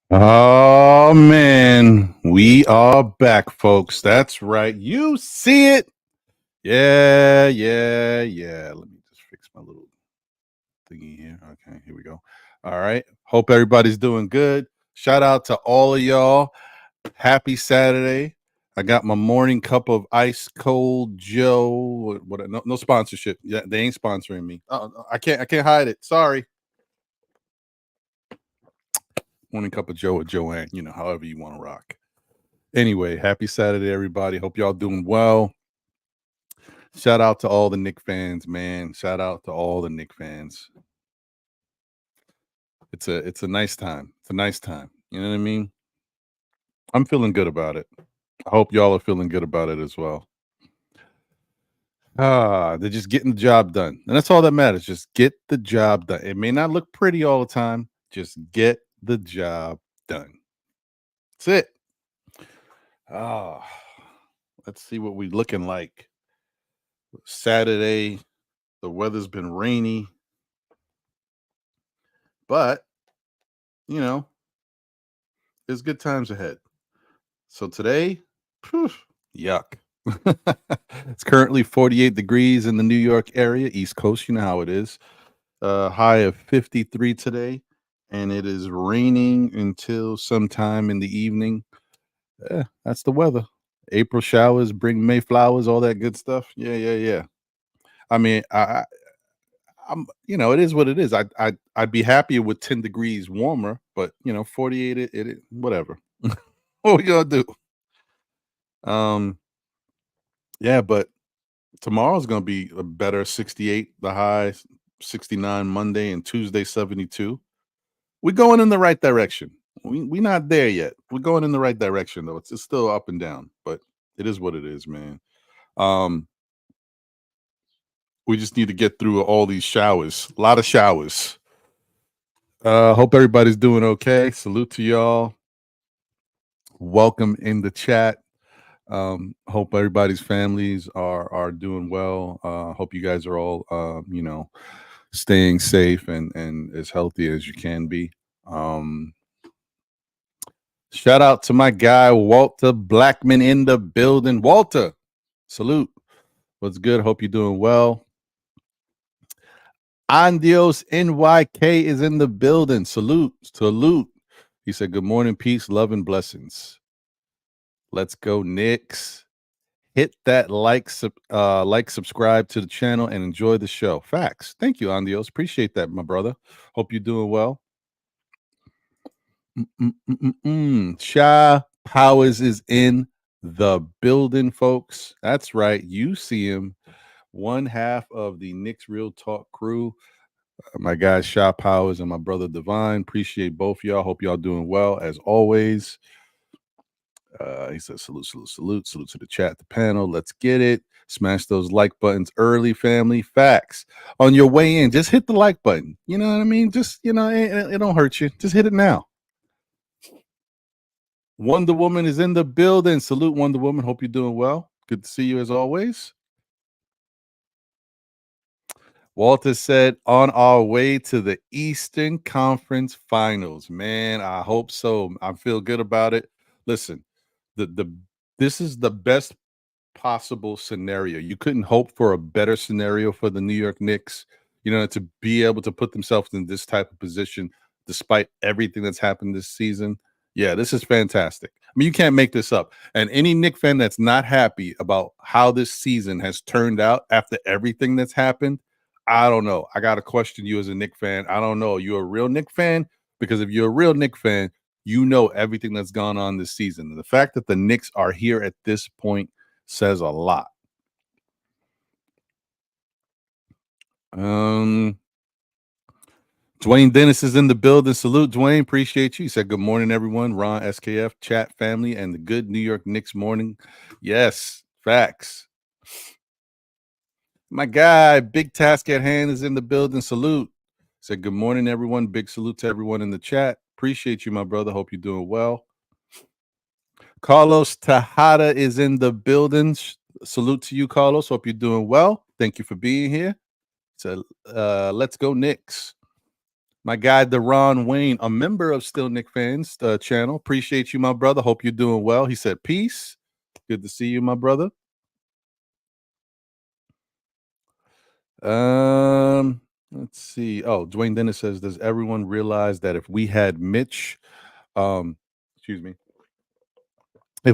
Oh, man, we are back, folks. That's right. You see it. Yeah. Let me just fix my little thingy here. Okay, here we go. All right. Hope everybody's doing good. Shout out to all of y'all. Happy Saturday. I got my morning cup of ice cold Joe. No sponsorship. Yeah, they ain't sponsoring me. I can't hide it. Sorry. Morning cup of Joe or Joanne, however you want to rock. Anyway, happy Saturday, everybody. Hope y'all doing well. Shout out to all the Knick fans, man. Shout out to all the Knick fans. It's a nice time. It's a nice time. You know what I mean? I'm feeling good about it. I hope y'all are feeling good about it as well. They're just getting the job done. And that's all that matters. Just get the job done. It may not look pretty all the time. Just get the job done. That's it. Let's see what we're looking like. Saturday, the weather's been rainy. But, there's good times ahead. So today, yuck. It's currently 48 degrees in the New York area, East Coast. You know how it is. High of 53 today. And it is raining until sometime in the evening. That's the weather. April showers bring May flowers, all that good stuff. Yeah. I mean, I'm, it is what it is. I'd be happier with 10 degrees warmer, but 48, it whatever. What we gonna do? Yeah, but tomorrow's gonna be a better 68, the high 69 Monday, and Tuesday 72. We're going in the right direction. We're not there yet. We're going in the right direction though. It's still up and down, but it is what it is, man. We just need to get through all these showers. A lot of showers. Hope everybody's doing okay. Salute to y'all. Welcome in the chat. Hope everybody's families are doing well. Hope you guys are all staying safe and as healthy as you can be. Shout out to my guy Walter Blackman in the building. Walter, salute. What's good? Hope you're doing well. Andios NYK is in the building. Salute. He said, good morning, peace, love, and blessings. Let's go, Knicks. Hit that like, subscribe to the channel, and enjoy the show. Facts. Thank you, Andios. Appreciate that, my brother. Hope you're doing well. Sha Powers is in the building, folks. That's right. You see him. One half of the Knicks Real Talk crew. My guy Sha Powers and my brother Divine. Appreciate both y'all. Hope y'all doing well as always. He says salute to the chat, the panel. Let's get it. Smash those like buttons early, family. Facts. On your way in, just hit the like button. You know what I mean? Just, it don't hurt you. Just hit it now. Wonder Woman is in the building. Salute, Wonder Woman. Hope you're doing well. Good to see you as always. Walter said, on our way to the Eastern Conference Finals. Man, I hope so. I feel good about it. Listen, this is the best possible scenario. You couldn't hope for a better scenario for the New York Knicks, to be able to put themselves in this type of position despite everything that's happened this season. Yeah, this is fantastic. I mean, you can't make this up. And any Knicks fan that's not happy about how this season has turned out after everything that's happened, I don't know. I got to question you as a Knicks fan. I don't know. You're a real Knicks fan? Because if you're a real Knicks fan, you know everything that's gone on this season. And the fact that the Knicks are here at this point says a lot. Dwayne Dennis is in the building. Salute, Dwayne. Appreciate you. He said, good morning, everyone. Ron, SKF, chat family, and the good New York Knicks morning. Yes, facts. My guy, big task at hand, is in the building. Salute. Said, good morning, everyone. Big salute to everyone in the chat. Appreciate you, my brother. Hope you're doing well. Carlos Tejada is in the building. Salute to you, Carlos. Hope you're doing well. Thank you for being here. So let's go Knicks. My guy, Deron Wayne, a member of Still Knick Fans channel. Appreciate you, my brother. Hope you're doing well. He said, peace. Good to see you, my brother. Let's see. Oh, Dwayne Dennis says, does everyone realize that if we had Mitch, if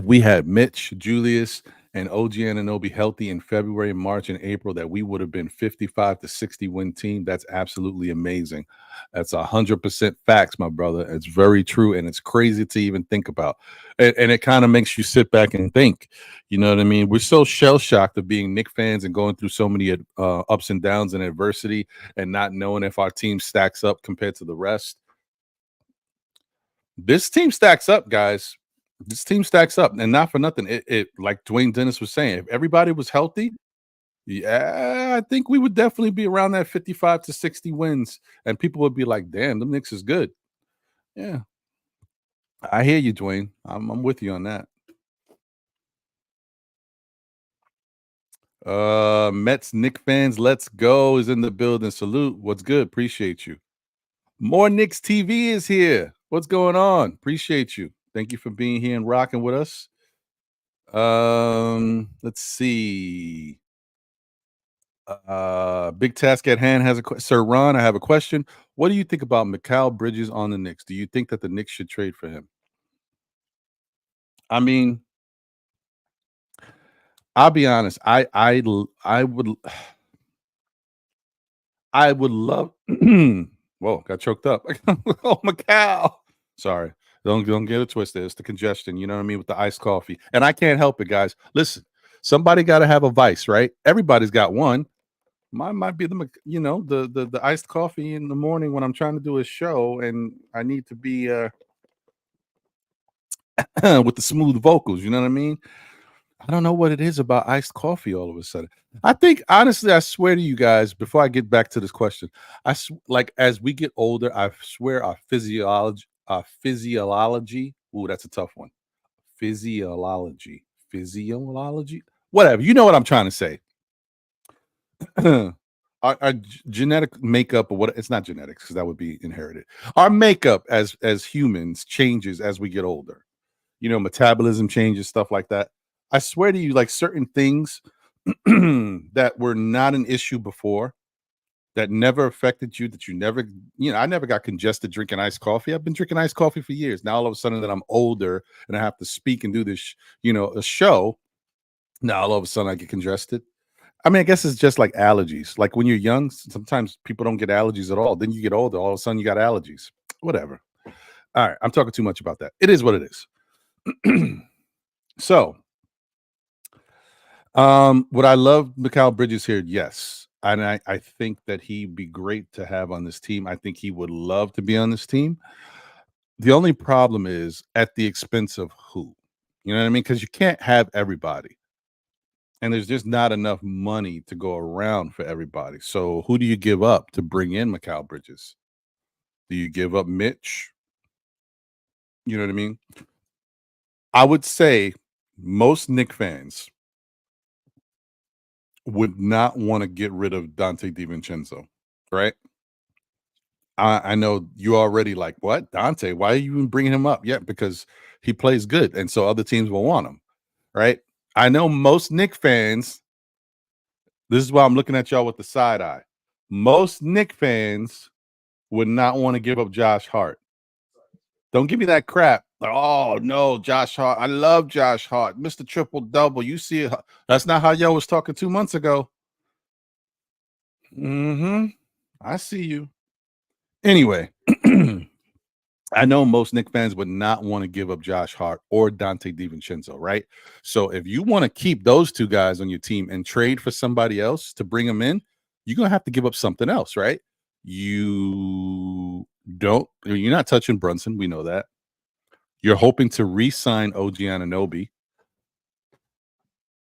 we had Mitch, Julius, and OG Anunoby healthy in February, March, and April, that we would have been 55 to 60 win team? That's absolutely amazing. That's 100% facts, my brother. It's very true, and it's crazy to even think about. And it kind of makes you sit back and think. You know what I mean? We're so shell-shocked of being Knicks fans and going through so many ups and downs and adversity and not knowing if our team stacks up compared to the rest. This team stacks up, guys. This team stacks up, and not for nothing. It like Dwayne Dennis was saying, if everybody was healthy, yeah, I think we would definitely be around that 55 to 60 wins, and people would be like, "Damn, the Knicks is good." Yeah, I hear you, Dwayne. I'm with you on that. Mets Knicks fans, let's go is in the building. Salute. What's good? Appreciate you. More Knicks TV is here. What's going on? Appreciate you. Thank you for being here and rocking with us. Let's see. Big task at hand has a question. Sir Ron, I have a question. What do you think about Mikal Bridges on the Knicks? Do you think that the Knicks should trade for him? I mean, I'll be honest. I would love. Whoa, got choked up. Oh, Mikal. Sorry. Don't get it twisted. It's the congestion. You know what I mean, with the iced coffee, and I can't help it, guys. Listen, somebody got to have a vice, right? Everybody's got one. Mine might be the iced coffee in the morning when I'm trying to do a show and I need to be with the smooth vocals. You know what I mean? I don't know what it is about iced coffee all of a sudden. I think honestly, I swear to you guys, before I get back to this question, like as we get older, I swear our physiology. Ooh, that's a tough one. Physiology. Whatever. You know what I'm trying to say. Our genetic makeup, or what, it's not genetics because that would be inherited. Our makeup as humans changes as we get older. Metabolism changes, stuff like that. I swear to you, like certain things that were not an issue before, that never affected you, that you never, I never got congested drinking iced coffee. I've been drinking iced coffee for years. Now all of a sudden that I'm older and I have to speak and do this, a show. Now all of a sudden I get congested. I mean, I guess it's just like allergies. Like when you're young, sometimes people don't get allergies at all. Then you get older, all of a sudden you got allergies. Whatever. All right, I'm talking too much about that. It is what it is. So, would I love Mikal Bridges here? Yes. And I think that he'd be great to have on this team. I think he would love to be on this team. The only problem is at the expense of who? You know what I mean? Because you can't have everybody. and there's just not enough money to go around for everybody. So who do you give up to bring in Mikal Bridges? Do you give up Mitch? You know what I mean? I would say most Knick fans would not want to get rid of Dante DiVincenzo, right? I know you already like, what? Dante, why are you even bringing him up? Yeah, because he plays good, and so other teams will want him, right? I know most Knick fans, this is why I'm looking at y'all with the side eye. Most Knick fans would not want to give up Josh Hart. Don't give me that crap. Like, oh no, Josh Hart. I love Josh Hart, Mr. Triple Double. You see it. That's not how y'all was talking 2 months ago. I see you. Anyway, I know most Knick fans would not want to give up Josh Hart or Dante DiVincenzo, right? So if you want to keep those two guys on your team and trade for somebody else to bring them in, you're gonna have to give up something else, right? You're not touching Brunson. We know that. You're hoping to re-sign OG Anunoby.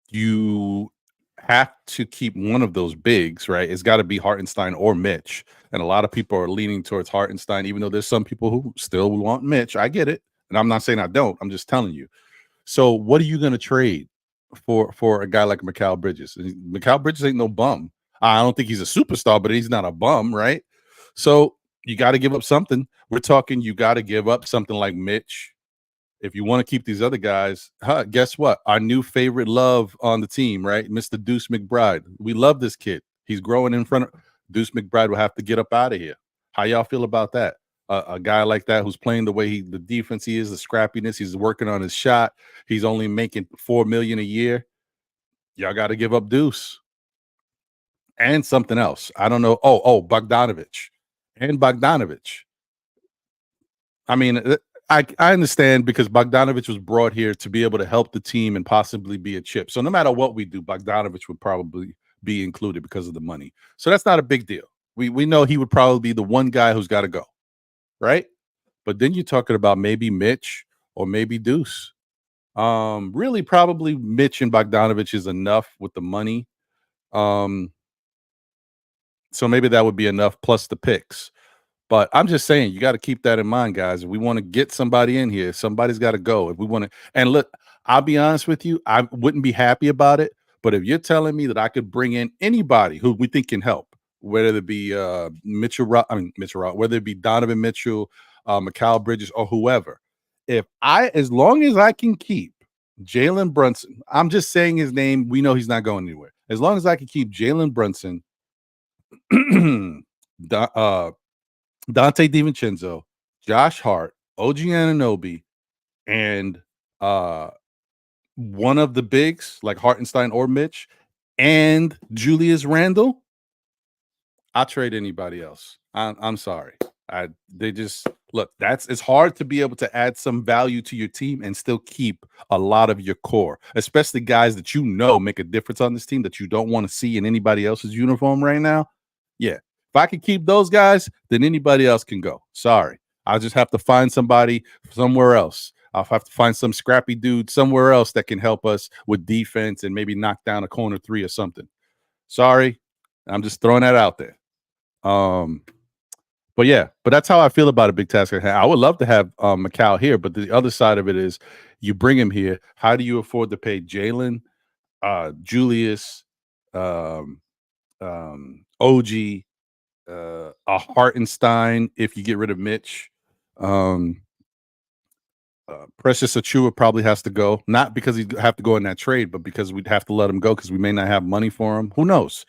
You have to keep one of those bigs, right? It's got to be Hartenstein or Mitch. And a lot of people are leaning towards Hartenstein, even though there's some people who still want Mitch. I get it. And I'm not saying I don't. I'm just telling you. So what are you going to trade for a guy like Mikal Bridges? Mikal Bridges ain't no bum. I don't think he's a superstar, but he's not a bum, right? So you got to give up something. We're talking you got to give up something like Mitch. If you want to keep these other guys, guess what? Our new favorite love on the team, right? Mr. Deuce McBride. We love this kid. He's growing in front of Deuce McBride will have to get up out of here. How y'all feel about that? A guy like that who's playing the way the defense he is, the scrappiness, he's working on his shot. He's only making $4 million a year. Y'all got to give up Deuce and something else. I don't know. Oh, Bogdanovich and Bogdanovich. I mean, I understand because Bogdanovich was brought here to be able to help the team and possibly be a chip. So no matter what we do, Bogdanovich would probably be included because of the money. So that's not a big deal. We know he would probably be the one guy who's got to go, right? But then you're talking about maybe Mitch or maybe Deuce. Really, probably Mitch and Bogdanovich is enough with the money. So maybe that would be enough plus the picks. But I'm just saying, you got to keep that in mind, guys. If we want to get somebody in here, somebody's got to go. If we want to, and look, I'll be honest with you, I wouldn't be happy about it. But if you're telling me that I could bring in anybody who we think can help, whether it be whether it be Donovan Mitchell, Mikal Bridges, or whoever, as long as I can keep Jalen Brunson, I'm just saying his name. We know he's not going anywhere. As long as I can keep Jalen Brunson, Dante DiVincenzo, Josh Hart, OG Anunoby, and one of the bigs like Hartenstein or Mitch, and Julius Randle, I'll trade anybody else. I'm sorry. They just look. It's hard to be able to add some value to your team and still keep a lot of your core, especially guys that you know make a difference on this team that you don't want to see in anybody else's uniform right now. Yeah. If I can keep those guys, then anybody else can go. Sorry. I'll just have to find somebody somewhere else. I'll have to find some scrappy dude somewhere else that can help us with defense and maybe knock down a corner three or something. Sorry. I'm just throwing that out there. But that's how I feel about a big task at hand. I would love to have Mikal here, but the other side of it is you bring him here. How do you afford to pay Jalen, Julius, OG, a Hartenstein if you get rid of Mitch? Precious Achua probably has to go, not because he'd have to go in that trade, but because we'd have to let him go because we may not have money for him. Who knows?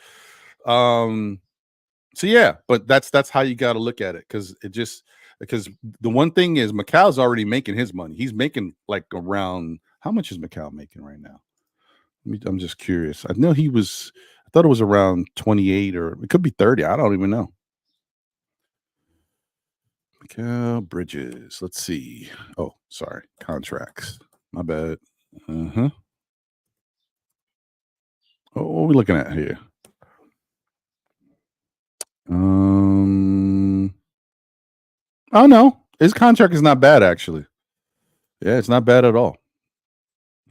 So yeah, but that's how you got to look at it because the one thing is Mikal's already making his money. He's making like around how much is Mikal making right now? I'm just curious. I thought it was around 28 or it could be 30. I don't even know. Mikal Bridges. Let's see. Oh, sorry. Contracts. My bad. Oh, what are we looking at here? Oh no, his contract is not bad actually. Yeah, it's not bad at all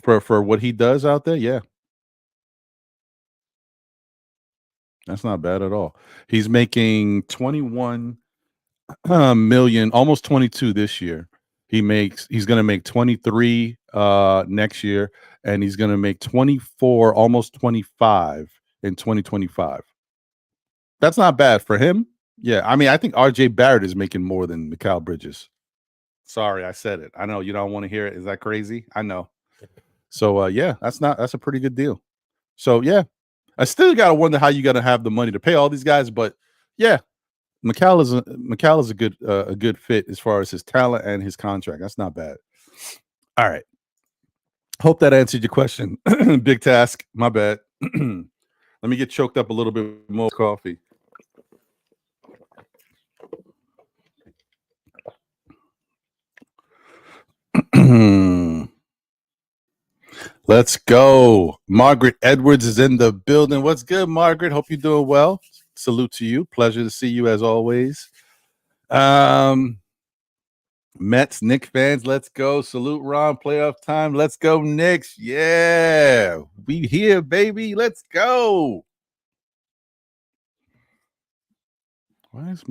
for what he does out there. Yeah, That's not bad at all. He's making 21 million, almost 22 this year. He's going to make 23 next year, and he's going to make 24, almost 25 in 2025. That's not bad for him. Yeah, I mean, I think RJ Barrett is making more than Mikal Bridges. Sorry, I said it. I know you don't want to hear it. Is that crazy? I know. So yeah, that's a pretty good deal. So yeah, I still gotta wonder how you gotta have the money to pay all these guys, but yeah, Mikal is a good fit as far as his talent and his contract. That's not bad. All right. Hope that answered your question. Big task. My bad. Let me get choked up a little bit more coffee. Let's go. Margaret Edwards is in the building. What's good, Margaret? Hope you're doing well. Salute to you. Pleasure to see you as always. Mets, Knicks fans, let's go. Salute, Ron. Playoff time. Let's go, Knicks. Yeah. We here, baby. Let's go. Why is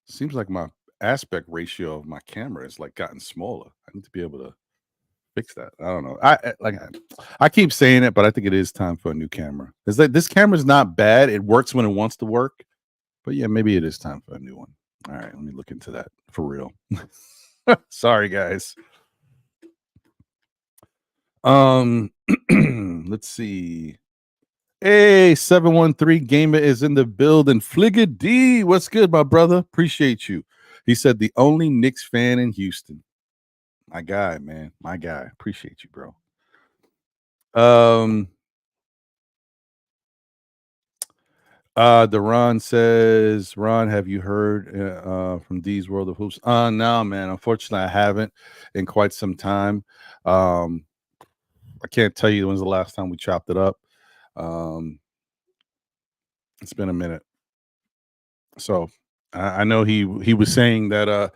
seems like my aspect ratio of my camera is like gotten smaller. I need to be able to fix that. I don't know. I keep saying it, but I think it is time for a new camera. It's like this camera's not bad. It works when it wants to work. But yeah, maybe it is time for a new one. All right, let me look into that for real. Sorry, guys. Let's see. Hey, 713 Gamer is in the building. Fligga D, what's good, my brother? Appreciate you. He said the only Knicks fan in Houston. My guy, man. My guy. Appreciate you, bro. Deron says, Ron, have you heard from D's World of Hoops? No, man. Unfortunately, I haven't in quite some time. I can't tell you when's the last time we chopped it up. It's been a minute. So I know he was saying that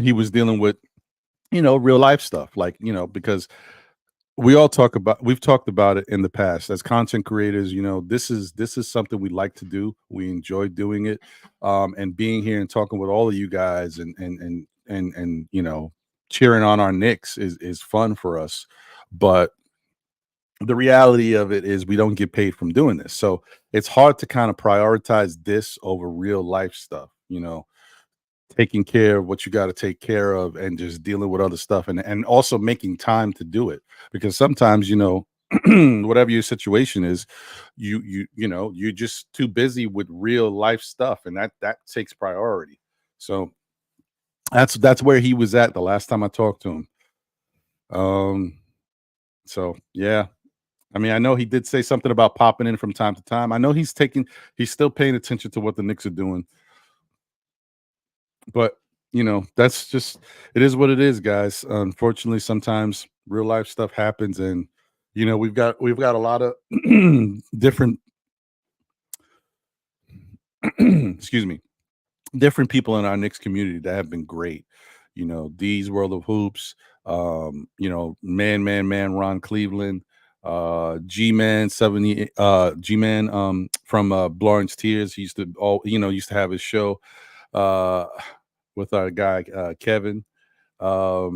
he was dealing with, real life stuff, like, because we've talked about it in the past as content creators. This is something we like to do. We enjoy doing it, and being here and talking with all of you guys and cheering on our Knicks is fun for us. But the reality of it is we don't get paid from doing this, so it's hard to kind of prioritize this over real life stuff. Taking care of what you got to take care of and just dealing with other stuff, and also making time to do it, because sometimes whatever your situation is, you're just too busy with real life stuff, and that takes priority. So that's where he was at the last time I talked to him. So yeah, I mean, I know he did say something about popping in from time to time. I know he's still paying attention to what the Knicks are doing. But that's just, it is what it is, guys. Unfortunately, sometimes real life stuff happens, and we've got a lot of different excuse me, different people in our Knicks community that have been great. D's World of Hoops, man, Ron Cleveland, G-Man 70, G-Man from Blorange Tears. He used to have his show with our guy Kevin. But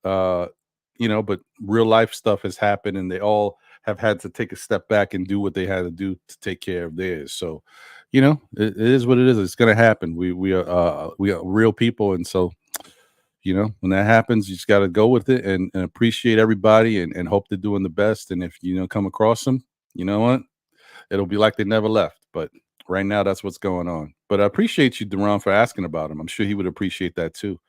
real life stuff has happened, and they all have had to take a step back and do what they had to do to take care of theirs. So, it is what it is. It's going to happen. We are real people, and so when that happens, you just got to go with it and appreciate everybody and hope they're doing the best. And if come across them, you know what, it'll be like they never left. But right now, that's what's going on. But I appreciate you, Deron, for asking about him. I'm sure he would appreciate that too.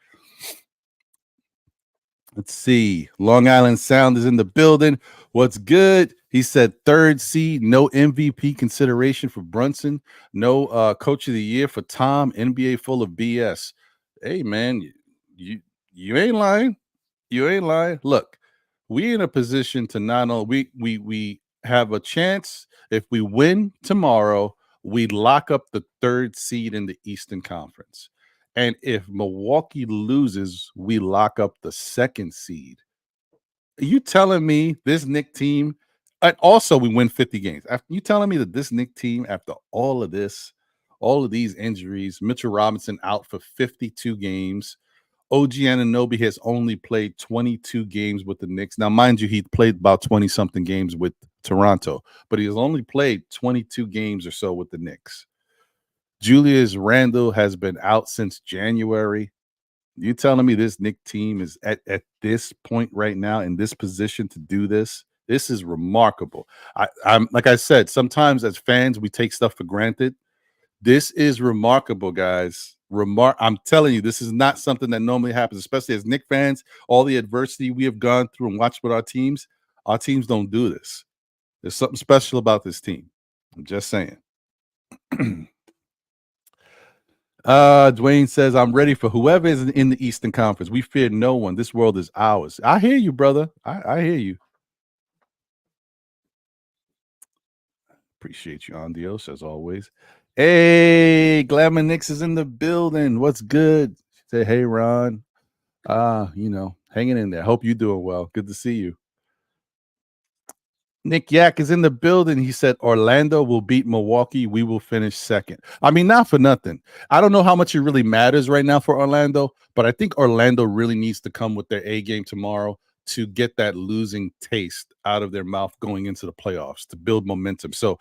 Let's see. Long Island Sound is in the building. What's good? He said third seed, no MVP consideration for Brunson, no coach of the year for Tom, NBA full of BS. Hey man, you ain't lying. You ain't lying. Look, we in a position to not only we have a chance. If we win tomorrow, we lock up the third seed in the Eastern Conference. And if Milwaukee loses, we lock up the second seed. Are you telling me this Knick team And also, we win 50 games. After you telling me that this Knick team, after all of this, all of these injuries, Mitchell Robinson out for 52 games. OG Anunoby has only played 22 games with the Knicks. Now, mind you, he played about 20-something games with Toronto, but he has only played 22 games or so with the Knicks. Julius Randle has been out since January. You telling me this Knick team is at this point right now in this position to do this? This is remarkable. I'm like I said, sometimes as fans, we take stuff for granted. This is remarkable, guys. I'm telling you, this is not something that normally happens, especially as Knick fans. All the adversity we have gone through and watched with our teams don't do this. There's something special about this team. I'm just saying. Dwayne says, I'm ready for whoever is in the Eastern Conference. We fear no one. This world is ours. I hear you, brother. I hear you. Appreciate you, Andios, as always. Hey, Glamour Knicks is in the building. What's good? Say, hey, Ron. Hanging in there. Hope you're doing well. Good to see you. Nick Yak is in the building. He said, Orlando will beat Milwaukee. We will finish second. I mean, not for nothing. I don't know how much it really matters right now for Orlando, but I think Orlando really needs to come with their A game tomorrow to get that losing taste out of their mouth going into the playoffs to build momentum. So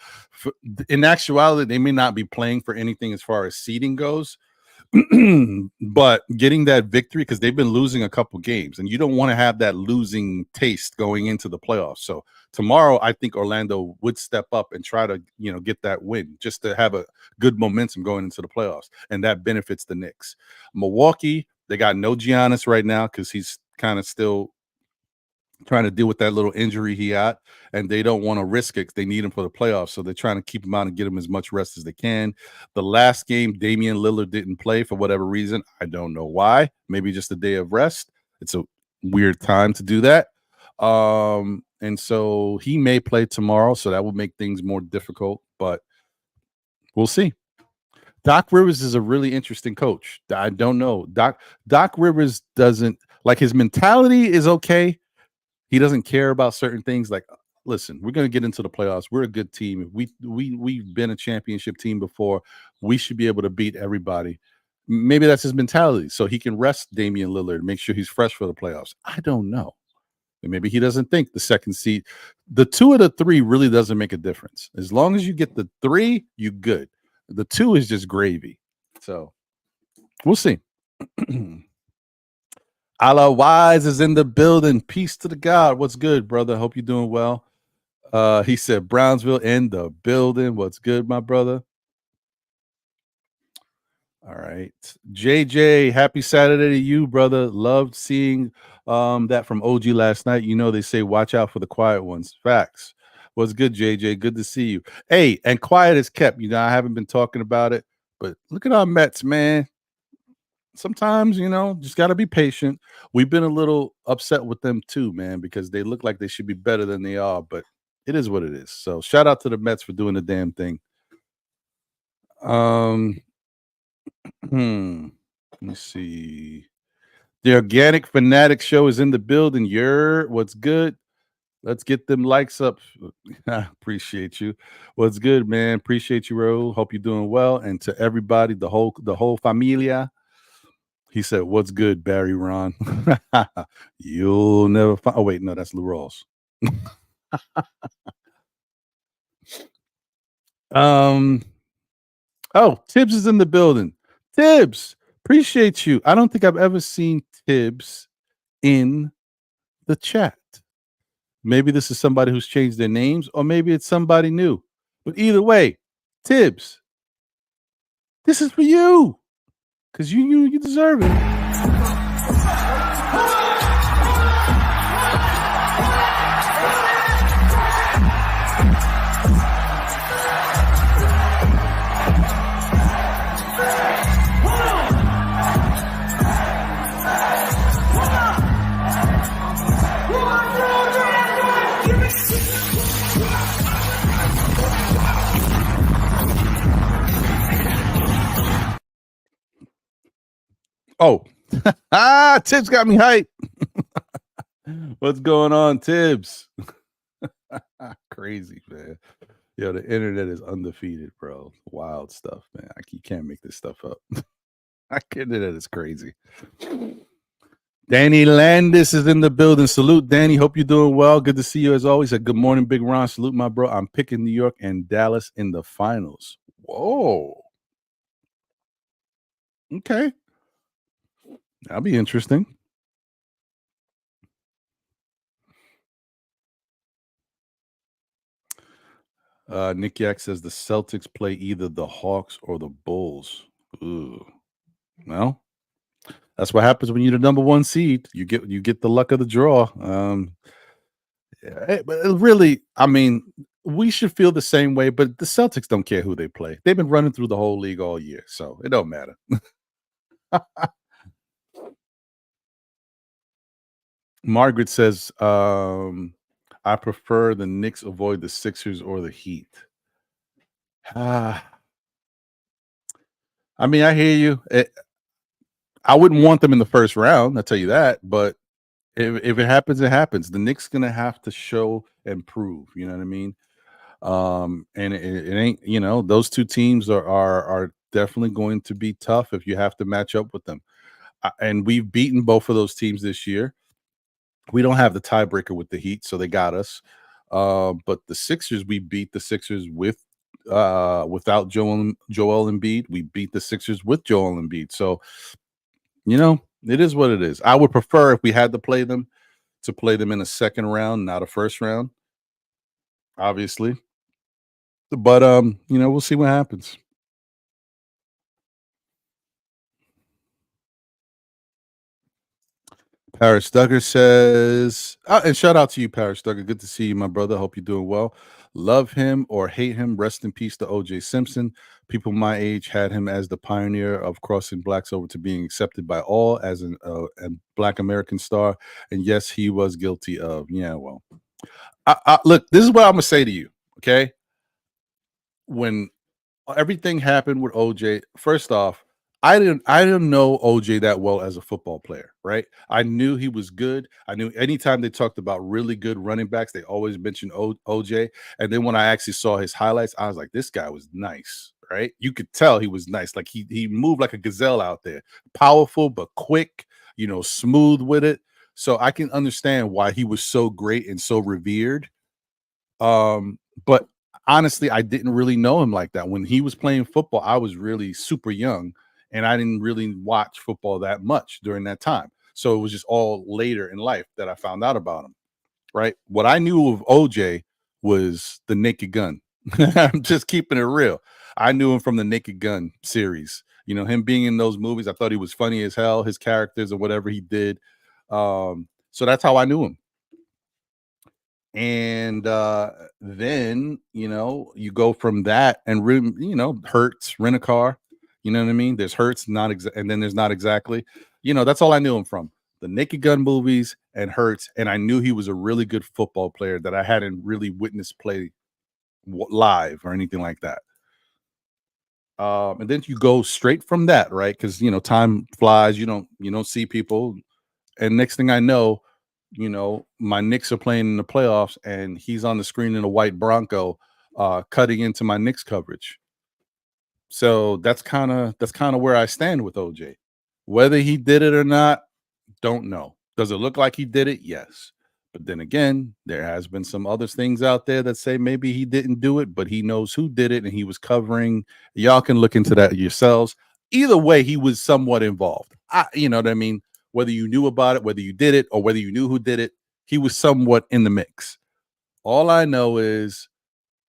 in actuality, they may not be playing for anything as far as seeding goes, but getting that victory, because they've been losing a couple games, and you don't want to have that losing taste going into the playoffs. So tomorrow, I think Orlando would step up and try to, get that win just to have a good momentum going into the playoffs, and that benefits the Knicks. Milwaukee, they got no Giannis right now because he's kind of still trying to deal with that little injury he had, and they don't want to risk it. They need him for the playoffs, so they're trying to keep him out and get him as much rest as they can. The last game, Damian Lillard didn't play for whatever reason. I don't know why. Maybe just a day of rest. It's a weird time to do that. And so he may play tomorrow, so that will make things more difficult, but we'll see. Doc Rivers is a really interesting coach. I don't know. Doc Rivers doesn't, like, his mentality is okay. He doesn't care about certain things. Like, listen, we're going to get into the playoffs. We're a good team. We've been a championship team before. We should be able to beat everybody. Maybe that's his mentality, so he can rest Damian Lillard, make sure he's fresh for the playoffs. I don't know. And maybe he doesn't think the second seed, the 2 of the 3 really doesn't make a difference. As long as you get the 3, you good. The 2 is just gravy. So we'll see. Allah Wise is in the building. Peace to the God. What's good, brother? Hope you're doing well. He said Brownsville in the building. What's good, my brother? All right. JJ, happy Saturday to you, brother. Loved seeing that from OG last night. They say watch out for the quiet ones. Facts. What's good, JJ? Good to see you. Hey, and quiet is kept. I haven't been talking about it, but look at our Mets, man. Sometimes, just got to be patient. We've been a little upset with them too, man, because they look like they should be better than they are, but it is what it is. So shout out to the Mets for doing the damn thing. Let me see. The Organic Fanatic Show is in the building. What's good? Let's get them likes up. Appreciate you. What's good, man? Appreciate you, Ro. Hope you're doing well. And to everybody, the whole familia. He said, "What's good, Barry Ron?" You'll never find. Oh wait, no, that's Lou Rawls. Oh, Tibbs is in the building. Tibbs, appreciate you. I don't think I've ever seen Tibbs in the chat. Maybe this is somebody who's changed their names, or maybe it's somebody new. But either way, Tibbs, this is for you because you deserve it. Oh, Tibbs got me hyped. What's going on, Tibbs? crazy, man. Yo, the internet is undefeated, bro. Wild stuff, man. You can't make this stuff up. Internet is crazy. Danny Landis is in the building. Salute, Danny. Hope you're doing well. Good to see you as always. Good morning, Big Ron. Salute, my bro. I'm picking New York and Dallas in the finals. Whoa. Okay. That'll be interesting. Nick Yak says the Celtics play either the Hawks or the Bulls. Ooh. Well, that's what happens when you're the number one seed. You get the luck of the draw. But really, I mean, we should feel the same way, but the Celtics don't care who they play. They've been running through the whole league all year, so it don't matter. Margaret says, I prefer the Knicks avoid the Sixers or the Heat. I mean, I hear you. I wouldn't want them in the first round, I'll tell you that, but if it happens, it happens. The Knicks gonna have to show and prove, you know what I mean? And it ain't, those two teams are definitely going to be tough if you have to match up with them. And we've beaten both of those teams this year. We don't have the tiebreaker with the Heat, so they got us. But the Sixers, we beat the Sixers without Joel Embiid. We beat the Sixers with Joel Embiid. So, it is what it is. I would prefer if we had to play them in a second round, not a first round, obviously. But we'll see what happens. Paris Duggar says, and shout out to you, Paris Duggar. Good to see you, my brother. Hope you're doing well. Love him or hate him. Rest in peace to O.J. Simpson. People my age had him as the pioneer of crossing blacks over to being accepted by all as a Black American star. And yes, he was guilty of. Yeah, well, look, this is what I'm gonna say to you. Okay, when everything happened with OJ, first off, I didn't know OJ that well as a football player, right? I knew he was good. I knew anytime they talked about really good running backs, they always mentioned OJ. And then when I actually saw his highlights, I was like, this guy was nice, right? You could tell he was nice. Like he moved like a gazelle out there, powerful but quick, smooth with it. So I can understand why he was so great and so revered. But honestly, I didn't really know him like that. When he was playing football, I was really super young and I didn't really watch football that much during that time. So it was just all later in life that I found out about him, right? What I knew of OJ was the Naked Gun. I'm just keeping it real. I knew him from the Naked Gun series. Him being in those movies, I thought he was funny as hell, his characters and whatever he did. So that's how I knew him. And then you go from that and Hertz, rent a car, you know what I mean? There's Hertz, and then there's Not Exactly. That's all I knew him from, the Naked Gun movies and Hertz. And I knew he was a really good football player that I hadn't really witnessed play live or anything like that. And then you go straight from that, right? Because time flies, you don't see people, and next thing I know, my Knicks are playing in the playoffs and he's on the screen in a white Bronco, cutting into my Knicks coverage. So that's kind of where I stand with OJ. Whether he did it or not, don't know. Does it look like he did it? Yes. But then again, there has been some other things out there that say maybe he didn't do it, but he knows who did it and he was covering. Y'all can look into that yourselves. Either way, he was somewhat involved. You know what I mean? Whether you knew about it, whether you did it, or whether you knew who did it, he was somewhat in the mix. All I know is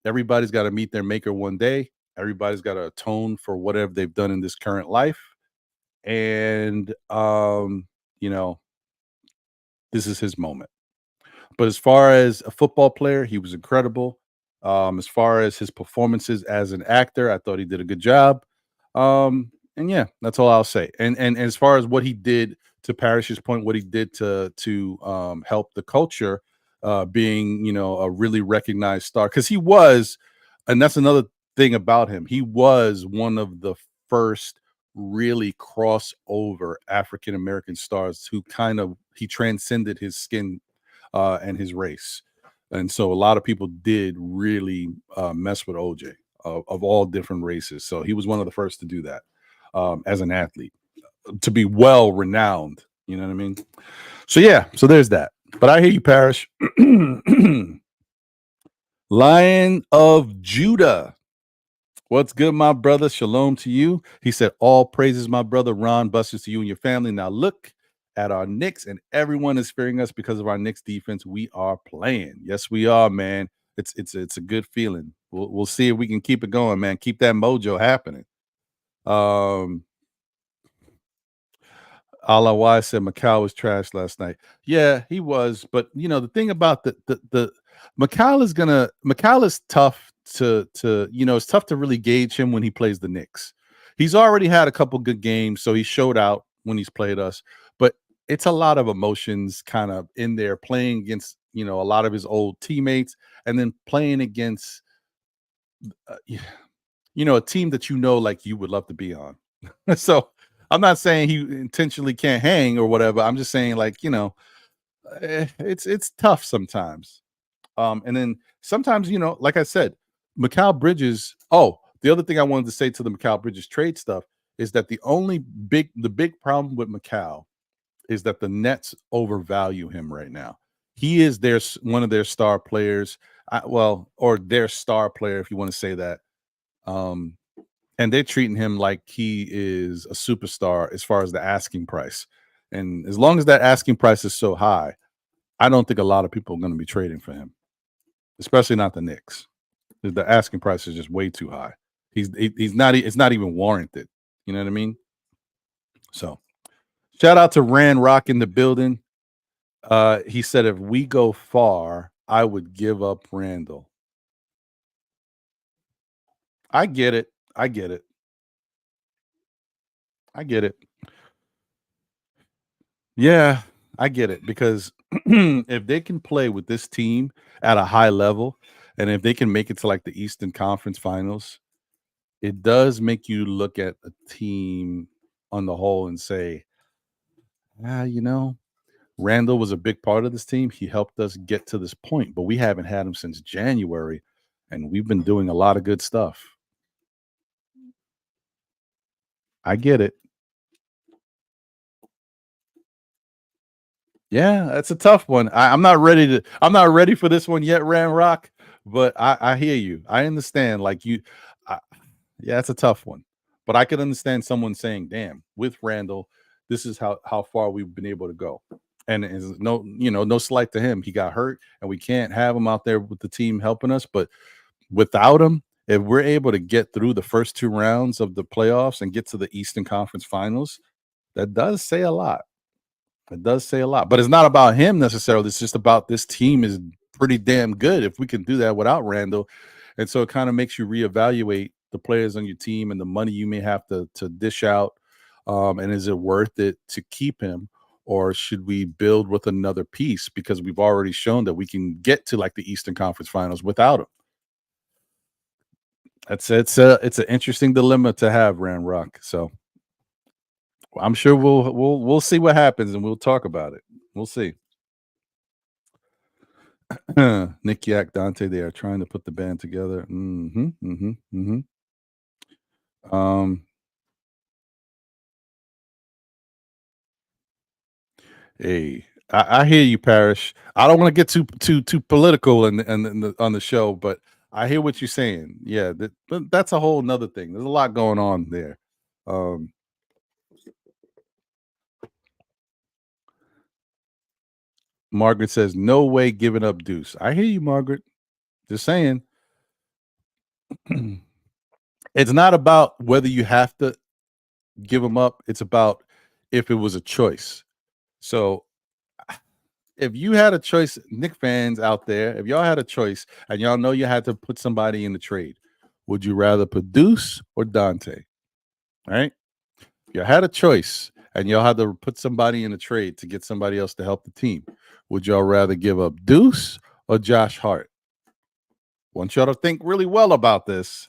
everybody's got to meet their maker one day. Everybody's got to atone for whatever they've done in this current life. And this is his moment. But as far as a football player, he was incredible. As far as his performances as an actor, I thought he did a good job. And yeah, that's all I'll say. And as far as what he did, to Parrish's point, what he did to help the culture, being a really recognized star, because he was, and that's another thing about him. He was one of the first really crossover African American stars who he transcended his skin and his race. And so a lot of people did really mess with OJ of all different races. So he was one of the first to do that as an athlete, to be well renowned. You know what I mean? So yeah, so there's that. But I hear you, Parrish. Lion of Judah. What's good, my brother? Shalom to you. He said, all praises, my brother. Ron, busters to you and your family. Now look at our Knicks, and everyone is fearing us because of our Knicks defense. We are playing. Yes, we are, man. It's a good feeling. We'll see if we can keep it going, man. Keep that mojo happening. Ala said Macau was trash last night. Yeah, he was. But you know, the thing about the Macau is tough to it's tough to really gauge him when he plays the Knicks. He's already had a couple good games, so he showed out when he's played us. But it's a lot of emotions kind of in there, playing against a lot of his old teammates, and then playing against a team that like you would love to be on. So I'm not saying he intentionally can't hang or whatever. I'm just saying, like, it's tough sometimes. And then sometimes, like I said, Mikal Bridges. Oh, the other thing I wanted to say to the Mikal Bridges trade stuff is that the big problem with Mikal is that the Nets overvalue him right now. He is one of their star players, or their star player, if you want to say that. And they're treating him like he is a superstar as far as the asking price. And as long as that asking price is so high, I don't think a lot of people are going to be trading for him, especially not the Knicks. The asking price is just way too high. He's not. It's not even warranted. You know what I mean? So, shout out to Rand Rock in the building. He said, if we go far, I would give up Randall. I get it. I get it. Yeah, I get it, because if they can play with this team at a high level, and if they can make it to like the Eastern Conference Finals, it does make you look at a team on the whole and say, Randall was a big part of this team. He helped us get to this point, but we haven't had him since January, and we've been doing a lot of good stuff. I get it. Yeah, that's a tough one. I'm not ready for this one yet, Ran Rock. But I hear you. I understand. Like yeah, it's a tough one. But I could understand someone saying, "Damn, with Randall, this is how far we've been able to go." And it's no slight to him. He got hurt, and we can't have him out there with the team helping us. But without him, if we're able to get through the first 2 rounds of the playoffs and get to the Eastern Conference Finals, that does say a lot. It does say a lot, but it's not about him necessarily. It's just about this team is pretty damn good if we can do that without Randall. And so it kind of makes you reevaluate the players on your team and the money you may have to dish out. And is it worth it to keep him, or should we build with another piece, because we've already shown that we can get to like the Eastern Conference Finals without him? It's an interesting dilemma to have, Rand Rock. So I'm sure we'll see what happens, and we'll talk about it. We'll see. Nick Yak, Dante, they are trying to put the band together. Hey, I hear you, Parrish. I don't want to get too political on the show, but I hear what you're saying. Yeah, that's a whole nother thing. There's a lot going on there. Margaret says, no way giving up Deuce. I hear you, Margaret. Just saying. It's not about whether you have to give him up. It's about if it was a choice. So if you had a choice, Knick fans out there, if y'all had a choice and y'all know you had to put somebody in the trade, would you rather put Deuce or Dante? All right. If you had a choice and y'all had to put somebody in the trade to get somebody else to help the team, would y'all rather give up Deuce or Josh Hart? I want y'all to think really well about this,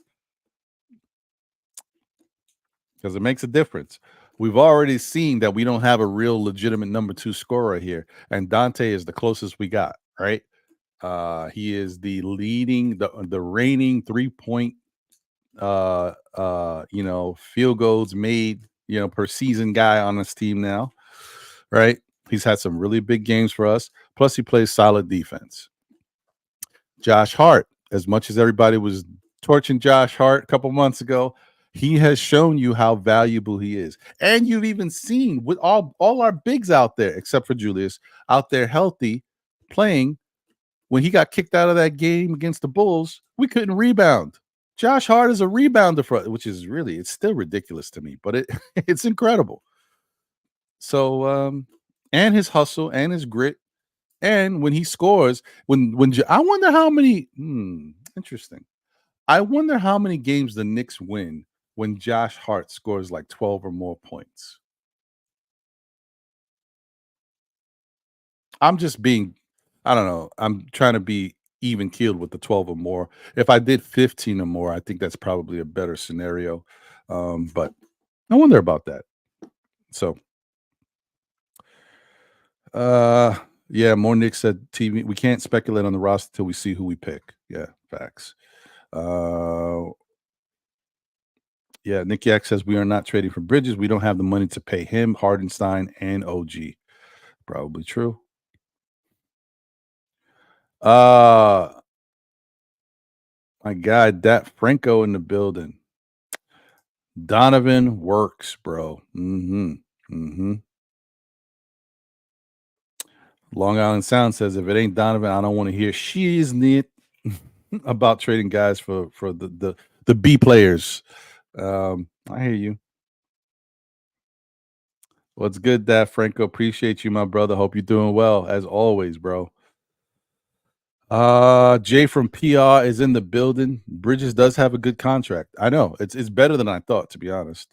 because it makes a difference. We've already seen that we don't have a real legitimate number 2 scorer here, and Dante is the closest we got, right? He is the reigning 3-point field goals made, per season guy on this team now, right? He's had some really big games for us. Plus, he plays solid defense. Josh Hart, as much as everybody was torching Josh Hart a couple months ago, he has shown you how valuable he is. And you've even seen with all our bigs out there, except for Julius, out there healthy, playing. When he got kicked out of that game against the Bulls, we couldn't rebound. Josh Hart is a rebounder for, which is really, it's still ridiculous to me, but it's incredible. So, and his hustle and his grit, and when he scores, I wonder how many. Interesting. I wonder how many games the Knicks win when Josh Hart scores like 12 or more points. I'm just being, I don't know. I'm trying to be even keeled with the 12 or more. If I did 15 or more, I think that's probably a better scenario. But I wonder about that. So, yeah, more Knicks said TV. We can't speculate on the roster till we see who we pick. Yeah, facts. Yeah, Nick Yak says we are not trading for Bridges. We don't have the money to pay him, Hardenstein, and OG. Probably true. My guy, Dat Franco in the building. Donovan works, bro. Long Island Sound says if it ain't Donovan, I don't want to hear she's neat about trading guys for the B players. I hear you. What's good, Dat Franco? Appreciate you, my brother. Hope you're doing well as always, bro. Jay from PR is in the building. Bridges does have a good contract. I know it's better than I thought, to be honest.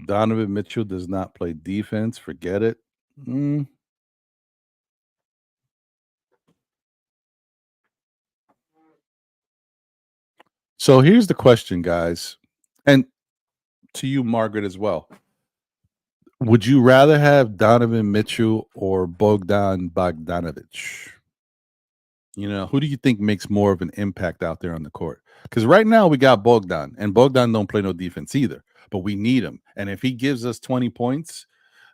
Donovan Mitchell does not play defense. Forget it. So here's the question, guys, and to you, Margaret, as well. Would you rather have Donovan Mitchell or Bogdan Bogdanovic? Who do you think makes more of an impact out there on the court? Because right now we got Bogdan, and Bogdan don't play no defense either, but we need him. And if he gives us 20 points,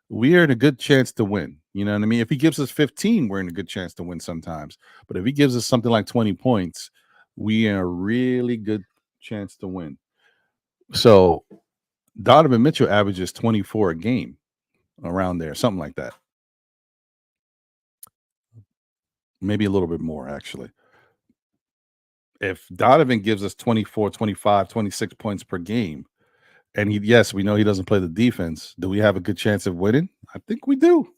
we are in a good chance to win. You know what I mean? If he gives us 15, we're in a good chance to win sometimes. But if he gives us something like 20 points, we are in a really good chance to win. So Donovan Mitchell averages 24 a game, around there, something like that. Maybe a little bit more, actually. If Donovan gives us 24, 25, 26 points per game, and yes, we know he doesn't play the defense, do we have a good chance of winning? I think we do.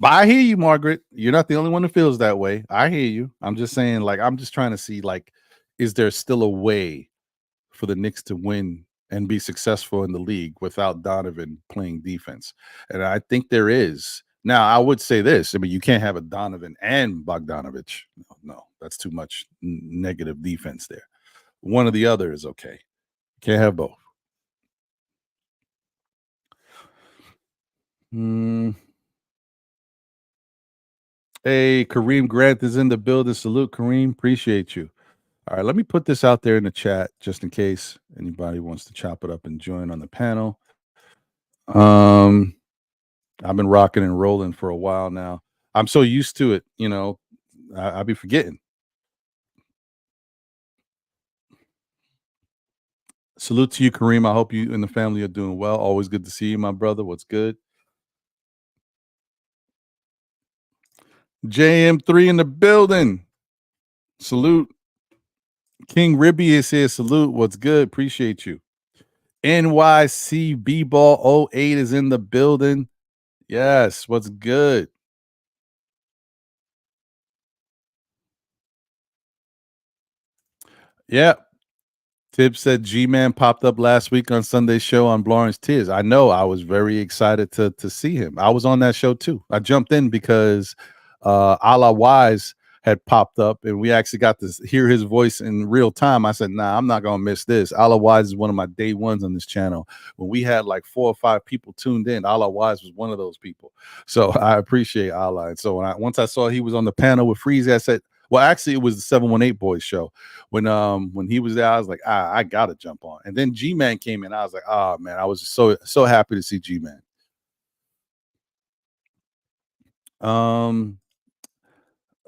But I hear you, Margaret. You're not the only one who feels that way. I hear you. I'm just saying, I'm just trying to see, is there still a way for the Knicks to win and be successful in the league without Donovan playing defense? And I think there is. Now, I would say this. I mean, you can't have a Donovan and Bogdanovich. No, that's too much negative defense there. One or the other is okay. Can't have both. Hey, Kareem Grant is in the building. Salute, Kareem. Appreciate you. All right, let me put this out there in the chat just in case anybody wants to chop it up and join on the panel. I've been rocking and rolling for a while now. I'm so used to it, I'll be forgetting. Salute to you, Kareem. I hope you and the family are doing well. Always good to see you, my brother. What's good? JM3 in the building. Salute. King Ribby is here. Salute. What's good? Appreciate you. NYC BBall 08 is in the building. Yes. What's good? Yeah. Tibbs said G-Man popped up last week on Sunday's show on Blorange Tears. I know. I was very excited to see him. I was on that show too. I jumped in because a la Wise had popped up, and we actually got to hear his voice in real time. I said, "Nah, I'm not gonna miss this." Allah Wise is one of my day ones on this channel. When we had like 4 or 5 people tuned in, Allah Wise was one of those people. So I appreciate Allah. And so once I saw he was on the panel with Freezy, I said, well, actually, it was the 718 Boys show. When he was there, I was like, I gotta jump on. And then G-Man came in. I was like, oh man, I was so happy to see G-Man.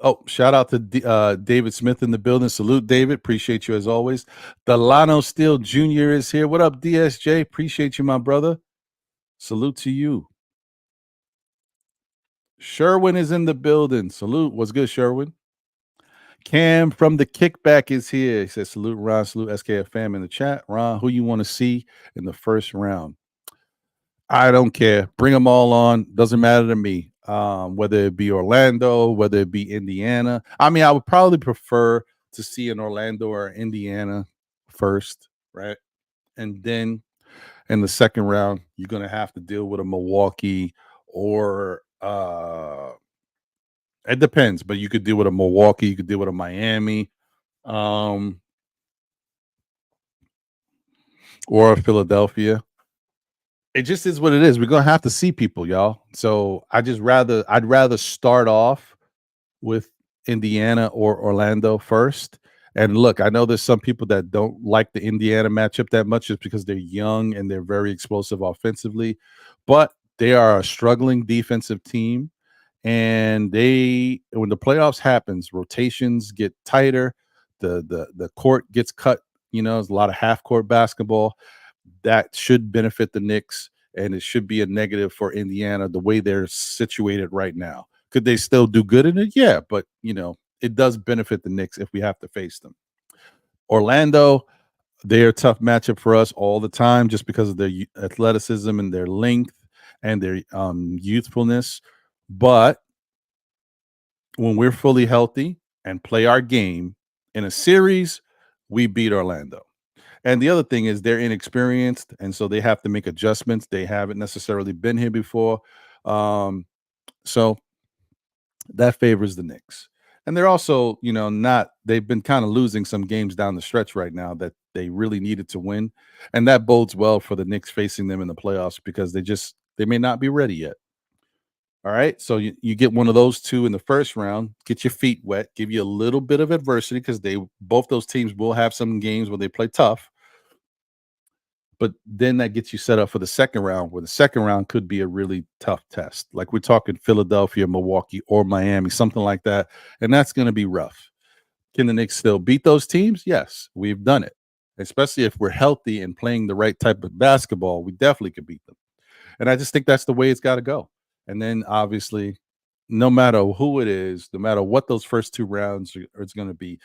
Oh, shout out to David Smith in the building. Salute, David. Appreciate you as always. Delano Steele Jr. is here. What up, DSJ? Appreciate you, my brother. Salute to you. Sherwin is in the building. Salute. What's good, Sherwin? Cam from the Kickback is here. He says, salute, Ron. Salute, SKF fam in the chat. Ron, who you want to see in the first round? I don't care. Bring them all on. Doesn't matter to me. Whether it be Orlando, whether it be Indiana. I mean, I would probably prefer to see an Orlando or Indiana first, right? And then in the second round, you're going to have to deal with a Milwaukee or it depends, but you could deal with a Milwaukee, you could deal with a Miami, or a Philadelphia. It just is what it is. We're gonna have to see people, y'all. So I'd rather start off with Indiana or Orlando first. And look, I know there's some people that don't like the Indiana matchup that much just because they're young and they're very explosive offensively, but they are a struggling defensive team. And when the playoffs happens, rotations get tighter, the court gets cut, there's a lot of half court basketball. That should benefit the Knicks, and it should be a negative for Indiana the way they're situated right now. Could they still do good in it? Yeah, but it does benefit the Knicks if we have to face them. Orlando, they're a tough matchup for us all the time just because of their athleticism and their length and their youthfulness. But when we're fully healthy and play our game in a series, we beat Orlando. And the other thing is they're inexperienced, and so they have to make adjustments. They haven't necessarily been here before. So that favors the Knicks. And they're also, they've been kind of losing some games down the stretch right now that they really needed to win. And that bodes well for the Knicks facing them in the playoffs because they may not be ready yet. All right. So you get one of those two in the first round, get your feet wet, give you a little bit of adversity because both those teams will have some games where they play tough. But then that gets you set up for the second round, where the second round could be a really tough test. Like we're talking Philadelphia, Milwaukee, or Miami, something like that. And that's going to be rough. Can the Knicks still beat those teams? Yes, we've done it. Especially if we're healthy and playing the right type of basketball, we definitely could beat them. And I just think that's the way it's got to go. And then obviously, no matter who it is, no matter what those first two rounds it's going to be,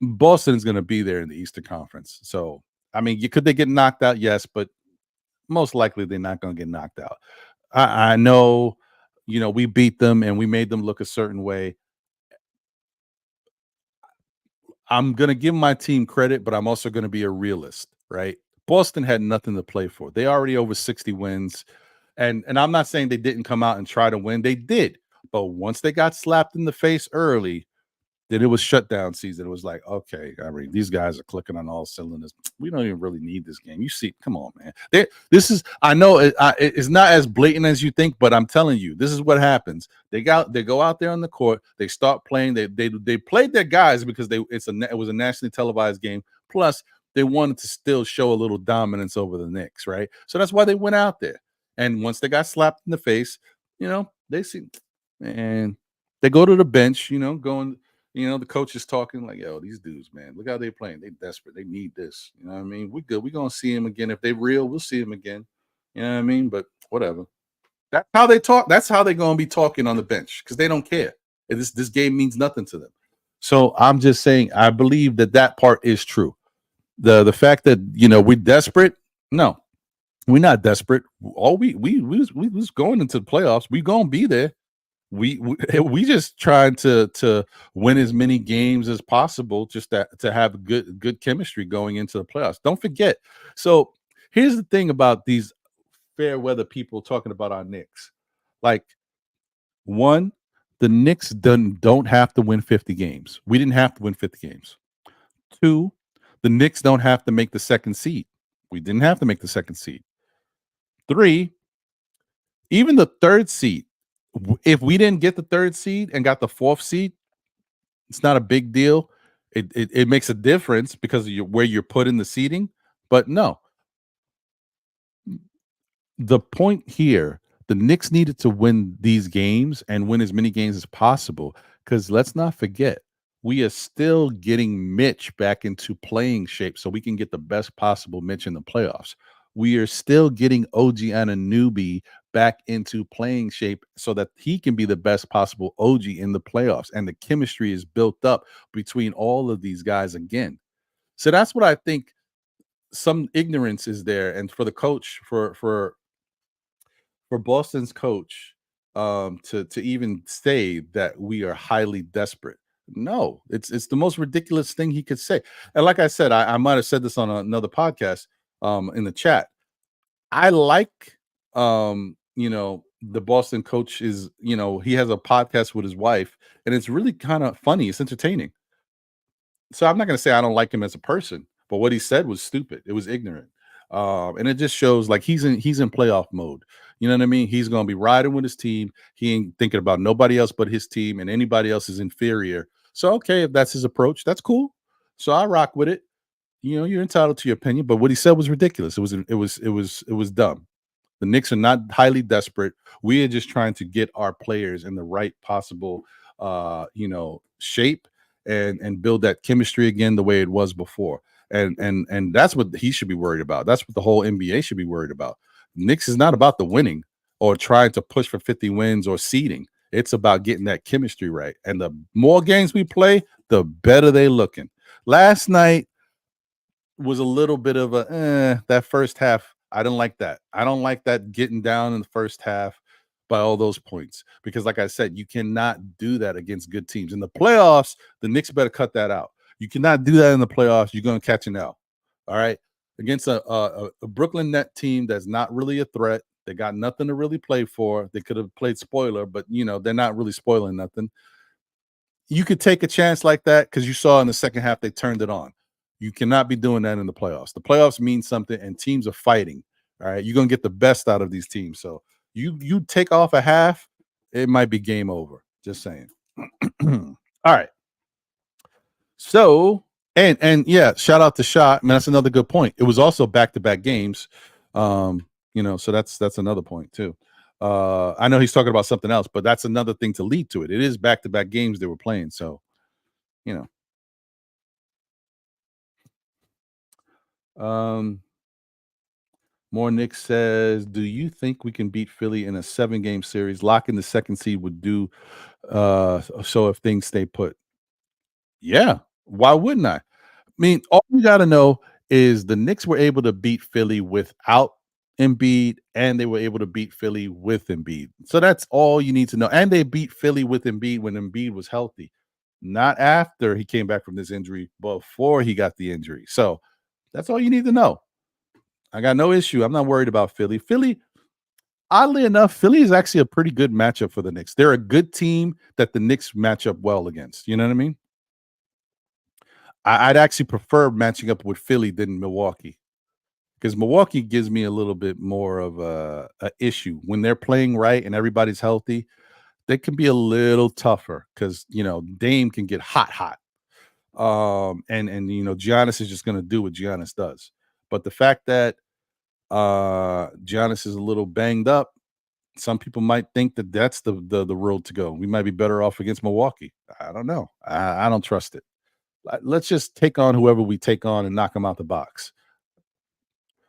Boston is going to be there in the Eastern Conference. So, I mean, could they get knocked out? Yes, but most likely they're not going to get knocked out. I know, we beat them and we made them look a certain way. I'm going to give my team credit, but I'm also going to be a realist, right? Boston had nothing to play for. They already over 60 wins. And I'm not saying they didn't come out and try to win. They did. But once they got slapped in the face early, then it was shutdown season. It was like, okay, I mean, these guys are clicking on all cylinders. We don't even really need this game. You see, come on, man. I know it's not as blatant as you think, but I'm telling you, this is what happens. They go out there on the court. They start playing. They played their guys because it was a nationally televised game. Plus, they wanted to still show a little dominance over the Knicks, right? So that's why they went out there. And once they got slapped in the face, they see, and they go to the bench, going. The coach is talking like, yo, these dudes, man, look how they're playing. They desperate. They need this. You know what I mean? We good. We're going to see him again. If they real, we'll see him again. You know what I mean? But whatever. That's how they talk. That's how they're going to be talking on the bench because they don't care. This game means nothing to them. So I'm just saying, I believe that part is true. The fact that, we're desperate. No, we're not desperate. All we was going into the playoffs. We going to be there. We just trying to win as many games as possible, just to have good chemistry going into the playoffs. Don't forget. So here's the thing about these fair weather people talking about our Knicks. Like, one, The Knicks don't have to win 50 games. We didn't have to win 50 games. 2, the Knicks don't have to make the second seed. We didn't have to make the second seed. 3, even the third seed. If we didn't get the third seed and got the fourth seed, it's not a big deal. It makes a difference because of where you're put in the seeding. But no, the point here, the Knicks needed to win these games and win as many games as possible. Because let's not forget, we are still getting Mitch back into playing shape so we can get the best possible Mitch in the playoffs. We are still getting OG Anunoby back into playing shape so that he can be the best possible OG in the playoffs. And the chemistry is built up between all of these guys again. So that's what I think. Some ignorance is there, and for the coach, for Boston's coach, to even say that we are highly desperate. No, it's the most ridiculous thing he could say. And like I said, I might have said this on another podcast in the chat. I like the Boston coach is, he has a podcast with his wife, and it's really kind of funny. It's entertaining. So I'm not going to say I don't like him as a person, but what he said was stupid. It was ignorant. And it just shows like he's in playoff mode. You know what I mean? He's going to be riding with his team. He ain't thinking about nobody else but his team, and anybody else is inferior. So okay, if that's his approach, that's cool. So I rock with it. You're entitled to your opinion, but what he said was ridiculous. It was dumb. The Knicks are not highly desperate. We are just trying to get our players in the right possible shape and build that chemistry again the way it was before. And that's what he should be worried about. That's what the whole NBA should be worried about. Knicks is not about the winning or trying to push for 50 wins or seeding. It's about getting that chemistry right. And the more games we play, the better they looking. Last night was a little bit of that first half. I don't like that. I don't like that getting down in the first half by all those points because, like I said, you cannot do that against good teams. In the playoffs, the Knicks better cut that out. You cannot do that in the playoffs. You're going to catch an L. All right? Against a Brooklyn Net team that's not really a threat. They got nothing to really play for. They could have played spoiler, but, they're not really spoiling nothing. You could take a chance like that because you saw in the second half they turned it on. You cannot be doing that in the playoffs. The playoffs mean something, and teams are fighting. All right, you're gonna get the best out of these teams. So you take off a half, it might be game over. Just saying. All right. So and yeah, shout out to Shot. Man, that's another good point. It was also back-to-back games. So that's another point too. I know he's talking about something else, but that's another thing to lead to it. It is back-to-back games they were playing. So, More Nick says, do you think we can beat Philly in a 7-game series? Locking the second seed would do so if things stay put. Yeah, why wouldn't I? I mean, all you got to know is the Knicks were able to beat Philly without Embiid, and they were able to beat Philly with Embiid. So that's all you need to know. And they beat Philly with Embiid when Embiid was healthy, not after he came back from this injury, before he got the injury. So that's all you need to know. I got no issue. I'm not worried about Philly. Philly, oddly enough, Philly is actually a pretty good matchup for the Knicks. They're a good team that the Knicks match up well against. You know what I mean? I'd actually prefer matching up with Philly than Milwaukee, because Milwaukee gives me a little bit more of a issue when they're playing right and everybody's healthy. They can be a little tougher because Dame can get hot. And Giannis is just going to do what Giannis does. But the fact that Giannis is a little banged up, some people might think that that's the road to go. We might be better off against Milwaukee. I don't know. I don't trust it. Let's just take on whoever we take on and knock them out the box.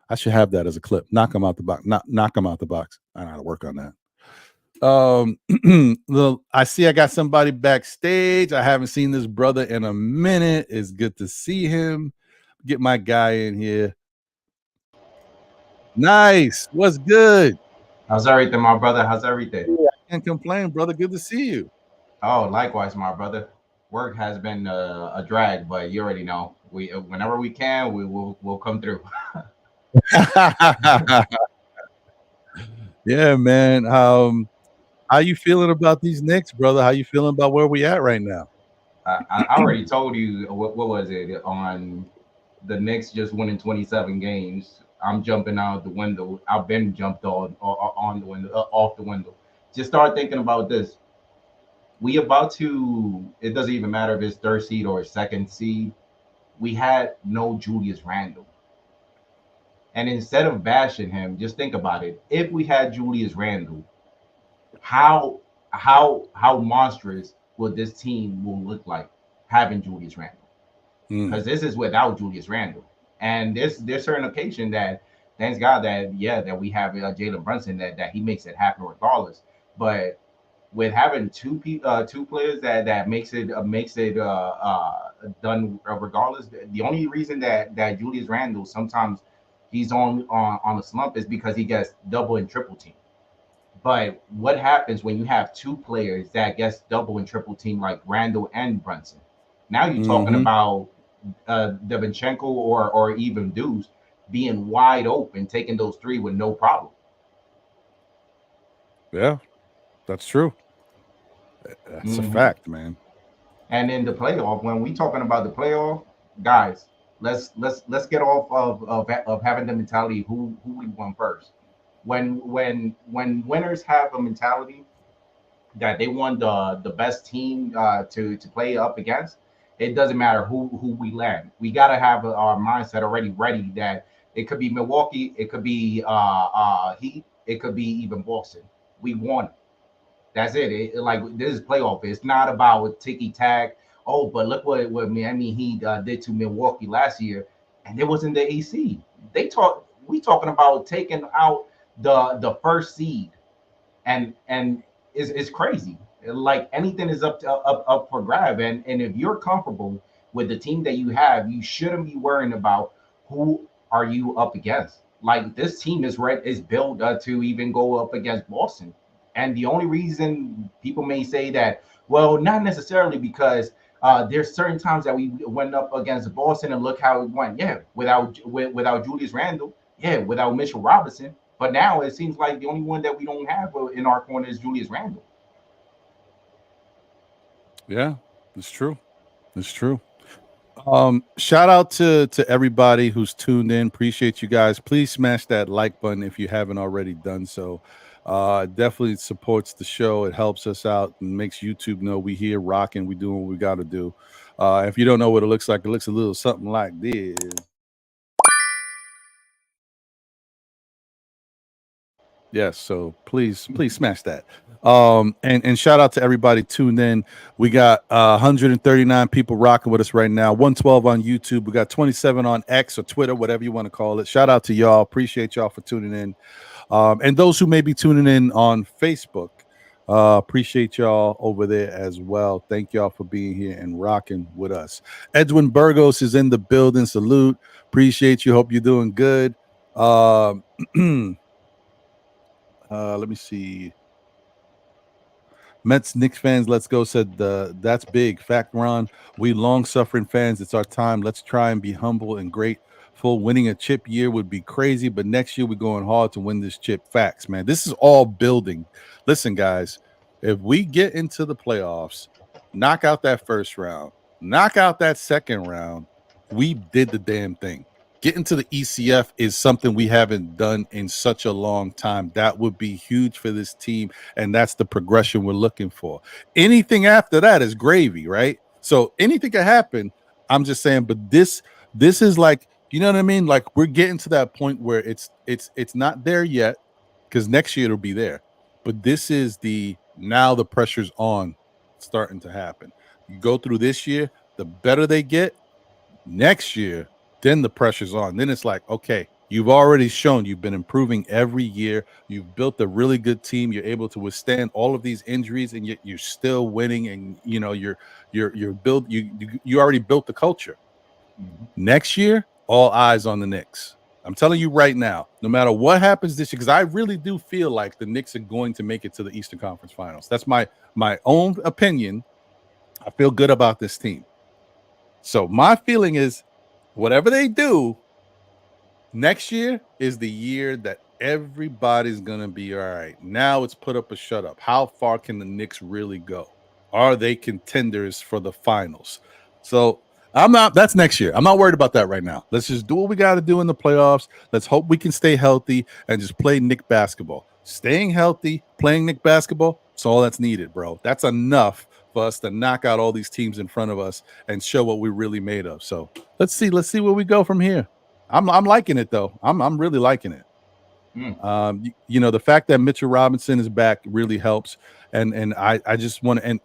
I should have that as a clip. Knock them out the box. Knock them out the box. I gotta work on that. I see I got somebody backstage. I haven't seen this brother in a minute. It's good to see him. Get my guy in here. Nice. What's good? How's everything, my brother? How's everything? I can't complain, brother. Good to see you. Oh, likewise, my brother. Work has been a drag, but you already know. Whenever we can, we'll come through. Yeah, man. How you feeling about these Knicks, brother? How you feeling about where we at right now? I already told you what was it on the Knicks just winning 27 games. I'm jumping out the window. I've been jumped on the window, off the window. Just start thinking about this. We about to. It doesn't even matter if it's third seed or second seed. We had no Julius Randle, and instead of bashing him, just think about it. If we had Julius Randle, how how monstrous will this team will look like having Julius Randle? Because this is without Julius Randle. And there's certain occasion that thanks God that that we have Jalen Brunson that he makes it happen regardless. But with having two players that makes it done regardless. The only reason that Julius Randle sometimes he's on a slump is because he gets double and triple team. But what happens when you have two players that gets double and triple team like Randle and Brunson? Now you're talking about Devinchenko or even Deuce being wide open, taking those three with no problem. Yeah, that's true. That's a fact, man. And in the playoff, when we talking about the playoff, guys, let's get off of having the mentality who we won first. When winners have a mentality that they want the best team to play up against, it doesn't matter who we land. We gotta have our mindset already ready that it could be Milwaukee, it could be Heat, it could be even Boston. We want it. That's it. Like this is playoff. It's not about ticky tack. Oh, but look what Miami Heat did to Milwaukee last year, and it was in the AC. We talking about taking out the first seed, and it's crazy. Like anything is up for grab, and if you're comfortable with the team that you have, you shouldn't be worrying about who are you up against. Like this team is built to even go up against Boston, and the only reason people may say that, well, not necessarily because there's certain times that we went up against Boston and look how it went. Yeah, without Julius Randle, yeah, without Mitchell Robinson. But now it seems like the only one that we don't have in our corner is Julius Randle. Yeah, it's true. It's true. Shout out to everybody who's tuned in. Appreciate you guys. Please smash that like button if you haven't already done so. Definitely supports the show. It helps us out and makes YouTube know we here rocking. We doing what we got to do. If you don't know what it looks like, it looks a little something like this. Yes, so please smash that. And shout out to everybody tuned in. We got 139 people rocking with us right now. 112 on YouTube. We got 27 on X or Twitter, whatever you want to call it. Shout out to y'all. Appreciate y'all for tuning in. And those who may be tuning in on Facebook, appreciate y'all over there as well. Thank y'all for being here and rocking with us. Edwin Burgos is in the building. Salute. Appreciate you. Hope you're doing good. Let me see. Mets Knicks fans, let's go. Said that's big. Fact, Ron. We long-suffering fans. It's our time. Let's try and be humble and grateful. Winning a chip year would be crazy, but next year we're going hard to win this chip. Facts, man. This is all building. Listen, guys, if we get into the playoffs, knock out that first round, knock out that second round, we did the damn thing. Getting to the ECF is something we haven't done in such a long time. That would be huge for this team, and that's the progression we're looking for. Anything after that is gravy, right? So anything can happen. I'm just saying, but this is like, you know what I mean? Like we're getting to that point where it's not there yet, because next year it'll be there. But this is now the pressure's on, starting to happen. You go through this year, the better they get, next year, then the pressure's on. Then it's like, okay, you've already shown you've been improving every year. You've built a really good team. You're able to withstand all of these injuries, and yet you're still winning. And you know you're built. You already built the culture. Next year, all eyes on the Knicks. I'm telling you right now, no matter what happens this year, because I really do feel like the Knicks are going to make it to the Eastern Conference Finals. That's my own opinion. I feel good about this team. So my feeling is, whatever they do, next year is the year that everybody's gonna be all right. Now it's put up or shut up. How far can the Knicks really go? Are they contenders for the finals? So I'm not. That's next year. I'm not worried about that right now. Let's just do what we got to do in the playoffs. Let's hope we can stay healthy and just play Knick basketball. Staying healthy, playing Knick basketball. That's all that's needed, bro. That's enough for us to knock out all these teams in front of us and show what we're really made of. So let's see. Let's see where we go from here. I'm liking it though. I'm really liking it. The fact that Mitchell Robinson is back really helps, and I just want to, and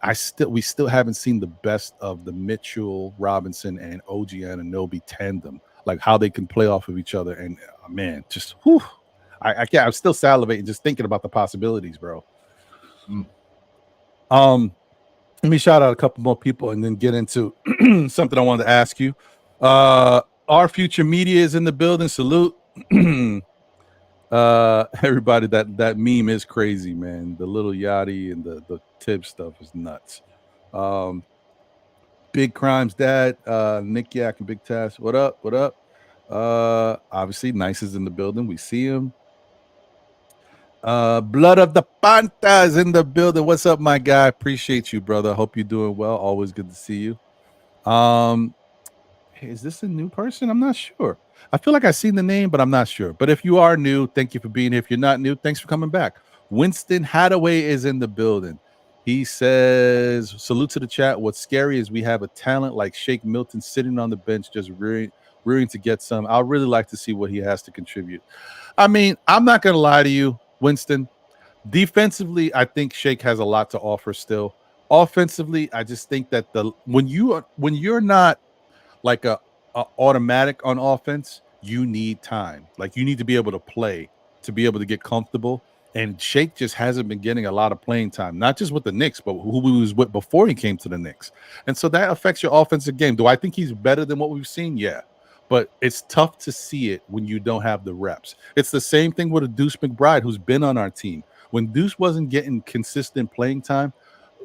we still haven't seen the best of the Mitchell Robinson and OG Anunoby tandem, like how they can play off of each other. And man, just whew, I can't. I'm still salivating just thinking about the possibilities, bro. Let me shout out a couple more people and then get into something I wanted to ask you. Our future media is in the building. Salute. Everybody, that meme is crazy, man. The little Yachty and the tip stuff is nuts. Big Crimes Dad, Nick Yak and Big Task. What up? Obviously, Nice is in the building. We see him. Blood of the Panta is in the building. What's up, my guy? Appreciate you, brother. Hope you're doing well. Always good to see you. Is this a new person? I'm not sure. I feel like I've seen the name, but I'm not sure. But if you are new, thank you for being here. If you're not new, thanks for coming back. Winston Hadaway is in the building. He says, salute to the chat. What's scary is we have a talent like Shake Milton sitting on the bench just rearing to get some. I'd really like to see what he has to contribute. I mean, I'm not going to lie to you, Winston. Defensively, I think Shake has a lot to offer still. Offensively, I just think that when you're not like a automatic on offense, you need time. Like you need to be able to play, to be able to get comfortable. And Shake just hasn't been getting a lot of playing time, not just with the Knicks, but who he was with before he came to the Knicks. And so that affects your offensive game. Do I think he's better than what we've seen? Yeah. But it's tough to see it when you don't have the reps. It's the same thing with a Deuce McBride who's been on our team. When Deuce wasn't getting consistent playing time,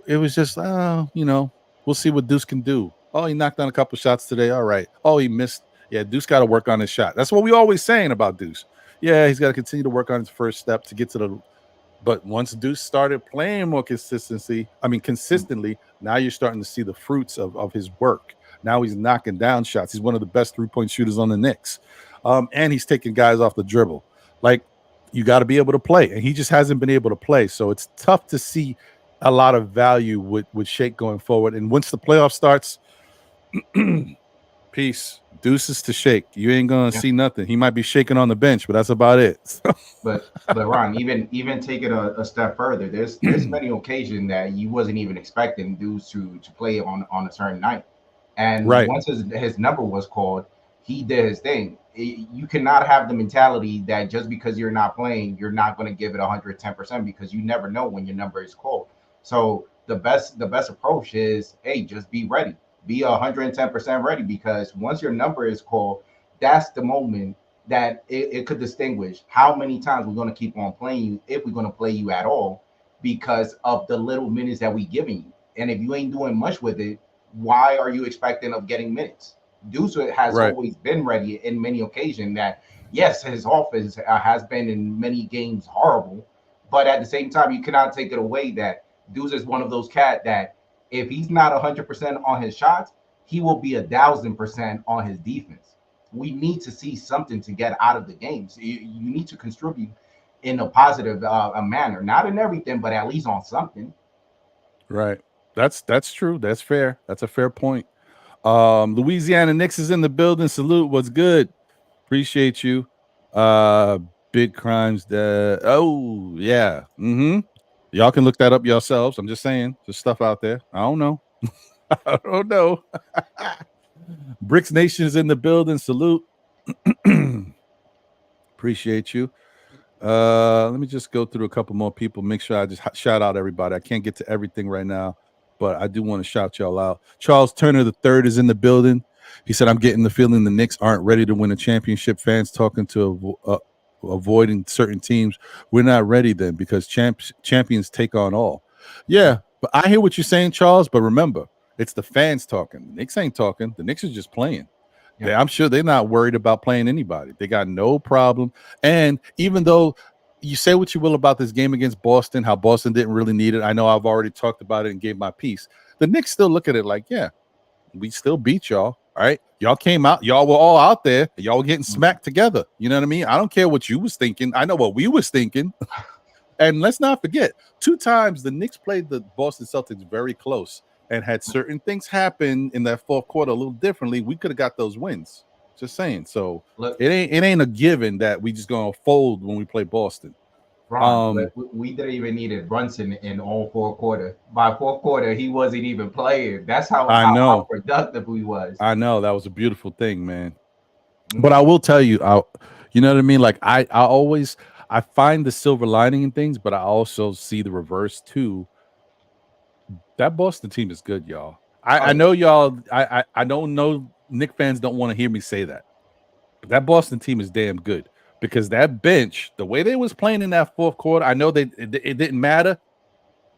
it was just, we'll see what Deuce can do. Oh, he knocked down a couple shots today. All right. Oh, he missed. Yeah, Deuce got to work on his shot. That's what we always saying about Deuce. Yeah, he's got to continue to work on his first step to get to the. But once Deuce started playing more consistently, now you're starting to see the fruits of his work. Now he's knocking down shots. He's one of the best 3-point shooters on the Knicks. And he's taking guys off the dribble. Like, you got to be able to play. And he just hasn't been able to play. So it's tough to see a lot of value with Shake going forward. And once the playoff starts, peace. Deuces to Shake. You ain't gonna see nothing. He might be shaking on the bench, but that's about it. but Ron, even take it a step further. There's many occasions that you wasn't even expecting Deuce to play on a certain night, and once his number was called, he did his thing. You cannot have the mentality that just because you're not playing, you're not going to give it 110% because you never know when your number is called. So the best approach is, hey, just be ready. Be 110% ready, because once your number is called, that's the moment that it could distinguish how many times we're going to keep on playing you, if we're going to play you at all, because of the little minutes that we giving you. And if you ain't doing much with it, why are you expecting of getting minutes? Deuce has always been ready in many occasions. That yes, his offense has been in many games horrible, but at the same time, you cannot take it away that Deuce is one of those cat that if he's not 100% on his shots, he will be 1,000% on his defense. We need to see something to get out of the games. You need to contribute in a positive manner, not in everything, but at least on something. Right. That's true. That's fair. That's a fair point. Louisiana Knicks is in the building. Salute. What's good? Appreciate you. Big Crimes. Oh yeah. Y'all can look that up yourselves. I'm just saying, there's stuff out there. I don't know. I don't know. Bricks Nation is in the building. Salute. Appreciate you. Let me just go through a couple more people. Make sure I just shout out everybody. I can't get to everything right now, but I do want to shout y'all out. Charles Turner III is in the building. He said, I'm getting the feeling the Knicks aren't ready to win a championship. Fans talking to avoiding certain teams. We're not ready then, because champions take on all. Yeah, but I hear what you're saying, Charles, but remember, it's the fans talking. The Knicks ain't talking. The Knicks are just playing. Yeah. I'm sure they're not worried about playing anybody. They got no problem. And even though you say what you will about this game against Boston, how Boston didn't really need it. I know I've already talked about it and gave my piece. The Knicks still look at it like, yeah, we still beat y'all. All right. Y'all came out, y'all were all out there, y'all were getting smacked together. You know what I mean? I don't care what you was thinking. I know what we was thinking. And let's not forget, 2 times the Knicks played the Boston Celtics very close and had certain things happen in that fourth quarter a little differently. We could have got those wins. Just saying. So Look, it ain't a given that we just gonna fold when we play Boston. Ron, we didn't even need it Brunson in all 4 quarters. By fourth quarter, he wasn't even playing. That's how productive we was. I know that was a beautiful thing, man. But I will tell you, you know what I mean? Like I always find the silver lining in things, but I also see the reverse too. That Boston team is good, y'all. I know y'all. I don't know. Knick fans don't want to hear me say that, but that Boston team is damn good because that bench, the way they was playing in that fourth quarter, I know it didn't matter,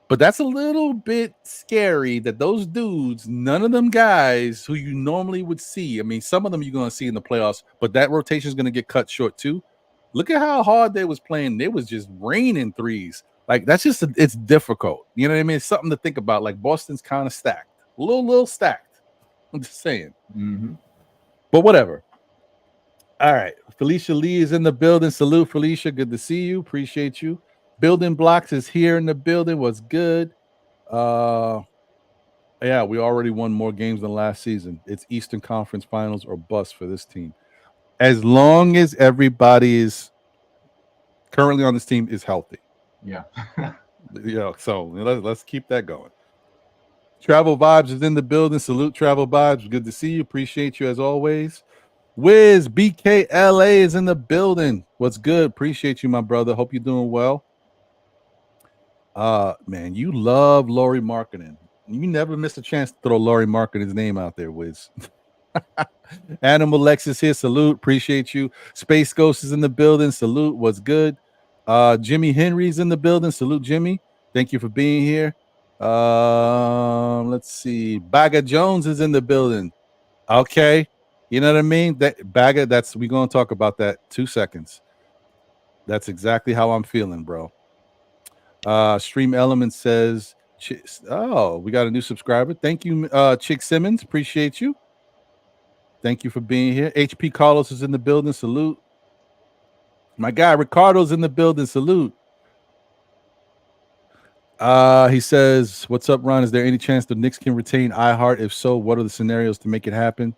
but that's a little bit scary that those dudes, none of them guys who you normally would see. I mean, some of them you're going to see in the playoffs, but that rotation is going to get cut short too. Look at how hard they was playing. They was just raining threes. Like that's just it's difficult. You know what I mean? It's something to think about. Like Boston's kind of stacked, a little stacked. I'm just saying. But whatever. All right, Felicia Lee is in the building. Salute, Felicia. Good to see you. Appreciate you. Building Blocks is here in the building. What's good? Yeah, we already won more games than last season. It's Eastern Conference Finals or bust for this team. As long as everybody is currently on this team is healthy. Yeah. So let's keep that going. Travel Vibes is in the building. Salute, Travel Vibes. Good to see you. Appreciate you as always. Wiz BKLA is in the building. What's good? Appreciate you, my brother. Hope you're doing well. Man, you love Laurie Markkinen. You never miss a chance to throw Laurie Markkinen's name out there, Wiz. Animal Lex is here. Salute. Appreciate you. Space Ghost is in the building. Salute. What's good? Jimmy Henry's in the building. Salute, Jimmy. Thank you for being here. Let's see. Baga Jones is in the building. Okay. You know what I mean? That Baga, we're gonna talk about that 2 seconds. That's exactly how I'm feeling, bro. Stream Element says, oh, we got a new subscriber. Thank you, Chick Simmons. Appreciate you. Thank you for being here. HP Carlos is in the building. Salute. My guy Ricardo's in the building. Salute. He says, what's up, Ron? Is there any chance the Knicks can retain iHeart? If so, what are the scenarios to make it happen?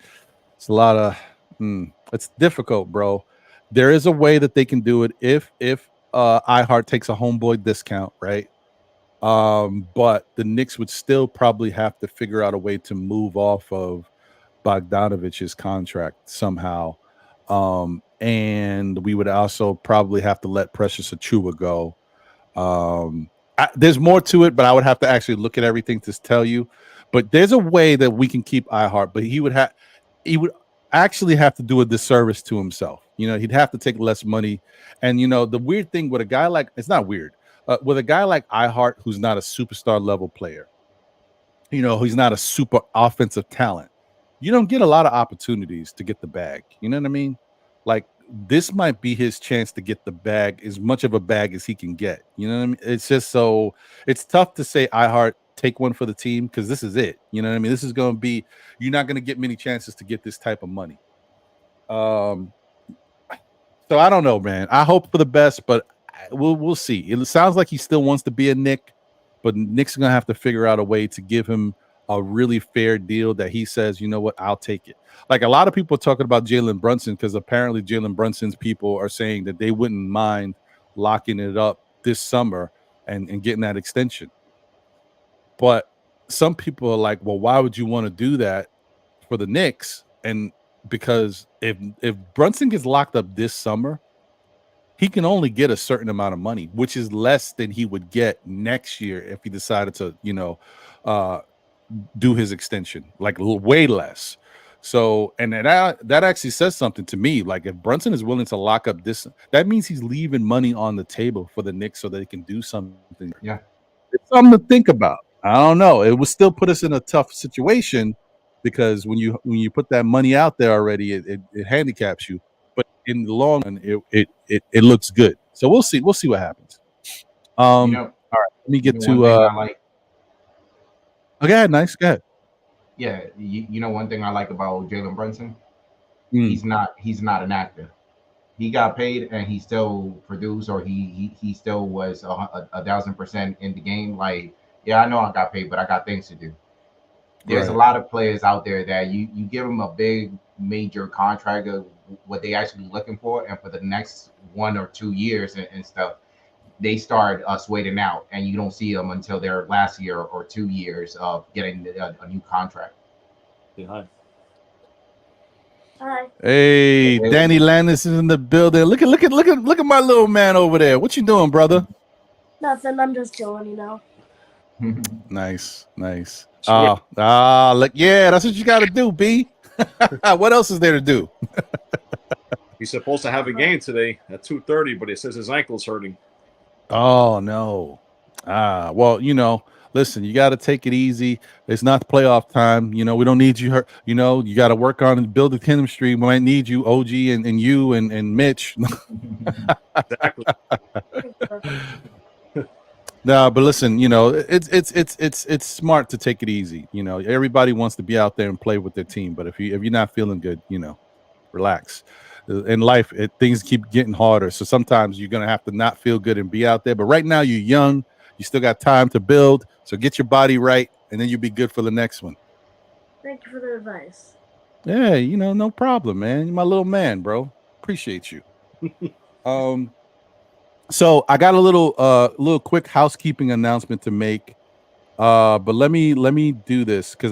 It's a lot of it's difficult, bro. There is a way that they can do it if iHeart takes a homeboy discount, right? But the Knicks would still probably have to figure out a way to move off of Bogdanovich's contract somehow. And we would also probably have to let Precious Achiuwa go. There's more to it, but I would have to actually look at everything to tell you. But there's a way that we can keep iHeart, but he would actually have to do a disservice to himself. You know, he'd have to take less money. And, you know, the weird thing with a guy like, it's not weird, with a guy like iHeart, who's not a superstar level player, you know, he's not a super offensive talent, you don't get a lot of opportunities to get the bag. You know what I mean? Like, this might be his chance to get the bag, as much of a bag as he can get. You know what I mean? It's just so, it's tough to say iHeart take one for the team, because this is it. You know what I mean? This is going to be, you're not going to get many chances to get this type of money. So I don't know, man. I hope for the best, but we'll see. It sounds like he still wants to be a Knick, but Knicks are going to have to figure out a way to give him a really fair deal that he says, you know what, I'll take it. Like, a lot of people are talking about Jalen Brunson, because apparently Jalen Brunson's people are saying that they wouldn't mind locking it up this summer and getting that extension. But some people are like, well, why would you want to do that for the Knicks? And because if Brunson gets locked up this summer, he can only get a certain amount of money, which is less than he would get next year if he decided to, you know, do his extension, like way less. So, and that actually says something to me. Like, if Brunson is willing to lock up this, that means he's leaving money on the table for the Knicks so they can do something. Yeah, it's something to think about. I don't know. It would still put us in a tough situation, because when you put that money out there already, it handicaps you. But in the long run, it looks good. So we'll see what happens. All right, let me get to. One thing I like. Okay, nice. Go ahead. Yeah, one thing I like about Jalen Brunson, Mm. he's not an actor. He got paid and he still produced, or he still was 1,000% in the game. Like, yeah, I know I got paid, but I got things to do. There's a lot of players out there that you give them a big major contract of what they actually looking for, and for the next 1 or 2 years and stuff, they start waiting out, and you don't see them until their last year or 2 years of getting a new contract. Yeah, Hi. Hey, Danny Landis is in the building. Look at my little man over there. What you doing, brother? Nothing. I'm just chilling, Nice. Look, yeah, that's what you got to do, B. What else is there to do? He's supposed to have a game today at 2:30, but he says his ankle's hurting. Oh no. Well, listen, you got to take it easy. It's not the playoff time. We don't need you hurt. You got to work on and build the chemistry. We might need you, OG, and you and Mitch. Exactly. No, but listen, it's smart to take it easy. Everybody wants to be out there and play with their team, but if you're not feeling good, relax. In life, things keep getting harder, so sometimes you're gonna have to not feel good and be out there. But right now, you're young, you still got time to build, so get your body right, and then you'll be good for the next one. Thank you for the advice. Yeah, no problem, man. You're my little man, bro. Appreciate you. So I got a little quick housekeeping announcement to make. But let me do this because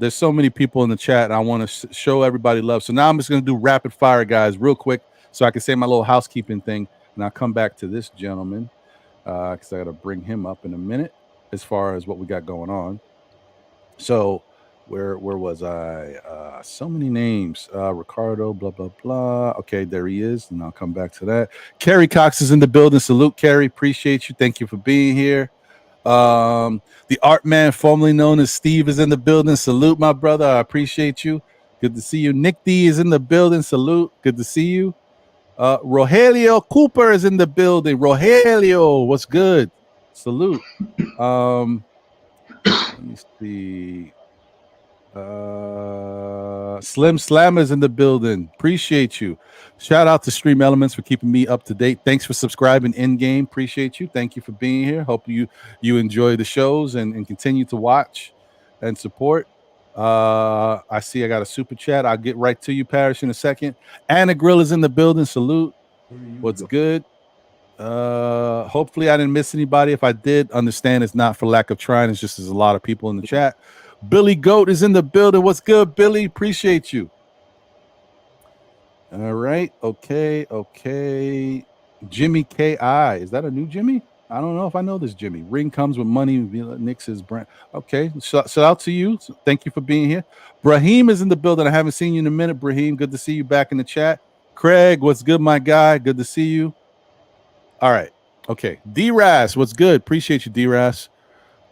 there's so many people in the chat and I want to show everybody love. So now I'm just going to do rapid fire, guys, real quick, so I can say my little housekeeping thing, and I'll come back to this gentleman because I got to bring him up in a minute as far as what we got going on. So where was I? So many names. Ricardo, blah, blah, blah. Okay, there he is, and I'll come back to that. Kerry Cox is in the building. Salute, Kerry. Appreciate you. Thank you for being here. The art man, formerly known as Steve, is in the building. Salute, my brother. I appreciate you. Good to see you. Nick D is in the building. Salute. Good to see you. Rogelio Cooper is in the building. Rogelio, what's good? Salute. Let me see. Slim Slammer is in the building. Appreciate you. Shout out to Stream Elements for keeping me up to date. Thanks for subscribing in game. Appreciate you. Thank you for being here. Hope you enjoy the shows and continue to watch and support. I see I got a super chat. I'll get right to you, Parrish, in a second. Anna Grill is in the building. Salute. What's good? Hopefully I didn't miss anybody. If I did, understand it's not for lack of trying. It's just there's a lot of people in the chat. Billy Goat is in the building. What's good, Billy? Appreciate you. All right. Okay. Jimmy K.I. Is that a new Jimmy? I don't know if I know this Jimmy. Ring comes with money. Knicks is brand. Okay. Shout out to you. So thank you for being here. Brahim is in the building. I haven't seen you in a minute, Brahim. Good to see you back in the chat. Craig, what's good, my guy? Good to see you. All right. Okay. D-Ras, what's good? Appreciate you, D-Ras.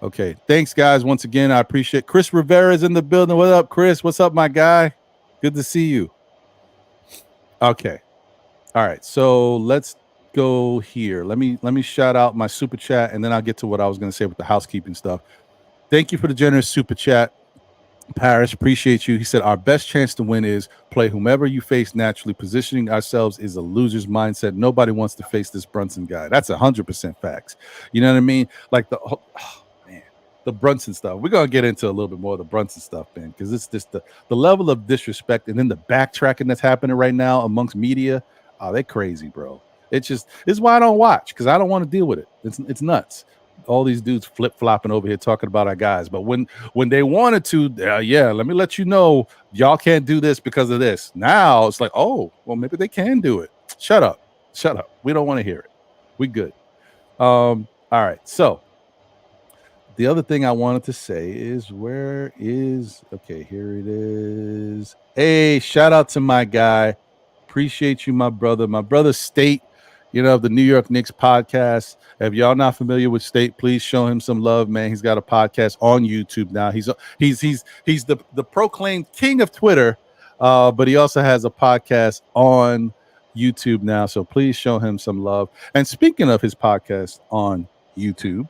Okay, thanks, guys. Once again, I appreciate Chris Rivera is in the building. What up, Chris? What's up, my guy? Good to see you. Okay. All right, so let's go here. Let me shout out my super chat, and then I'll get to what I was going to say with the housekeeping stuff. Thank you for the generous super chat. Parrish, appreciate you. He said, our best chance to win is play whomever you face naturally. Positioning ourselves is a loser's mindset. Nobody wants to face this Brunson guy. That's 100% facts. You know what I mean? Like the Brunson stuff. We're going to get into a little bit more of the Brunson stuff, man, because it's just the level of disrespect and then the backtracking that's happening right now amongst media. Oh, they're crazy, bro. It's why I don't watch, because I don't want to deal with it. It's nuts. All these dudes flip-flopping over here talking about our guys. But when they wanted to, let me let you know, y'all can't do this because of this. Now it's like, oh, well, maybe they can do it. Shut up. We don't want to hear it. We good. All right. So the other thing I wanted to say is here it is. Hey, shout out to my guy. Appreciate you, my brother. My brother State, of the New York Knicks podcast. If y'all not familiar with State, please show him some love, man. He's got a podcast on YouTube now. He's the proclaimed king of Twitter, but he also has a podcast on YouTube now. So please show him some love. And speaking of his podcast on YouTube,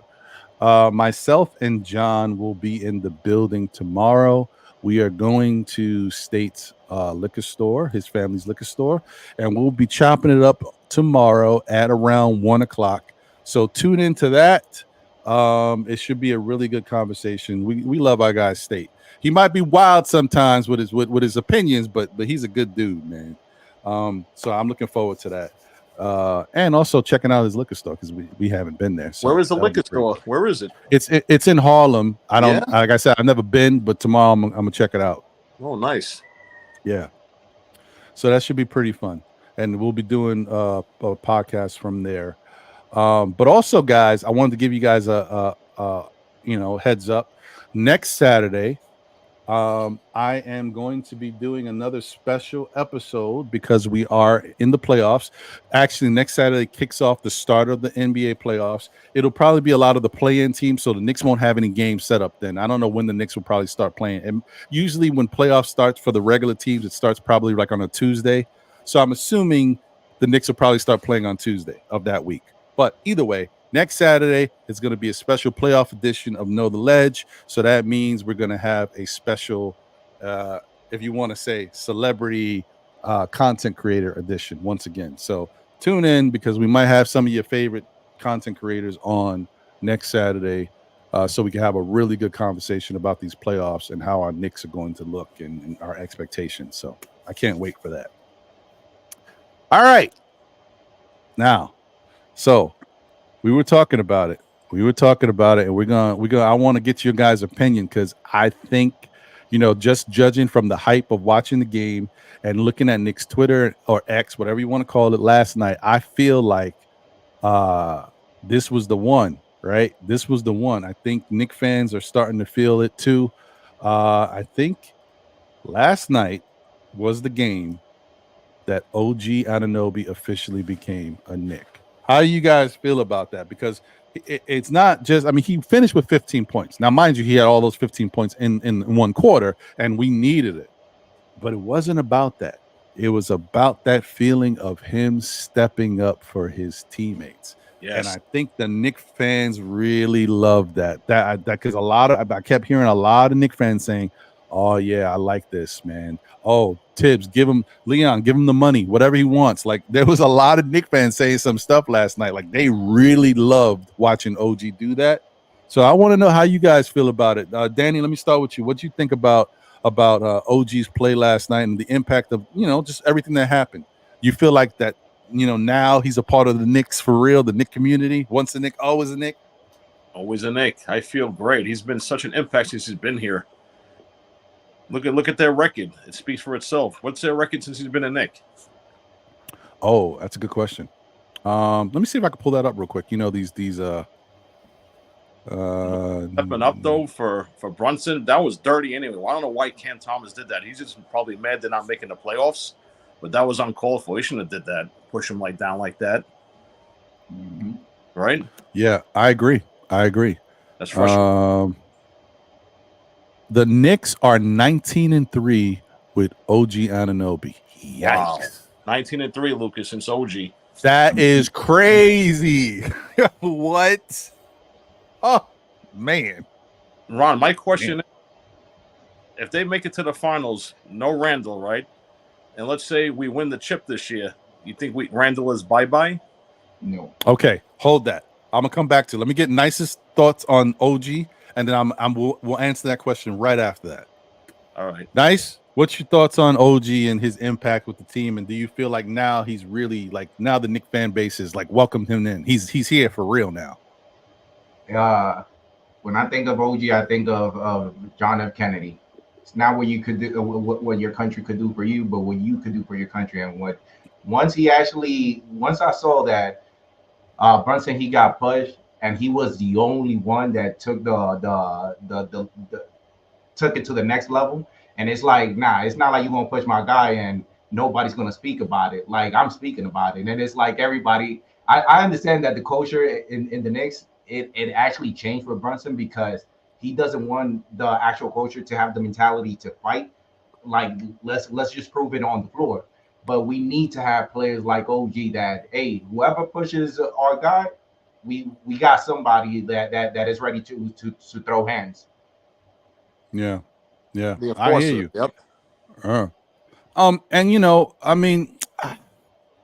myself and John will be in the building tomorrow. We are going to State's liquor store, his family's liquor store, and we'll be chopping it up tomorrow at around 1 o'clock. So tune into that. It should be a really good conversation. We love our guy State. He might be wild sometimes with his opinions, but he's a good dude, man. So I'm looking forward to that. And also checking out his liquor store because we haven't been there. So where is the liquor store? Where is it? It's in Harlem. I don't like I said, I've never been, but tomorrow I'm gonna check it out. Oh, nice. Yeah. So that should be pretty fun. And we'll be doing a podcast from there. But also, guys, I wanted to give you guys a heads up. Next Saturday, I am going to be doing another special episode because we are in the playoffs. Actually, next Saturday kicks off the start of the NBA playoffs. It'll probably be a lot of the play-in teams, so the Knicks won't have any games set up then. I don't know when the Knicks will probably start playing. And usually when playoffs starts for the regular teams, it starts probably like on a Tuesday. So I'm assuming the Knicks will probably start playing on Tuesday of that week. But either way, next Saturday is going to be a special playoff edition of Know the Ledge. So that means we're going to have a special, if you want to say, celebrity content creator edition once again. So tune in because we might have some of your favorite content creators on next Saturday so we can have a really good conversation about these playoffs and how our Knicks are going to look and our expectations. So I can't wait for that. All right. Now, so we were talking about it. And we're gonna. I want to get your guys' opinion because I think, just judging from the hype of watching the game and looking at Nick's Twitter or X, whatever you want to call it, last night, I feel like this was the one, right? This was the one. I think Knick fans are starting to feel it too. I think last night was the game that OG Anunoby officially became a Knick. How do you guys feel about that? Because it's not just, he finished with 15 points. Now, mind you, he had all those 15 points in one quarter, and we needed it. But it wasn't about that. It was about that feeling of him stepping up for his teammates. Yes. And I think the Knick fans really loved that. Because I kept hearing a lot of Knick fans saying, "Oh yeah, I like this, man. Oh, Tibbs, give him the money, whatever he wants." Like there was a lot of Knick fans saying some stuff last night. Like they really loved watching OG do that. So I want to know how you guys feel about it. Danny, let me start with you. What do you think about OG's play last night and the impact of just everything that happened? You feel like that now he's a part of the Knicks for real, the Knick community. Once a Knick, always a Knick. Always a Knick. I feel great. He's been such an impact since he's been here. Look at their record. It speaks for itself. What's their record since he's been a Knick? Oh, that's a good question. Let me see if I can pull that up real quick. These stepping up though for Brunson, that was dirty anyway. Well, I don't know why Cam Thomas did that. He's just probably mad they're not making the playoffs, but that was uncalled for. He shouldn't have did that. Push him down like that. Mm-hmm. Right? Yeah, I agree. That's frustrating. The Knicks are 19-3 with OG Anunoby. Yikes. Wow. 19-3, Lucas, since OG. That is crazy. What? Oh, man. Ron, my question is, if they make it to the finals, no Randall, right? And let's say we win the chip this year, you think Randall is bye-bye? No. Okay, hold that. I'm going to come back to it. Let me get nicest thoughts on OG. And then we'll answer that question right after that. All right. Nice. What's your thoughts on OG and his impact with the team? And do you feel like now he's really now the Knick fan base is welcomed him in? He's here for real now. When I think of OG, I think of John F. Kennedy. It's not what you could do, what your country could do for you, but what you could do for your country. And once I saw that Brunson, he got pushed. And he was the only one that took took it to the next level. And it's like, nah, it's not like you're gonna push my guy and nobody's gonna speak about it. Like I'm speaking about it, and it's like everybody. I understand that the culture in the Knicks it actually changed for Brunson because he doesn't want the actual culture to have the mentality to fight. Like let's just prove it on the floor. But we need to have players like OG that hey, whoever pushes our guy, we got somebody that is ready to throw hands. Yeah, yeah, The I hear enforcer. you. Yep. And you know, I mean,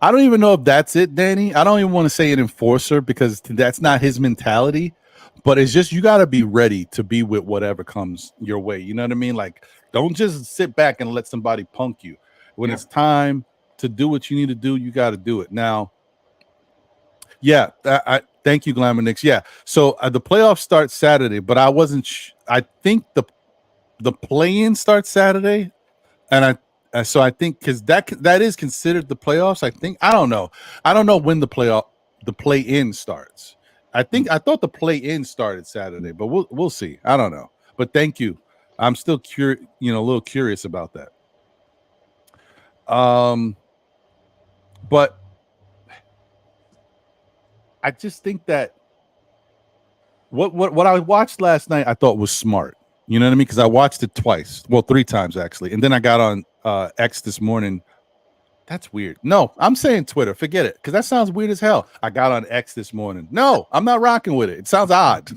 I don't even know if that's it, Danny. I don't even want to say an enforcer because that's not his mentality. But it's just you got to be ready to be with whatever comes your way. You know what I mean? Like, don't just sit back and let somebody punk you. When it's time to do what you need to do, you got to do it. Now, yeah, I thank you, Glamour Knicks. Yeah, so the playoffs start Saturday, but I wasn't. I think the play-in starts Saturday, and so I think because that is considered the playoffs. I don't know when the play-in starts. I thought the play-in started Saturday, but we'll see. I don't know. But thank you. I'm still a little curious about that. But I just think that what I watched last night I thought was smart. You know what I mean? Because I watched it twice. Well, 3 times actually. And then I got on X this morning. That's weird. No, I'm saying Twitter. Forget it. Because that sounds weird as hell. I got on X this morning. No, I'm not rocking with it. It sounds odd.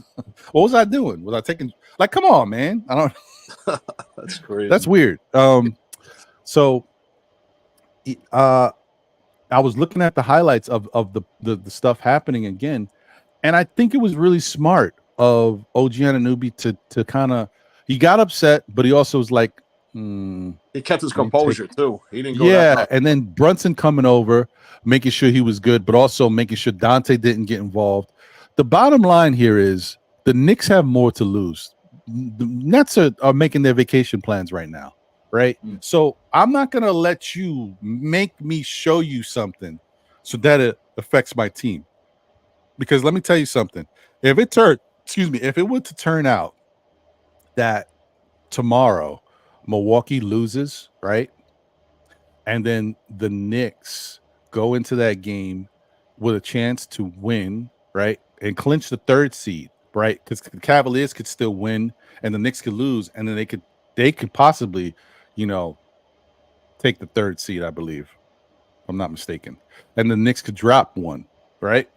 What was I doing? Was I taking come on, man? I don't That's crazy. That's weird. So I was looking at the highlights of the stuff happening again, and I think it was really smart of OG Anunoby to kind of he got upset, but he also was like, he kept his composure too. He didn't go and then Brunson coming over, making sure he was good, but also making sure Dante didn't get involved. The bottom line here is the Knicks have more to lose. The Nets are making their vacation plans right now, right? So I'm not going to let you make me show you something so that it affects my team. Because let me tell you something. If it were to turn out that tomorrow Milwaukee loses, right? And then the Knicks go into that game with a chance to win, right? And clinch the 3rd seed, right? Because the Cavaliers could still win and the Knicks could lose, and then they could possibly, take the 3rd seed, I believe, if I'm not mistaken. And the Knicks could drop 1, right?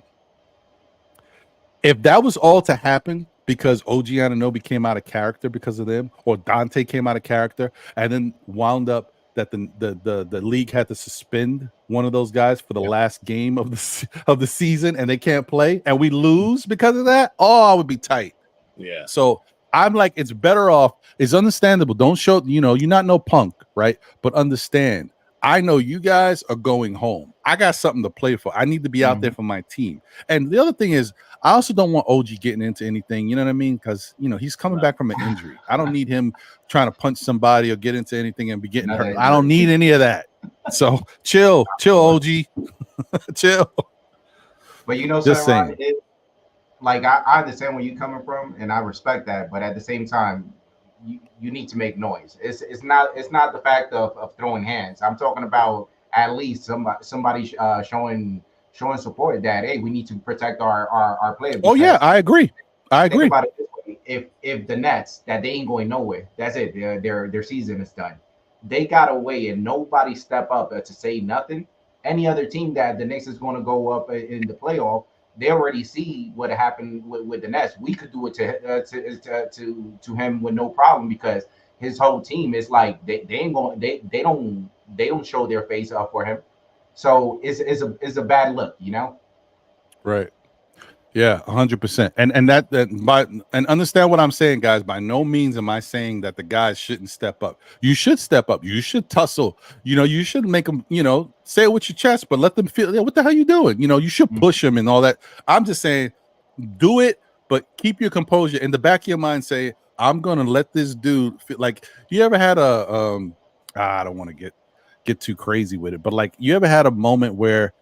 If that was all to happen because OG Anunoby came out of character because of them, or Dante came out of character, and then wound up that the league had to suspend one of those guys for the last game of the season, and they can't play, and we lose because of that, I would be tight. Yeah. So I'm like, it's better off. It's understandable. Don't show, you're not no punk, right? But understand, I know you guys are going home. I got something to play for. I need to be out there for my team. And the other thing is, I also don't want OG getting into anything. You know what I mean? Because he's coming back from an injury. I don't need him trying to punch somebody or get into anything and be getting hurt. I don't need any of that. So chill, OG, chill. But Just saying. Like I understand where you're coming from, and I respect that. But at the same time, you need to make noise. It's not the fact of throwing hands. I'm talking about at least somebody showing support that hey, we need to protect our players. Oh yeah, I agree. Think about it this way: if the Nets that they ain't going nowhere, that's it. Their season is done. They got away, and nobody step up to say nothing. Any other team that the Knicks is going to go up in the playoff, they already see what happened with the Nets. We could do it to him with no problem because his whole team is like they ain't going. They don't show their face up for him. So it's a bad look, Right. Yeah, 100%. And understand what I'm saying, guys. By no means am I saying that the guys shouldn't step up. You should step up. You should tussle. You should make them, say it with your chest, but let them feel, what the hell you doing? You should push them and all that. I'm just saying, do it, but keep your composure. In the back of your mind, say, I'm going to let this dude feel like, you ever had I don't want to get too crazy with it, but like, you ever had a moment where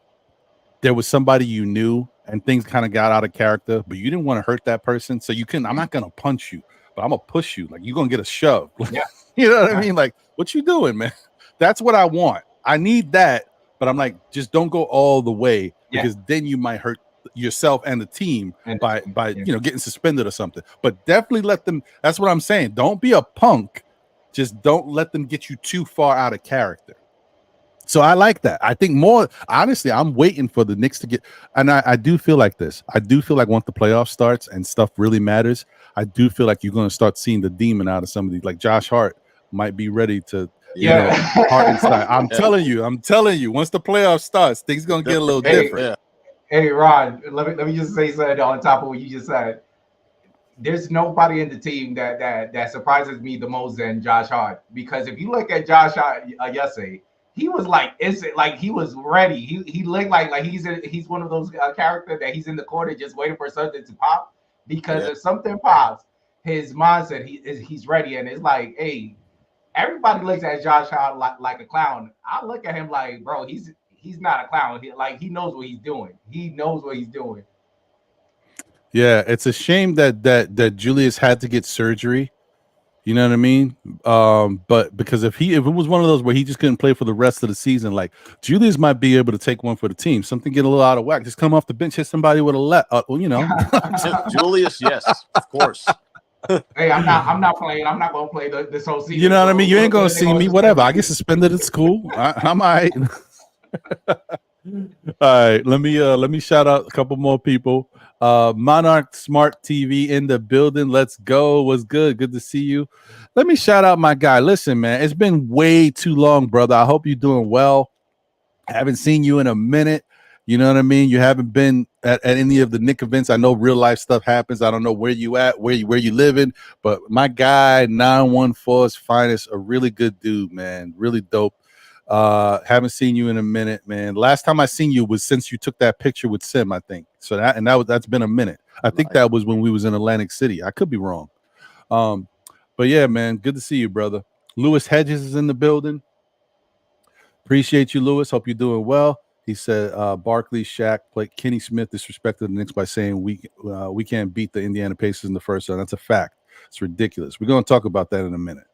there was somebody you knew and things kind of got out of character, but you didn't want to hurt that person. So I'm not going to punch you, but I'm going to push you. Like, you're going to get a shove. Yeah. You know what I mean? Like, what you doing, man? That's what I want. I need that, but I'm like, just don't go all the way Yeah. because then you might hurt yourself and the team And by yeah. you know, getting suspended or something. But definitely let them. That's what I'm saying. Don't be a punk. Just don't let them get you too far out of character. So I like that. I think more honestly, I'm waiting for the Knicks to get, and I do feel like this. I do feel like once the playoff starts and stuff really matters, I do feel like you're going to start seeing the demon out of some of these. Like Josh Hart might be ready to, you know, Hartenstein. I'm telling you. Once the playoff starts, things gonna get a little different. Yeah. Hey, Ron, let me just say something on top of what you just said. There's nobody in the team that surprises me the most than Josh Hart, because if you look at Josh Hart yesterday, he was like instant, like he was ready. He looked like he's one of those characters that he's in the corner just waiting for something to pop, because if something pops, his mindset he's ready, and it's like, hey, everybody looks at Josh Hart like a clown. I look at him like, bro, he's not a clown. He knows what he's doing. He knows what he's doing. Yeah, it's a shame that Julius had to get surgery. You know what I mean? But because if it was one of those where he just couldn't play for the rest of the season, like Julius might be able to take one for the team. Something get a little out of whack, just come off the bench, hit somebody with a you know. Julius, yes, of course. Hey, I'm not playing. I'm not gonna play this whole season. You know what I mean? You ain't gonna see me. Whatever. I get suspended at school. I'm all right. All right. Let me shout out a couple more people. Monarch Smart TV in the building. Let's go. What's good? Good to see you. Let me shout out my guy. Listen, man, it's been way too long, brother. I hope you're doing well. I haven't seen you in a minute. You know what I mean? You haven't been at any of the Knick events. I know real life stuff happens. I don't know where you at, where you living, but my guy 914's finest, a really good dude, man. Really dope. Haven't seen you in a minute, man. Last time I seen you was since you took that picture with Sim, I think. So that's been a minute. I think that was when we was in Atlantic City. I could be wrong. But yeah, man, good to see you, brother. Lewis Hedges is in the building. Appreciate you, Lewis. Hope you're doing well. He said Barkley, Shaq, Kenny Smith disrespected the Knicks by saying we can't beat the Indiana Pacers in the first round. That's a fact. It's ridiculous. We're going to talk about that in a minute.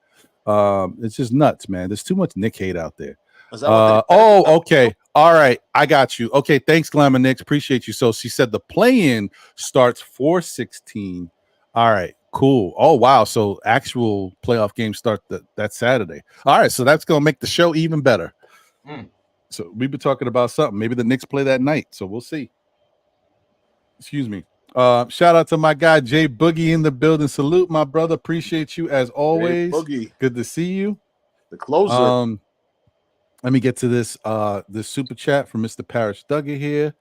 It's just nuts, man. There's too much Knick hate out there. Okay. All right. I got you. Okay. Thanks, Glamour Knicks. Appreciate you. So she said the play-in starts 4/16. All right. Cool. Oh, wow. So actual playoff games start that Saturday. All right. So that's going to make the show even better. So we've been talking about something. Maybe the Knicks play that night. So we'll see. Excuse me. Shout out to my guy Jay Boogie in the building. Salute, my brother. Appreciate you as always. Boogie. Good to see you. The closer. Let me get to this super chat from Mr. Paris Duggar here.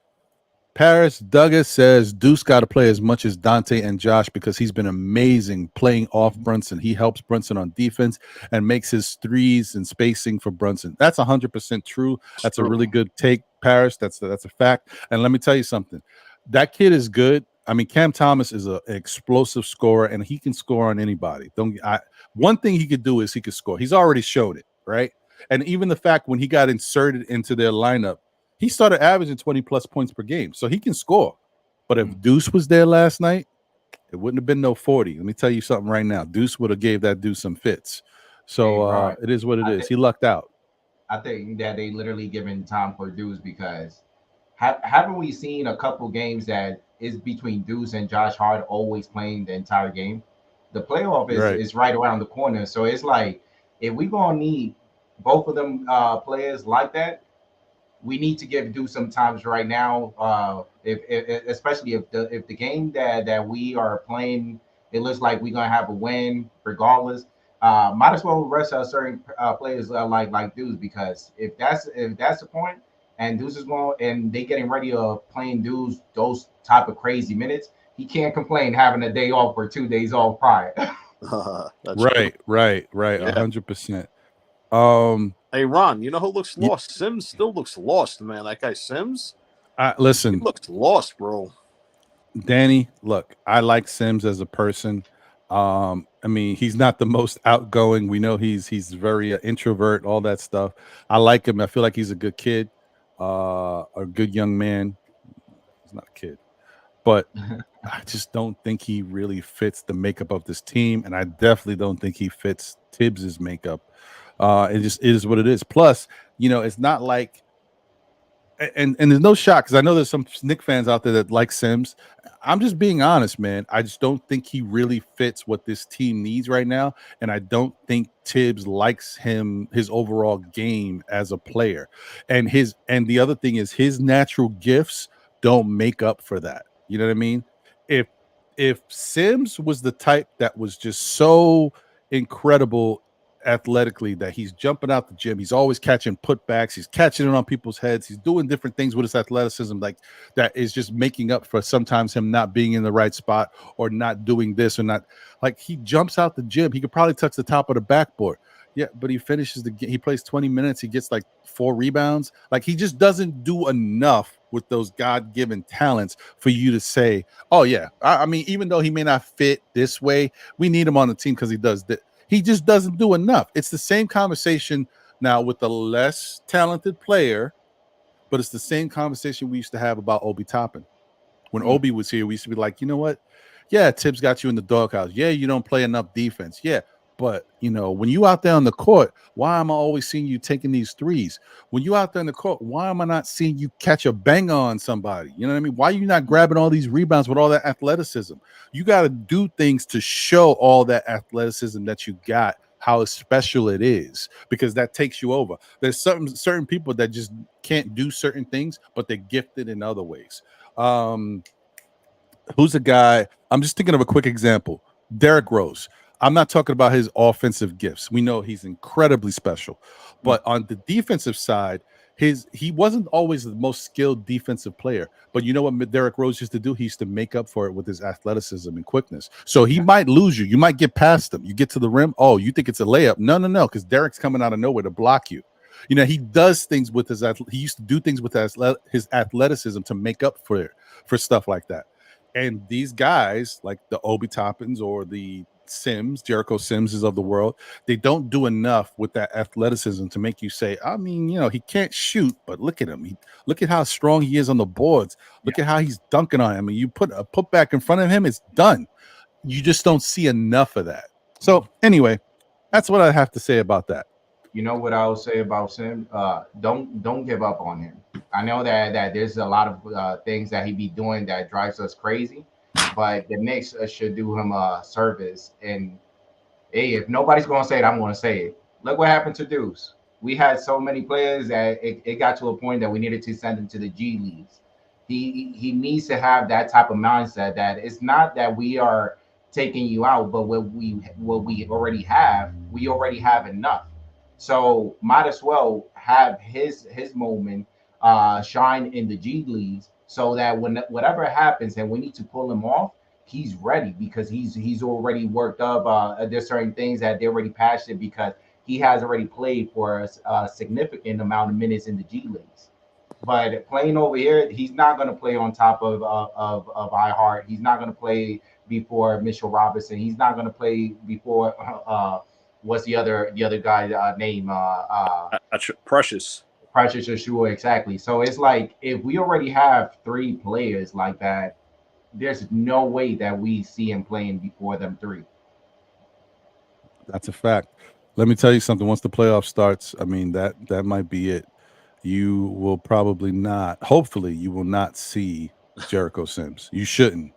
Paris Duggar says Deuce got to play as much as Dante and Josh because he's been amazing playing off Brunson. He helps Brunson on defense and makes his threes and spacing for Brunson. That's 100% true. That's a really good take, Paris. That's a fact. And let me tell you something. That kid is good. I mean, Cam Thomas is an explosive scorer, and he can score on anybody. One thing he could do is he could score. He's already showed it, right? And even the fact when he got inserted into their lineup, he started averaging 20-plus points per game, so he can score. But if Deuce was there last night, it wouldn't have been no 40. Let me tell you something right now. Deuce would have gave that Deuce some fits. So it is what it is. He lucked out. I think that they literally given time for Deuce because haven't we seen a couple games that is between Deuce and Josh Hart always playing the entire game? The playoff is right around the corner. So it's like, if we're going to need both of them players like that, we need to give Deuce some times right now. Especially if the game that we are playing, it looks like we're gonna have a win regardless. Might as well rest our certain players like Deuce, because if that's the point, and Deuce is going and they getting ready to playing Deuce those type of crazy minutes, he can't complain having a day off or 2 days off prior. Right, 100%. Hey, Ron, you know who looks lost? Sims still looks lost, man. That guy Sims. Listen, he looks lost, bro. Danny, look, I like Sims as a person. I mean, he's not the most outgoing. We know he's very introvert, all that stuff. I like him. I feel like he's a good kid, a good young man. He's not a kid, but I just don't think he really fits the makeup of this team, and I definitely don't think he fits Tibbs's makeup. It just is what it is. Plus, You know, it's not like, and there's no shock because I know there's some Knicks fans out there that like Sims. I'm just being honest, man. I just don't think he really fits what this team needs right now, and I don't think Tibbs likes his overall game as a player. And the other thing is his natural gifts don't make up for that. You know what I mean? If Sims was the type that was just so incredible athletically that he's jumping out the gym, he's always catching putbacks, he's catching it on people's heads, he's doing different things with his athleticism, like that is just making up for sometimes him not being in the right spot or not doing this or not. Like he jumps out the gym, he could probably touch the top of the backboard. Yeah, but he finishes the game, he plays 20 minutes, he gets like 4 rebounds. Like he just doesn't do enough with those God-given talents for you to say, oh yeah, I mean, even though he may not fit this way, we need him on the team because he does that. He just doesn't do enough. It's the same conversation now with a less talented player, but it's the same conversation we used to have about Obi Toppin. When Obi was here, we used to be like, you know what? Yeah, Tibbs got you in the doghouse. Yeah, you don't play enough defense. Yeah, but, you know, when you out there on the court, why am I always seeing you taking these threes? When you out there in the court, why am I not seeing you catch a banger on somebody? You know what I mean? Why are you not grabbing all these rebounds with all that athleticism? You got to do things to show all that athleticism that you got, how special it is, because that takes you over. There's certain people that just can't do certain things, but they're gifted in other ways. Who's a guy? I'm just thinking of a quick example. Derrick Rose. I'm not talking about his offensive gifts. We know he's incredibly special, but on the defensive side, he wasn't always the most skilled defensive player. But you know what Derrick Rose used to do? He used to make up for it with his athleticism and quickness. So he might lose you. You might get past him. You get to the rim. Oh, you think it's a layup? No, because Derrick's coming out of nowhere to block you. You know, he does things with he used to do things with his athleticism to make up for stuff like that. And these guys, like the Obi Toppins or the Jericho Simses of the world, they don't do enough with that athleticism to make you say, I mean, you know, he can't shoot, but look at him. Look at how strong he is on the boards. Look at how he's dunking on him. And you put a putback in front of him, it's done. You just don't see enough of that. So anyway, that's what I have to say about that. You know what I would say about Sim? Don't give up on him. I know that there's a lot of things that he be doing that drives us crazy, but the Knicks should do him a service. And hey, if nobody's going to say it, I'm going to say it. Look what happened to Deuce. We had so many players that it got to a point that we needed to send him to the G Leagues. He needs to have that type of mindset that it's not that we are taking you out, but what we already have, we already have enough. So might as well have his moment shine in the G Leagues, so that when whatever happens and we need to pull him off, he's ready, because he's already worked up. There's certain things that they're already passionate, because he has already played for a significant amount of minutes in the G Leagues. But playing over here, he's not going to play on top of iHeart. He's not going to play before Mitch Robinson. He's not going to play before what's the other guy name? Precious Ashua, exactly. So it's like, if we already have 3 players like that, there's no way that we see him playing before them 3. That's a fact. Let me tell you something. Once the playoff starts, I mean, that might be it. You will probably not, hopefully you will not see Jericho Sims. You shouldn't.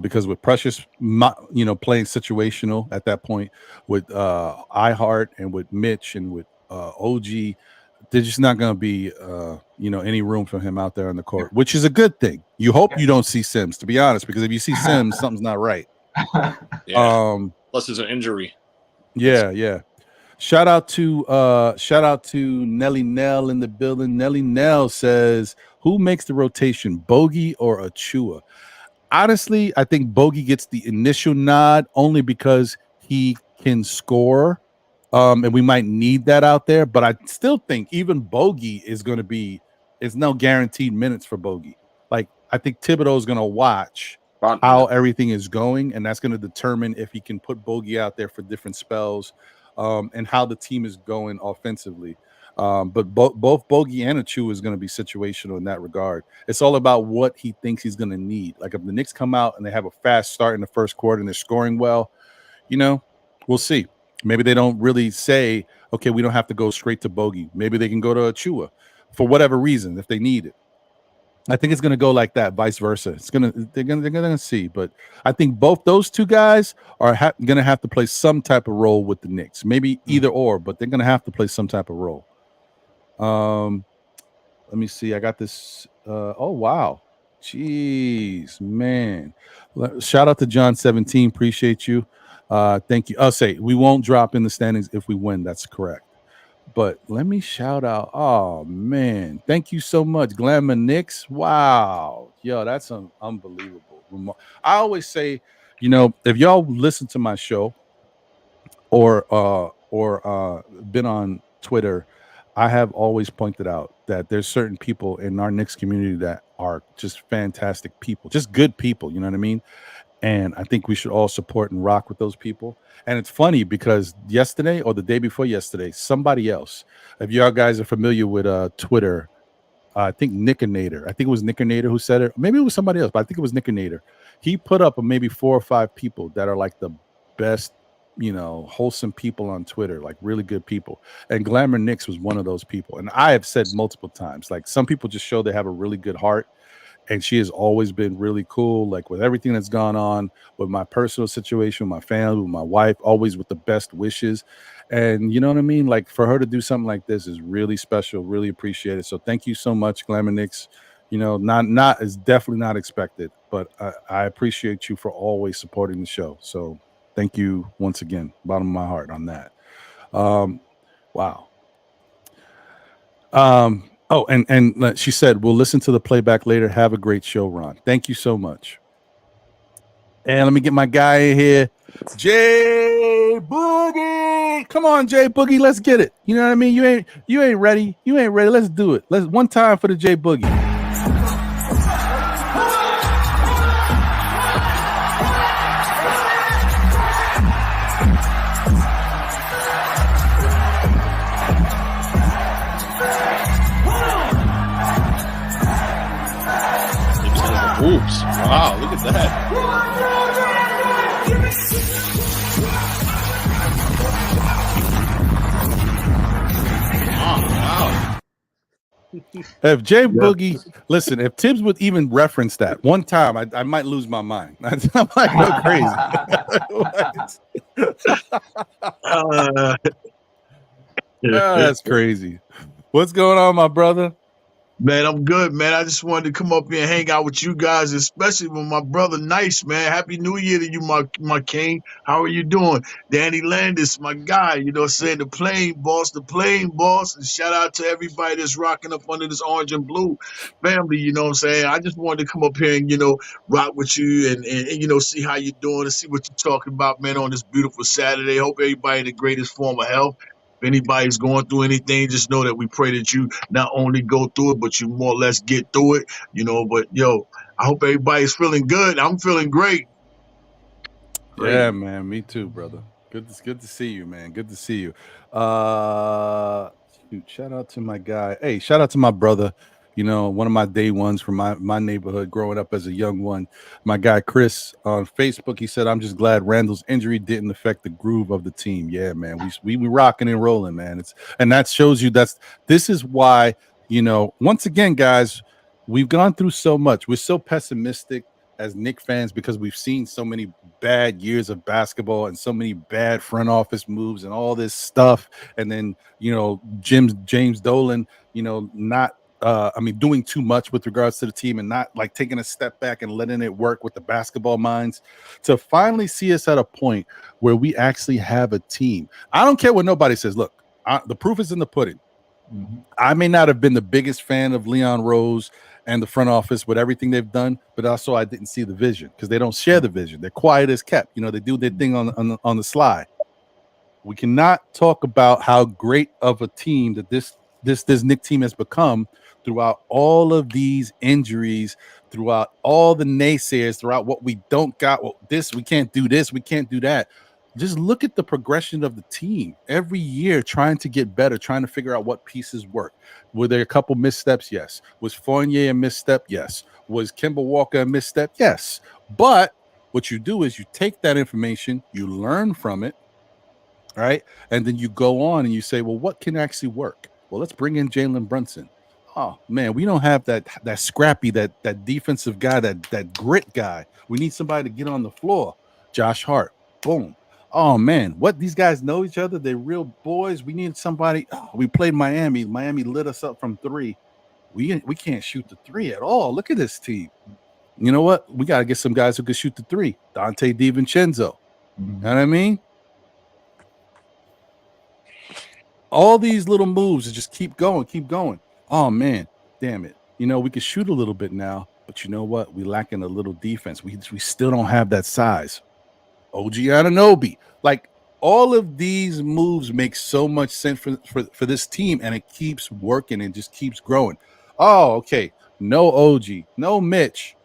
Because with Precious, playing situational at that point with iHeart and with Mitch and with OG, there's just not going to be, any room for him out there on the court, which is a good thing. You hope you don't see Sims, to be honest, because if you see Sims, something's not right. Yeah. Plus, there's an injury. Yeah. Shout out to Nelly Nell in the building. Nelly Nell says, "Who makes the rotation, Bogey or Achua?" Honestly, I think Bogey gets the initial nod only because he can score, and we might need that out there. But I still think even Bogey is no guaranteed minutes for Bogey. Like, I think Thibodeau is going to watch how everything is going, and that's going to determine if he can put Bogey out there for different spells, and how the team is going offensively. But both Bogey and Achua is going to be situational in that regard. It's all about what he thinks he's going to need. Like, if the Knicks come out and they have a fast start in the first quarter and they're scoring well, we'll see. Maybe they don't really say, okay, we don't have to go straight to Bogey. Maybe they can go to Achua for whatever reason if they need it. I think it's going to go like that, vice versa. They're gonna see, but I think both those two guys are going to have to play some type of role with the Knicks. Maybe either or, but they're going to have to play some type of role. Let me see. I got this. Oh wow, jeez, man! Shout out to John 17. Appreciate you. Thank you. I'll say we won't drop in the standings if we win. That's correct. But let me shout out. Oh man, thank you so much, Glamour Knicks. Wow, yo, that's unbelievable. I always say, if y'all listen to my show or been on Twitter, I have always pointed out that there's certain people in our Knicks community that are just fantastic people, just good people. You know what I mean? And I think we should all support and rock with those people. And it's funny because yesterday or the day before yesterday, somebody else, if y'all guys are familiar with Twitter, I think Nickinator. I think it was Nickinator who said it. Maybe it was somebody else, but I think it was Nickinator. He put up maybe 4 or 5 people that are like the best, wholesome people on Twitter, like really good people. And Glamour Knicks was one of those people. And I have said multiple times, like some people just show they have a really good heart. And she has always been really cool, like with everything that's gone on with my personal situation, my family, with my wife, always with the best wishes. And you know what I mean? Like for her to do something like this is really special, really appreciated. So thank you so much, Glamour Knicks. Not is definitely not expected, but I appreciate you for always supporting the show. So thank you once again, bottom of my heart on that. Wow. Oh, and she said, we'll listen to the playback later. Have a great show, Ron. Thank you so much. And let me get my guy in here. Jay Boogie. Come on, Jay Boogie. Let's get it. You know what I mean? You ain't ready. You ain't ready. Let's do it. Let's one time for the Jay Boogie. Oops. Wow, look at that. Wow. If Jay Boogie, listen, if Tibbs would even reference that one time, I might lose my mind. I might go crazy. That's crazy. What's going on, my brother? Man, I'm good, man. I just wanted to come up here and hang out with you guys, especially with my brother Nice, man. Happy New Year to you, my king. How are you doing? Danny Landis, my guy, saying the plane boss. And shout out to everybody that's rocking up under this orange and blue family, you know what I'm saying? I just wanted to come up here and, rock with you and see how you're doing and see what you're talking about, man, on this beautiful Saturday. Hope everybody in the greatest form of health. If anybody's going through anything, just know that we pray that you not only go through it, but you more or less get through it, But, I hope everybody's feeling good. I'm feeling great. Yeah, man. Me too, brother. Good to see you, man. Good to see you. Shout out to my guy. Hey, shout out to my brother. One of my day ones from my neighborhood growing up as a young one. My guy Chris on Facebook, he said, I'm just glad Randall's injury didn't affect the groove of the team. Yeah, man. We rocking and rolling, man. And that shows you this is why, once again, guys, we've gone through so much. We're so pessimistic as Knicks fans because we've seen so many bad years of basketball and so many bad front office moves and all this stuff. And then, James Dolan, not doing too much with regards to the team and not like taking a step back and letting it work with the basketball minds to finally see us at a point where we actually have a team. I don't care what nobody says. Look, the proof is in the pudding. Mm-hmm. I may not have been the biggest fan of Leon Rose and the front office with everything they've done, but also I didn't see the vision because they don't share the vision. They're quiet as kept. They do their thing on the slide. We cannot talk about how great of a team that this Knicks team has become throughout all of these injuries, throughout all the naysayers, throughout what we don't got, we can't do this, we can't do that. Just look at the progression of the team every year, trying to get better, trying to figure out what pieces work. Were there a couple missteps? Yes. Was Fournier a misstep? Yes. Was Kemba Walker a misstep? Yes. But what you do is you take that information, you learn from it, right? And then you go on and you say, well, what can actually work? Well, let's bring in Jalen Brunson. Oh man, we don't have that scrappy, that defensive guy, that grit guy. We need somebody to get on the floor. Josh Hart, boom. Oh man, what, these guys know each other? They're real boys. We need somebody. Oh, we played Miami. Miami lit us up from three. We can't shoot the three at all. Look at this team. You know what? We got to get some guys who can shoot the three. Dante DiVincenzo. You know what I mean? All these little moves just keep going. Oh man, damn it. You know, we can shoot a little bit now, but you know what? We lacking a little defense. We still don't have that size. OG Anunoby. Like, all of these moves make so much sense for this team, and it keeps working and just keeps growing. Oh, okay. No OG, no Mitch,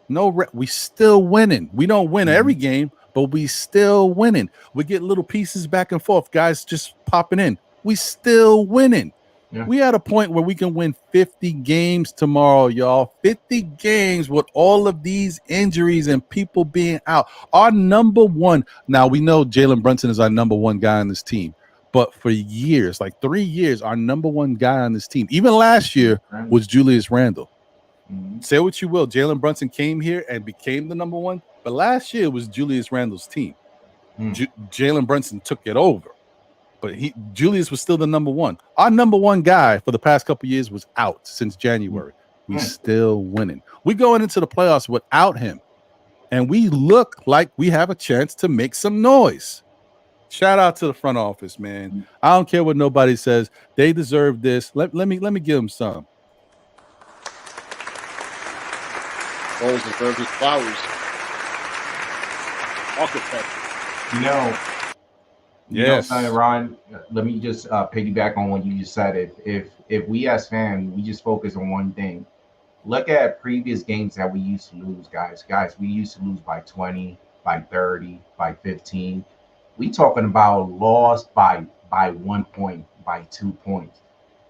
we still winning. We don't win every game, but we still winning. We get little pieces back and forth, guys just popping in. We still winning. Yeah. We at a point where we can win 50 games tomorrow, y'all. 50 games with all of these injuries and people being out. Our number one, now we know Jalen Brunson is our number one guy on this team, but for years, like 3 years, our number one guy on this team, even last year, was Julius Randle. Say what you will, Jalen Brunson came here and became the number one, but last year was Julius Randle's team. Jalen Brunson took it over. But Julius was still the number one. Our number one guy for the past couple of years was out since January. We still winning. We going into the playoffs without him, and we look like we have a chance to make some noise. Shout out to the front office, man. I don't care what nobody says. They deserve this. Let me give them some. Those deserve his flowers. Architect. You know. Yes, you know, Ron. Let me just piggyback on what you just said. If we as fans, we just focus on one thing. Look at previous games that we used to lose, guys. We used to lose by 20, by 30, by 15. We talking about loss by 1 point, by 2 points.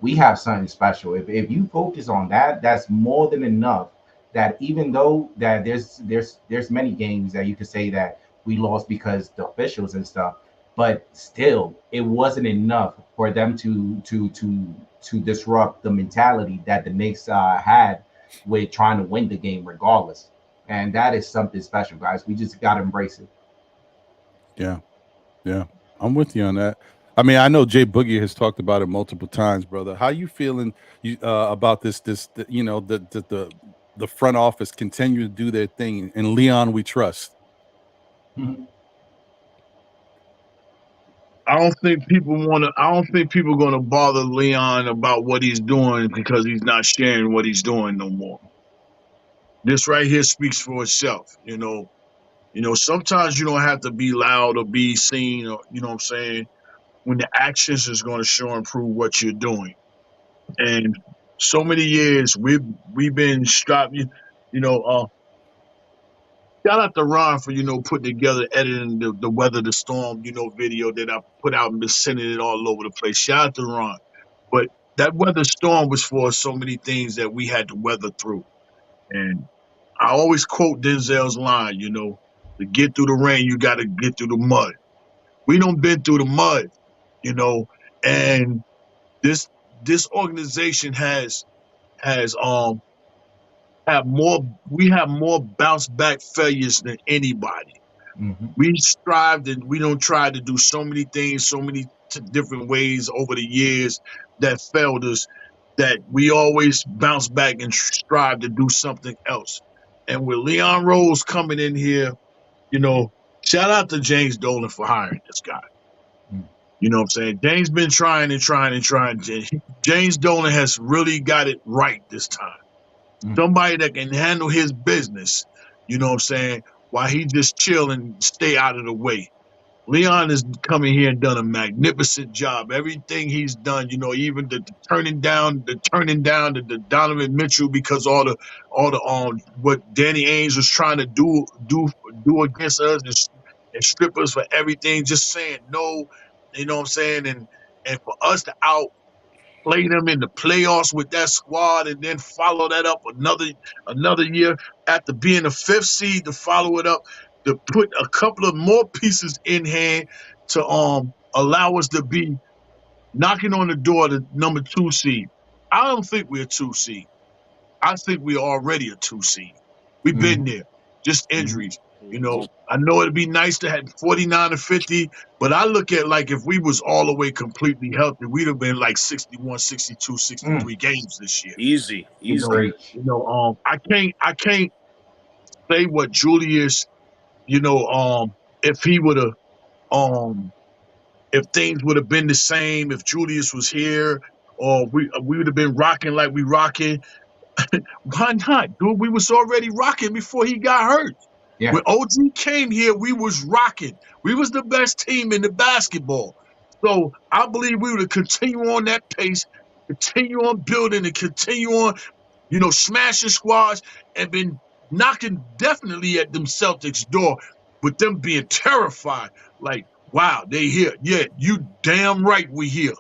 We have something special. If you focus on that, that's more than enough. That even though that there's many games that you could say that we lost because the officials and stuff. But still, it wasn't enough for them to disrupt the mentality that the Knicks had with trying to win the game regardless. And that is something special, guys. We just got to embrace it. Yeah, I'm with you on that. I mean, I know Jay Boogie has talked about it multiple times, brother. How you feeling about this? You know, the front office continue to do their thing, and Leon we trust. I don't think people are gonna bother Leon about what he's doing because he's not sharing what he's doing no more. This right here speaks for itself, you know. Sometimes you don't have to be loud or be seen, or you know what I'm saying, when the actions is gonna show and prove what you're doing. And so many years we've been striving, shout out to Ron for, putting together, editing the Weather the Storm, video that I put out and been sending it all over the place. Shout out to Ron. But that weather storm was for so many things that we had to weather through. And I always quote Denzel's line, to get through the rain, you got to get through the mud. We done been through the mud, and this organization we have more bounce back failures than anybody. We strived and we don't try to do so many things, so many different ways over the years that failed us, that we always bounce back and strive to do something else. And with Leon Rose coming in here, shout out to James Dolan for hiring this guy. You know what I'm saying? James been trying. James Dolan has really got it right this time. Somebody that can handle his business, you know what I'm saying, while he just chill and stay out of the way. Leon is coming here and done a magnificent job. Everything he's done, even the turning down the Donovan Mitchell because all the what Danny Ainge was trying to do against us and strip us for everything, just saying no, you know what I'm saying, and for us to outplay them in the playoffs with that squad and then follow that up another year after being the 5th seed, to follow it up, to put a couple of more pieces in hand to allow us to be knocking on the door to number 2 seed. I don't think we're a 2 seed. I think we're already a 2 seed. We've been there. Just injuries. You know, I know it'd be nice to have 49 or 50, but I look at like if we was all the way completely healthy, we'd have been like 61, 62, 63 games this year. Easy. I can't say what Julius, if he would have if things would have been the same, if Julius was here, or we would have been rocking like we rocking. Why not, dude? We was already rocking before he got hurt. Yeah. When OG came here, we was rocking. We was the best team in the basketball. So I believe we would continue on that pace, continue on building, and continue on, smashing squads, and been knocking definitely at them Celtics door, with them being terrified. Like, wow, they here. Yeah, you damn right we here.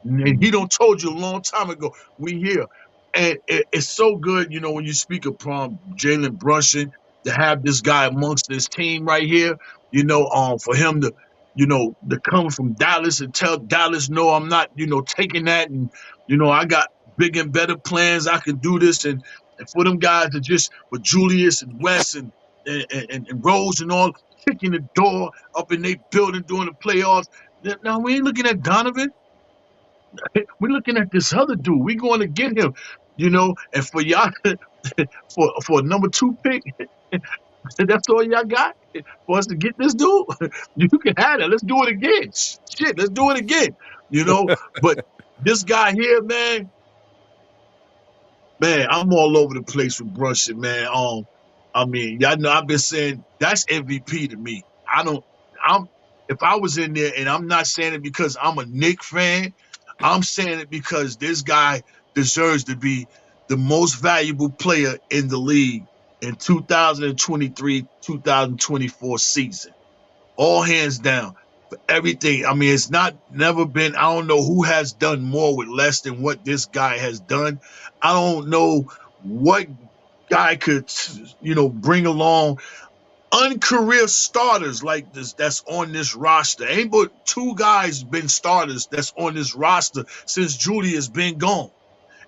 And he don't told you a long time ago, we here. And it's so good, when you speak of Jalen Brunson, to have this guy amongst this team right here, for him to, to come from Dallas and tell Dallas, no, I'm not, taking that. And, I got big and better plans. I can do this. And for them guys to just, with Julius and Wes and Rose and all, kicking the door up in their building during the playoffs. Now, we ain't looking at Donovan. We're looking at this other dude. We're going to get him, and for y'all, for a number 2 pick, that's all y'all got for us to get this dude. You can have it. Let's do it again. Shit, let's do it again. But this guy here, man, I'm all over the place with Brunson, man. I mean, y'all know I've been saying that's MVP to me. If I was in there, and I'm not saying it because I'm a Knicks fan, I'm saying it because this guy deserves to be the most valuable player in the league in 2023-2024 season. All hands down for everything. I mean, it's never been, I don't know who has done more with less than what this guy has done. I don't know what guy could, bring along uncareer starters like this that's on this roster. Ain't but 2 guys been starters that's on this roster since Julius been gone.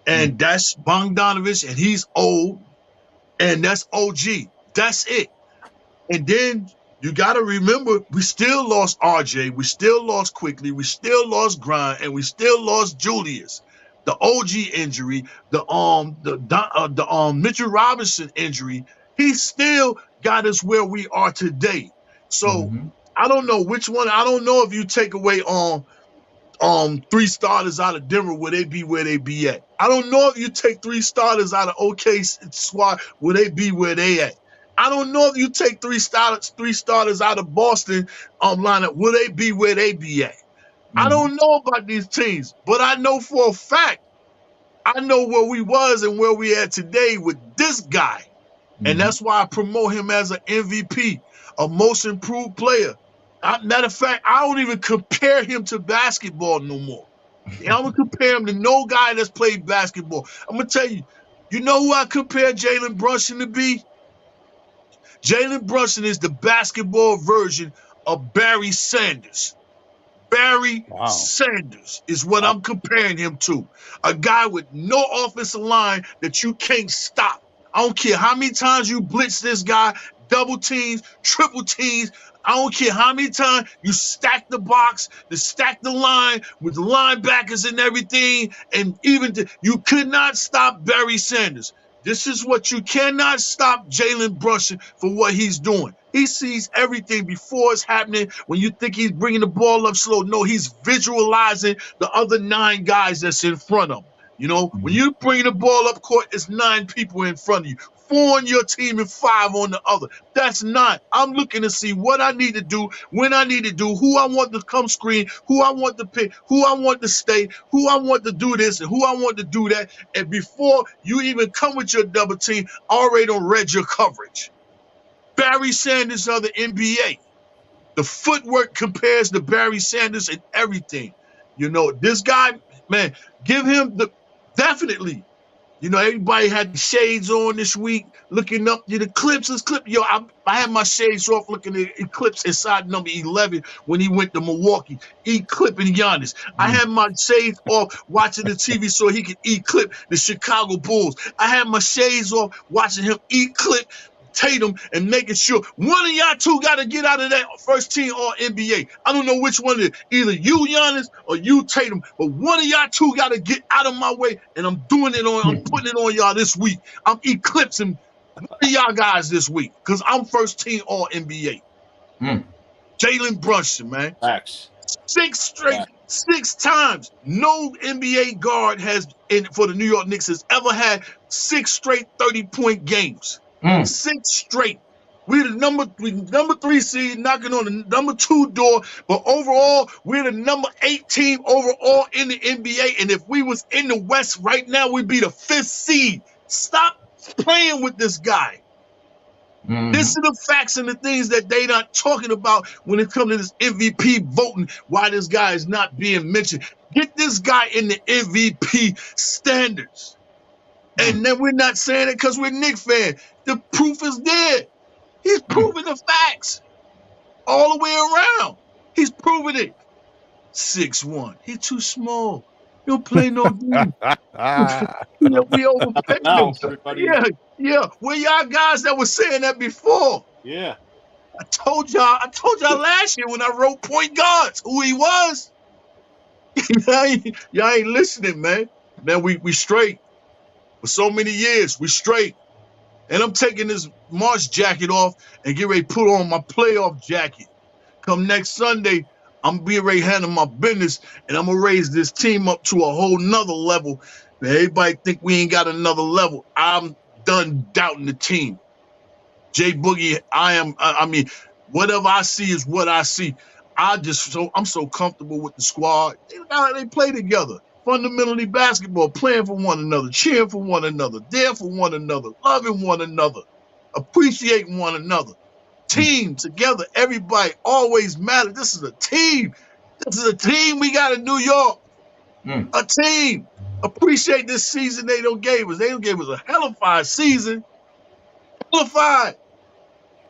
And that's Bogdanovich, and he's old, and that's OG. That's it. And then you got to remember, we still lost RJ, we still lost Quickly, we still lost Grind, and we still lost Julius. The OG injury, the Mitchell Robinson injury, he still got us where we are today. So I don't know which one. I don't know if you take away 3 starters out of Denver, will they be where they be at? I don't know if you take 3 starters out of OK squad, will they be where they at? I don't know if you take 3 starters out of Boston lineup, will they be where they be at? I don't know about these teams, but I know for a fact, I know where we was and where we at today with this guy. And that's why I promote him as an MVP, a most improved player. Matter of fact, I don't even compare him to basketball no more. I'm going to compare him to no guy that's played basketball. I'm going to tell you, you know who I compare Jalen Brunson to be? Jalen Brunson is the basketball version of Barry Sanders. Barry Sanders is what I'm comparing him to. A guy with no offensive line that you can't stop. I don't care how many times you blitz this guy, double teams, triple teams. I don't care how many times you stack the box, stack the line with the linebackers and everything. And you could not stop Barry Sanders. This is what you cannot stop Jalen Brunson for what he's doing. He sees everything before it's happening. When you think he's bringing the ball up slow, no, he's visualizing the other 9 guys that's in front of him. When you bring the ball up court, it's 9 people in front of you. 4 on your team and 5 on the other. That's 9. I'm looking to see what I need to do, when I need to do, who I want to come screen, who I want to pick, who I want to stay, who I want to do this, and who I want to do that. And before you even come with your double team, I already done read your coverage. Barry Sanders of the NBA. The footwork compares to Barry Sanders and everything. This guy, man, give him definitely You know, everybody had shades on this week, looking up the Clips. Yo, I had my shades off looking at Eclipse inside number 11 when he went to Milwaukee, eclipsing Giannis. I had my shades off watching the TV so he could eclipse the Chicago Bulls. I had my shades off watching him eclipse Tatum and making sure one of y'all two got to get out of that first team All-NBA. I don't know which one it is, either you, Giannis, or you, Tatum, but one of y'all two got to get out of my way, and I'm putting it on y'all this week. I'm eclipsing one of y'all guys this week because I'm first team All-NBA. Jalen Brunson, man. Facts. 6 times. No NBA guard for the New York Knicks has ever had 6 straight 30-point games. 6 straight. We're the number 3 seed knocking on the number 2 door, but overall, we're the number 8 team overall in the NBA. And if we was in the West right now, we'd be the 5th seed. Stop playing with this guy. This are the facts and the things that they not talking about when it comes to this MVP voting, why this guy is not being mentioned. Get this guy in the MVP standards. And then we're not saying it because we're Knicks fans. The proof is there. He's proving the facts all the way around. He's proving it. 6'1". He's too small. He don't play no game. We overpaid him. Yeah. Where y'all guys that were saying that before? Yeah. I told y'all last year when I wrote point guards who he was. y'all ain't listening, man. Man, we straight. For so many years, we straight. And I'm taking this March jacket off and get ready to put on my playoff jacket. Come next Sunday, I'm going to be ready to handle my business, and I'm going to raise this team up to a whole nother level. Everybody think we ain't got another level. I'm done doubting the team. Jay Boogie, I mean, whatever I see is what I see. I'm so comfortable with the squad. They play together. Fundamentally basketball, playing for one another, cheering for one another, there for one another, loving one another, appreciating one another. Team together, everybody always matters. This is a team. This is a team we got in New York. A team. Appreciate this season they don't gave us. They don't give us a hellified season. Hellified.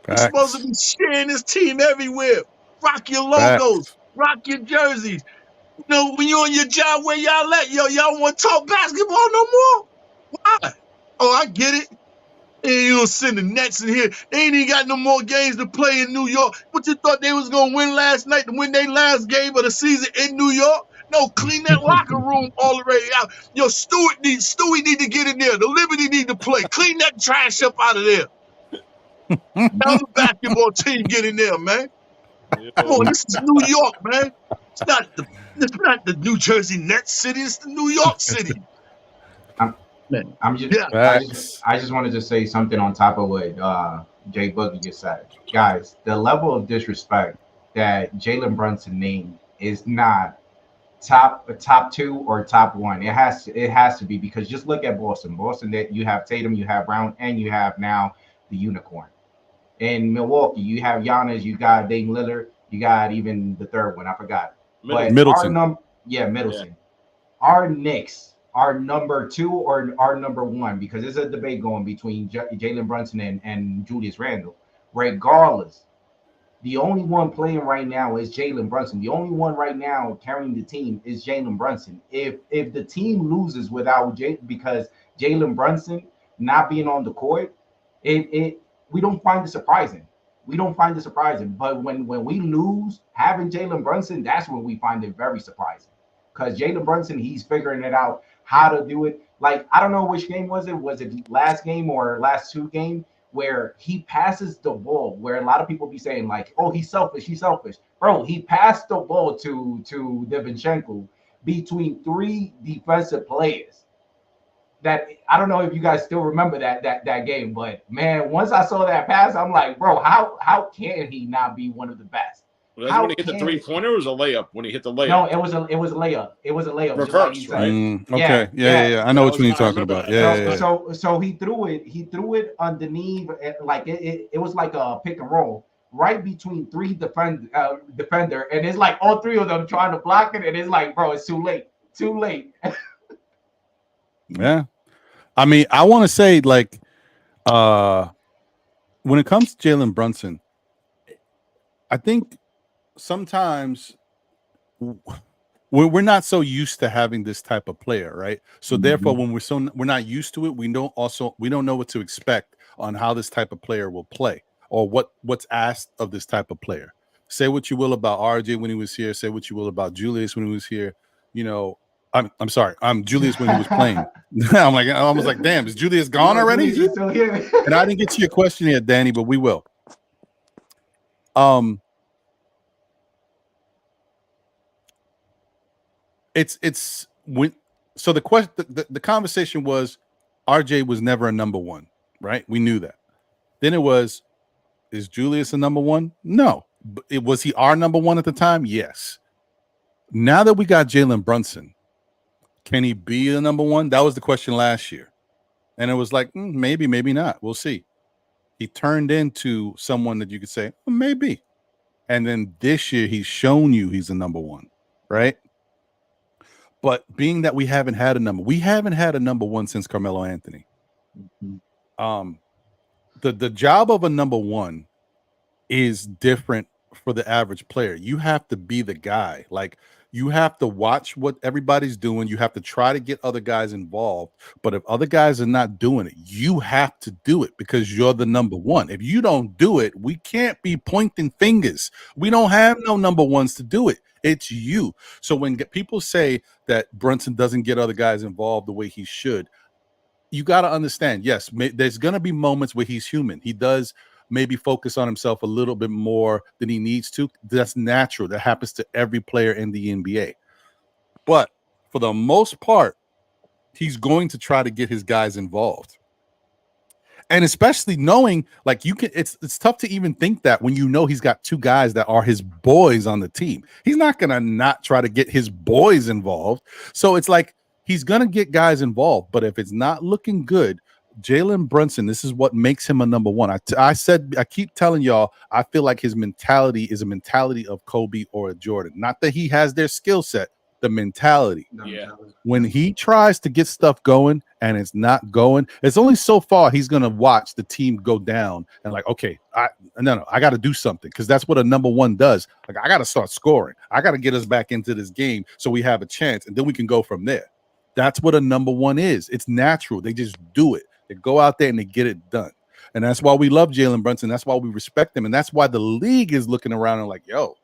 We're supposed to be sharing this team everywhere. Rock your logos. Rock your jerseys. You know, when you're on your job, where y'all at? Y'all want to talk basketball no more? Why? Oh, I get it. And you don't send the Nets in here. They ain't even got no more games to play in New York. What you thought they was going to win last night to win their last game of the season in New York? No, clean that locker room already out. Yo, Stewie need to get in there. The Liberty need to play. Clean that trash up out of there. Now the basketball team get in there, man. Come on, this is New York, man. It's not the New Jersey Nets city. It's the New York City. I just wanted to say something on top of what Jay Boogie just said. Guys, the level of disrespect that Jalen Brunson named is not top 2 or top 1. It has to be, because just look at Boston. Boston, that you have Tatum, you have Brown, and you have now the unicorn. In Milwaukee, you have Giannis, you got Dame Lillard, you got even the third one, I forgot. Middleton. Middleton. Yeah. Our Knicks are number 2 or our number 1, because there's a debate going between Jalen Brunson and Julius Randle. Regardless, the only one playing right now is Jalen Brunson. The only one right now carrying the team is Jalen Brunson. If the team loses without because Jalen Brunson not being on the court, we don't find it surprising. But when we lose, having Jalen Brunson, that's when we find it very surprising. Because Jalen Brunson, he's figuring it out how to do it. Like, I don't know which game was it. Was it last game or last 2 games where he passes the ball, where a lot of people be saying like, oh, he's selfish. Bro, he passed the ball to DiVincenzo between 3 defensive players. That I don't know if you guys still remember that game, but man, once I saw that pass, I'm like, bro, how can he not be one of the best? Well, that's when he hit the 3-pointer, or was a layup? When he hit the layup? No, it was a layup. It was a layup. Reverse, right? Okay. Yeah. I know which one you're talking about. Yeah. So he threw it underneath, like it was like a pick and roll right between 3 defender, and it's like all 3 of them trying to block it, and it's like, bro, it's too late. Yeah. I mean, I want to say like when it comes to Jalen Brunson, I think sometimes we're not so used to having this type of player, right? So therefore, when we're not used to it, we don't know what to expect on how this type of player will play or what's asked of this type of player. Say what you will about RJ when he was here. Say what you will about Julius when he was here. You know, I'm sorry. I'm Julius when he was playing. I was like, damn, is Julius gone already? Julius is still here. And I didn't get to your question yet, Danny, but we will. It's when so the question the conversation was RJ was never a number one, right? We knew that. Then it was, is Julius a number one? No. Was he our number one at the time? Yes. Now that we got Jalen Brunson, can he be the number one? That was the question last year. And it was like, maybe, maybe not. We'll see. He turned into someone that you could say, well, maybe. And then this year, he's shown you he's a number one, right? But being that we haven't had a number one since Carmelo Anthony. The job of a number one is different for the average player. You have to be the guy. Like, you have to watch what everybody's doing. You have to try to get other guys involved. But if other guys are not doing it, you have to do it because you're the number one. If you don't do it, we can't be pointing fingers. We don't have no number ones to do it. It's you. So when people say that Brunson doesn't get other guys involved the way he should, you got to understand, yes, there's going to be moments where he's human. He does maybe focus on himself a little bit more than he needs to. That's natural. That happens to every player in the NBA. But for the most part, he's going to try to get his guys involved. And especially knowing, like, it's tough to even think that when you know he's got two guys that are his boys on the team. He's not going to not try to get his boys involved. So it's like he's going to get guys involved. But if it's not looking good, Jalen Brunson, this is what makes him a number one. I keep telling y'all, I feel like his mentality is a mentality of Kobe or a Jordan. Not that he has their skill set, the mentality. Yeah. When he tries to get stuff going and it's not going, it's only so far he's going to watch the team go down and like, okay, I got to do something because that's what a number one does. Like, I got to start scoring. I got to get us back into this game so we have a chance, and then we can go from there. That's what a number one is. It's natural. They just do it. They go out there and they get it done. And that's why we love Jalen Brunson. That's why we respect him. And that's why the league is looking around and like, yo,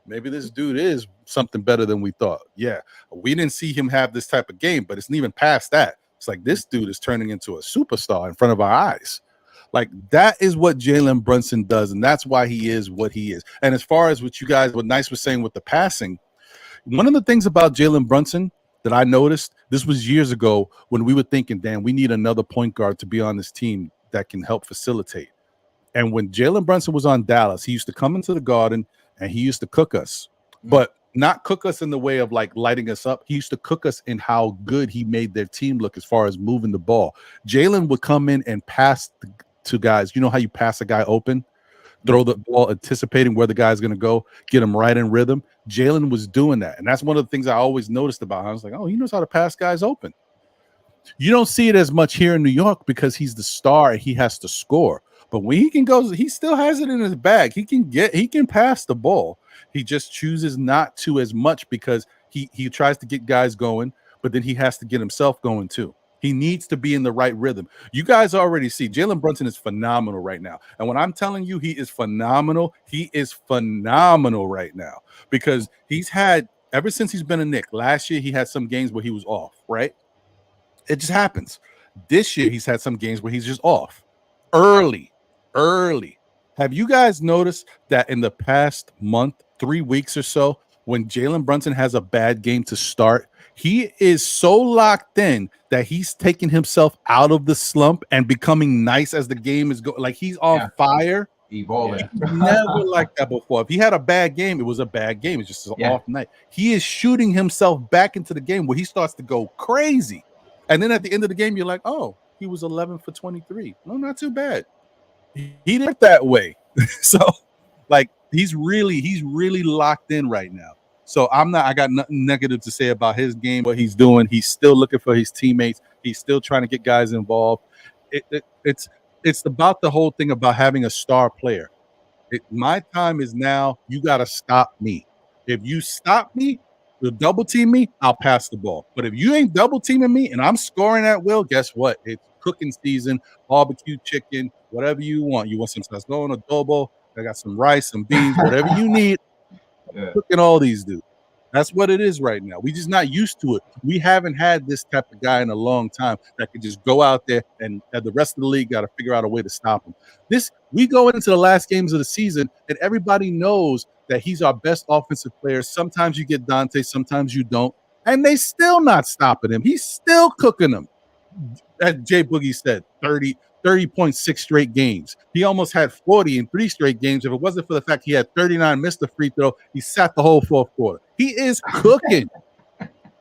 maybe this dude is something better than we thought. Yeah, we didn't see him have this type of game, but it's even past that. It's like this dude is turning into a superstar in front of our eyes. Like, that is what Jalen Brunson does, and that's why he is what he is. And as far as what Nice was saying with the passing, one of the things about Jalen Brunson that I noticed, this was years ago when we were thinking, damn, we need another point guard to be on this team that can help facilitate. And when Jalen Brunson was on Dallas, he used to come into the Garden and he used to cook us, but not cook us in the way of like lighting us up. He used to cook us in how good he made their team look as far as moving the ball. Jalen would come in and pass to guys. You know how you pass a guy open? Throw the ball, anticipating where the guy's going to go, get him right in rhythm. Jalen was doing that. And that's one of the things I always noticed about him. I was like, oh, he knows how to pass guys open. You don't see it as much here in New York because he's the star and he has to score. But when he can go, he still has it in his bag. He can pass the ball. He just chooses not to as much because he tries to get guys going, but then he has to get himself going too. He needs to be in the right rhythm. You guys already see Jalen Brunson is phenomenal right now. And when I'm telling you he is phenomenal right now because he's had, ever since he's been a Knick, last year he had some games where he was off, right? It just happens. This year he's had some games where he's just off early. Have you guys noticed that in the past month, 3 weeks or so, when Jalen Brunson has a bad game to start, he is so locked in that he's taking himself out of the slump and becoming nice as the game is going. Like, he's on fire. Evolving. Never like that before. If he had a bad game, it was a bad game. It's just an off night. He is shooting himself back into the game where he starts to go crazy. And then at the end of the game, you're like, oh, he was 11 for 23. No, not too bad. He didn't that way. So, like, he's really locked in right now. So I got nothing negative to say about his game, what he's doing. He's still looking for his teammates. He's still trying to get guys involved. It's about the whole thing about having a star player. My time is now. You got to stop me. If you stop me, you'll double team me, I'll pass the ball. But if you ain't double teaming me and I'm scoring at will, guess what? It's cooking season, barbecue chicken, whatever you want. You want some sazon, adobo, I got some rice, some beans, whatever you need. Yeah. Cooking all these dudes. That's what it is right now. We just not used to it. We haven't had this type of guy in a long time that could just go out there and the rest of the league got to figure out a way to stop him. We go into the last games of the season and everybody knows that he's our best offensive player. Sometimes you get Dante, sometimes you don't, and they still not stopping him. He's still cooking them. As Jay Boogie said, 30.6 straight games. He almost had 40 in 3 straight games. If it wasn't for the fact he had 39, missed the free throw, he sat the whole fourth quarter. He is cooking.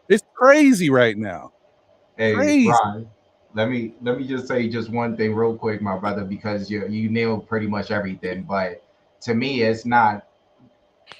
It's crazy right now. Hey, Crazy. Brian, let me just say just one thing real quick, my brother, because you nailed pretty much everything. But to me, it's not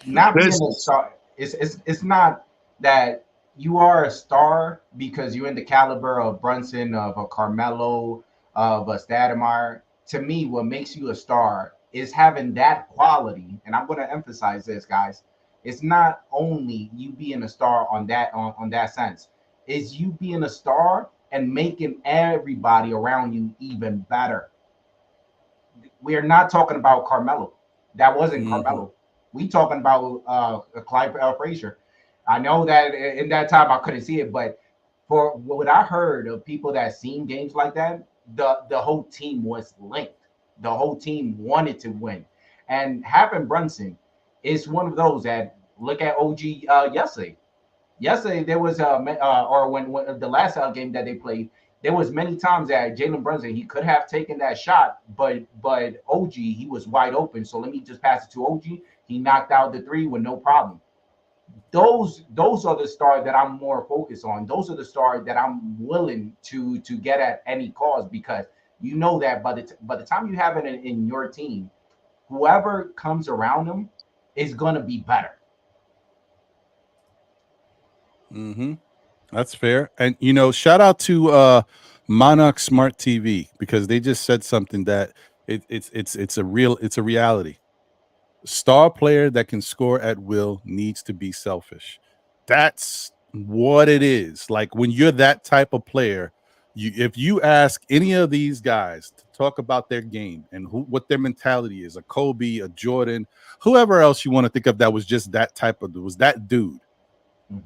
being a star. It's not that you are a star because you're in the caliber of Brunson, of a Carmelo, of a Stoudemire. To me, what makes you a star is having that quality. And I'm going to emphasize this, guys. It's not only you being a star on that sense. It's you being a star and making everybody around you even better. We're not talking about Carmelo. That wasn't Carmelo. We talking about Clyde Frazier. I know that in that time I couldn't see it, but for what I heard of people that seen games like that, the whole team was linked. The whole team wanted to win. And having Brunson is one of those that look at OG yesterday. Yesterday there was or when the last game that they played, there was many times that Jalen Brunson, he could have taken that shot, but OG, he was wide open. So let me just pass it to OG. He knocked out the 3 with no problem. Those are the stars that I'm more focused on. Those are the stars that I'm willing to get at any cause, because you know that by the time you have it in your team, whoever comes around them is going to be better. That's fair. And shout out to Monarch Smart TV, because they just said something that it's a reality. Star player that can score at will needs to be selfish. That's what it is. Like when you're that type of player, if you ask any of these guys to talk about their game and what their mentality is, a Kobe, a Jordan, whoever else you want to think of that was just that type of was that dude.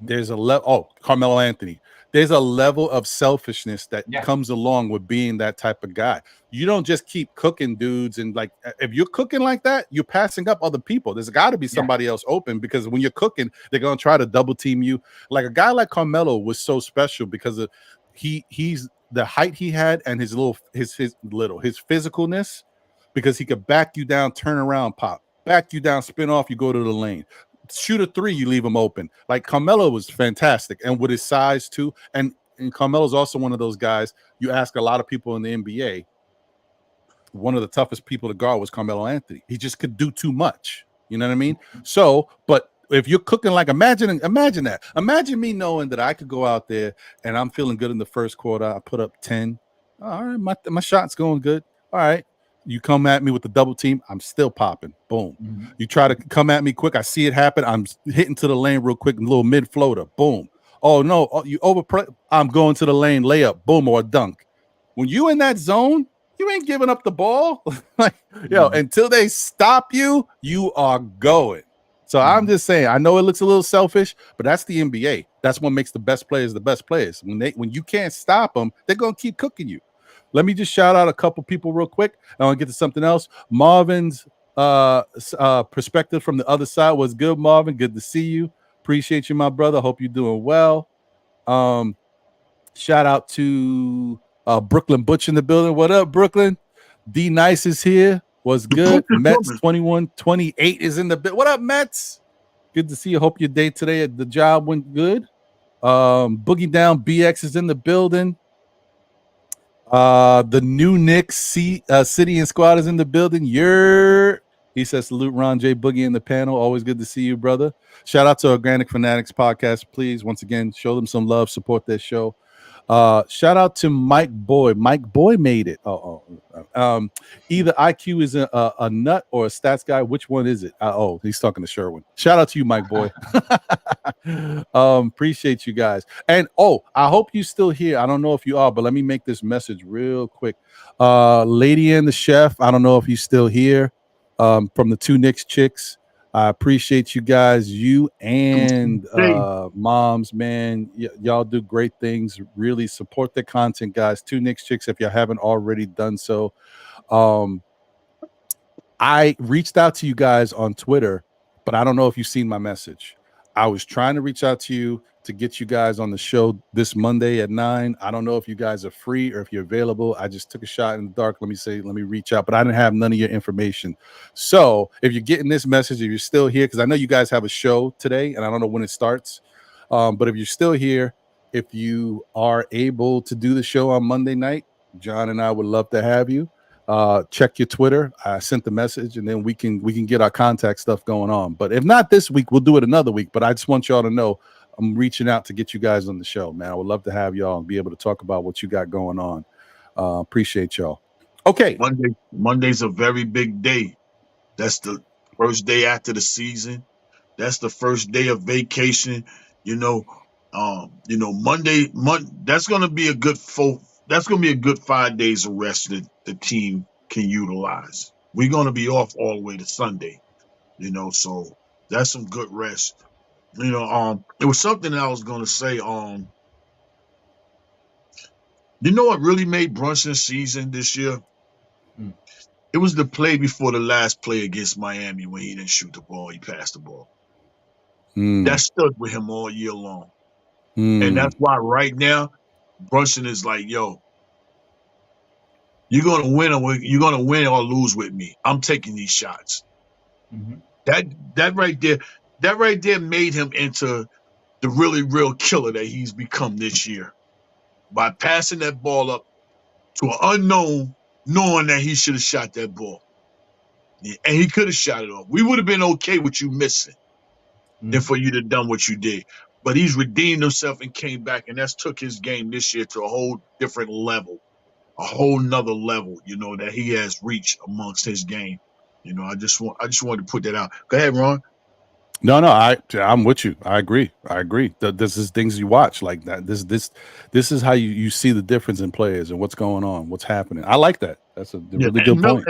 There's a level. Carmelo Anthony. There's a level of selfishness that comes along with being that type of guy. You don't just keep cooking dudes, and like if you're cooking like that, you're passing up other people. There's got to be somebody else open, because when you're cooking, they're gonna try to double team you. Like a guy like Carmelo was so special because of he's the height he had and his physicalness, because he could back you down, turn around, pop, back you down, spin off, you go to the lane. Shoot a 3, you leave him open. Like Carmelo was fantastic, and with his size too. And Carmelo's also one of those guys. You ask a lot of people in the NBA, one of the toughest people to guard was Carmelo Anthony. He just could do too much. You know what I mean? So, but if you're cooking, like imagine that. Imagine me knowing that I could go out there and I'm feeling good in the first quarter. I put up 10. All right, my shot's going good. All right. You come at me with the double team, I'm still popping. Boom. You try to come at me quick, I see it happen. I'm hitting to the lane real quick, a little mid floater. Boom. Oh no, you overplay. I'm going to the lane, layup, boom, or a dunk. When you in that zone, you ain't giving up the ball. Like, until they stop you, you are going. So I'm just saying, I know it looks a little selfish, but that's the NBA. That's what makes the best players the best players. When you can't stop them, they're gonna keep cooking you. Let me just shout out a couple people real quick. I want to get to something else. Marvin's perspective from the other side was good. Marvin, good to see you. Appreciate you, my brother. Hope you're doing well. Shout out to Brooklyn Butch in the building. What up, Brooklyn? D Nice is here. Was good. Mets 2128 is in the building. What up, Mets? Good to see you. Hope your day today at the job went good. Boogie Down BX is in the building. The new Knicks City and Squad is in the building. He says, salute Ron J. Boogie in the panel. Always good to see you, brother. Shout out to Organic Fanatics podcast. Please, once again, show them some love, support their show. Shout out to Mike Boy. Mike Boy made it. Either IQ is a nut or a stats guy. Which one is it? He's talking to Sherwin. Shout out to you, Mike Boy. Appreciate you guys. And I hope you still here. I don't know if you are, but let me make this message real quick. Lady and the Chef, I don't know if he's still here. From the two Knicks chicks. I appreciate you guys, you and moms, man. Y'all do great things. Really support the content, guys. Two Knicks chicks, if you haven't already done so. I reached out to you guys on Twitter, but I don't know if you've seen my message. I was trying to reach out to you to get you guys on the show this Monday at 9. I don't know if you guys are free or if you're available. I just took a shot in the dark. Let me reach out, but I didn't have none of your information. So if you're getting this message, if you're still here, because I know you guys have a show today and I don't know when it starts. But if you're still here, if you are able to do the show on Monday night, John and I would love to have you. Check your Twitter. I sent the message, and then we can get our contact stuff going on. But if not this week, we'll do it another week. But I just want y'all to know I'm reaching out to get you guys on the show, man. I would love to have y'all and be able to talk about what you got going on. Appreciate y'all. Okay. Monday's a very big day. That's the first day after the season. That's the first day of vacation. Monday, that's gonna be a good 5 days of rest that the team can utilize. We're gonna be off all the way to Sunday, so that's some good rest. It was something that I was gonna say. What really made Brunson's season this year? It was the play before the last play against Miami when he didn't shoot the ball, he passed the ball. That stuck with him all year long. And that's why right now, Brunson is like, yo, you're gonna win or lose with me. I'm taking these shots. That right there made him into the really real killer that he's become this year by passing that ball up to an unknown, knowing that he should have shot that ball. And he could have shot it off. We would have been okay with you missing than for you to done what you did. But he's redeemed himself and came back, and that's took his game this year to a whole different level, a whole nother level, that he has reached amongst his game. I just wanted to put that out. Go ahead, Ron. No, I'm with you. I agree. This is things you watch like that. This is how you see the difference in players and what's going on, what's happening. I like that. That's a really good point.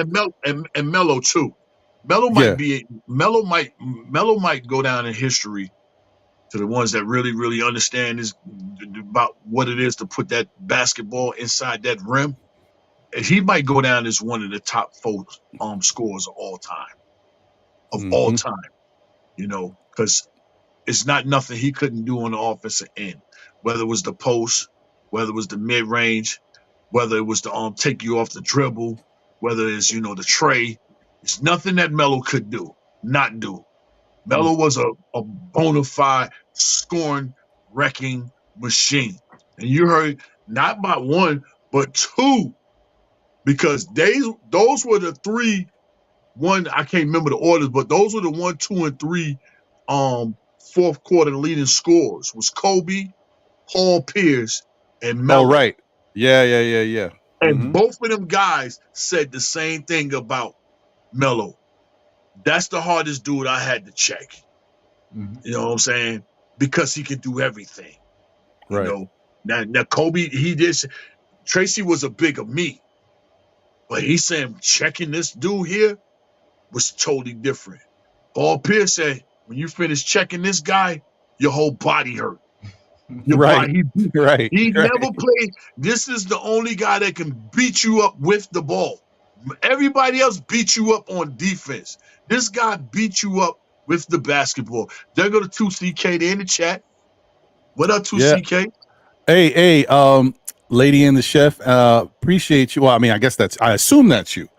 And Melo too. Melo might go down in history to the ones that really, really understand about what it is to put that basketball inside that rim. And he might go down as one of the top 4 scorers of all time. All time. Because it's not nothing he couldn't do on the offensive end, whether it was the post, whether it was the mid-range, whether it was to take you off the dribble, whether it's, the tray. It's nothing that Melo could not do. Melo was a bona fide scoring, wrecking machine. And you heard not by 1, but 2, because those were the 3. I can't remember the orders, but those were the 1, 2, and 3 fourth quarter leading scorers was Kobe, Paul Pierce, and Melo. Oh, right. Yeah. And both of them guys said the same thing about Melo. That's the hardest dude I had to check. You know what I'm saying? Because he could do everything. Right. Now Kobe, Tracy was a bigger me. But he's saying checking this dude here was totally different. Paul Pierce said, when you finish checking this guy, your whole body hurt. Right. He never played. This is the only guy that can beat you up with the ball. Everybody else beat you up on defense. This guy beat you up with the basketball. There go to 2CK. They're in the chat. What up, 2CK? Hey, Lady and the Chef. Appreciate you. Well, I mean, I assume that's you.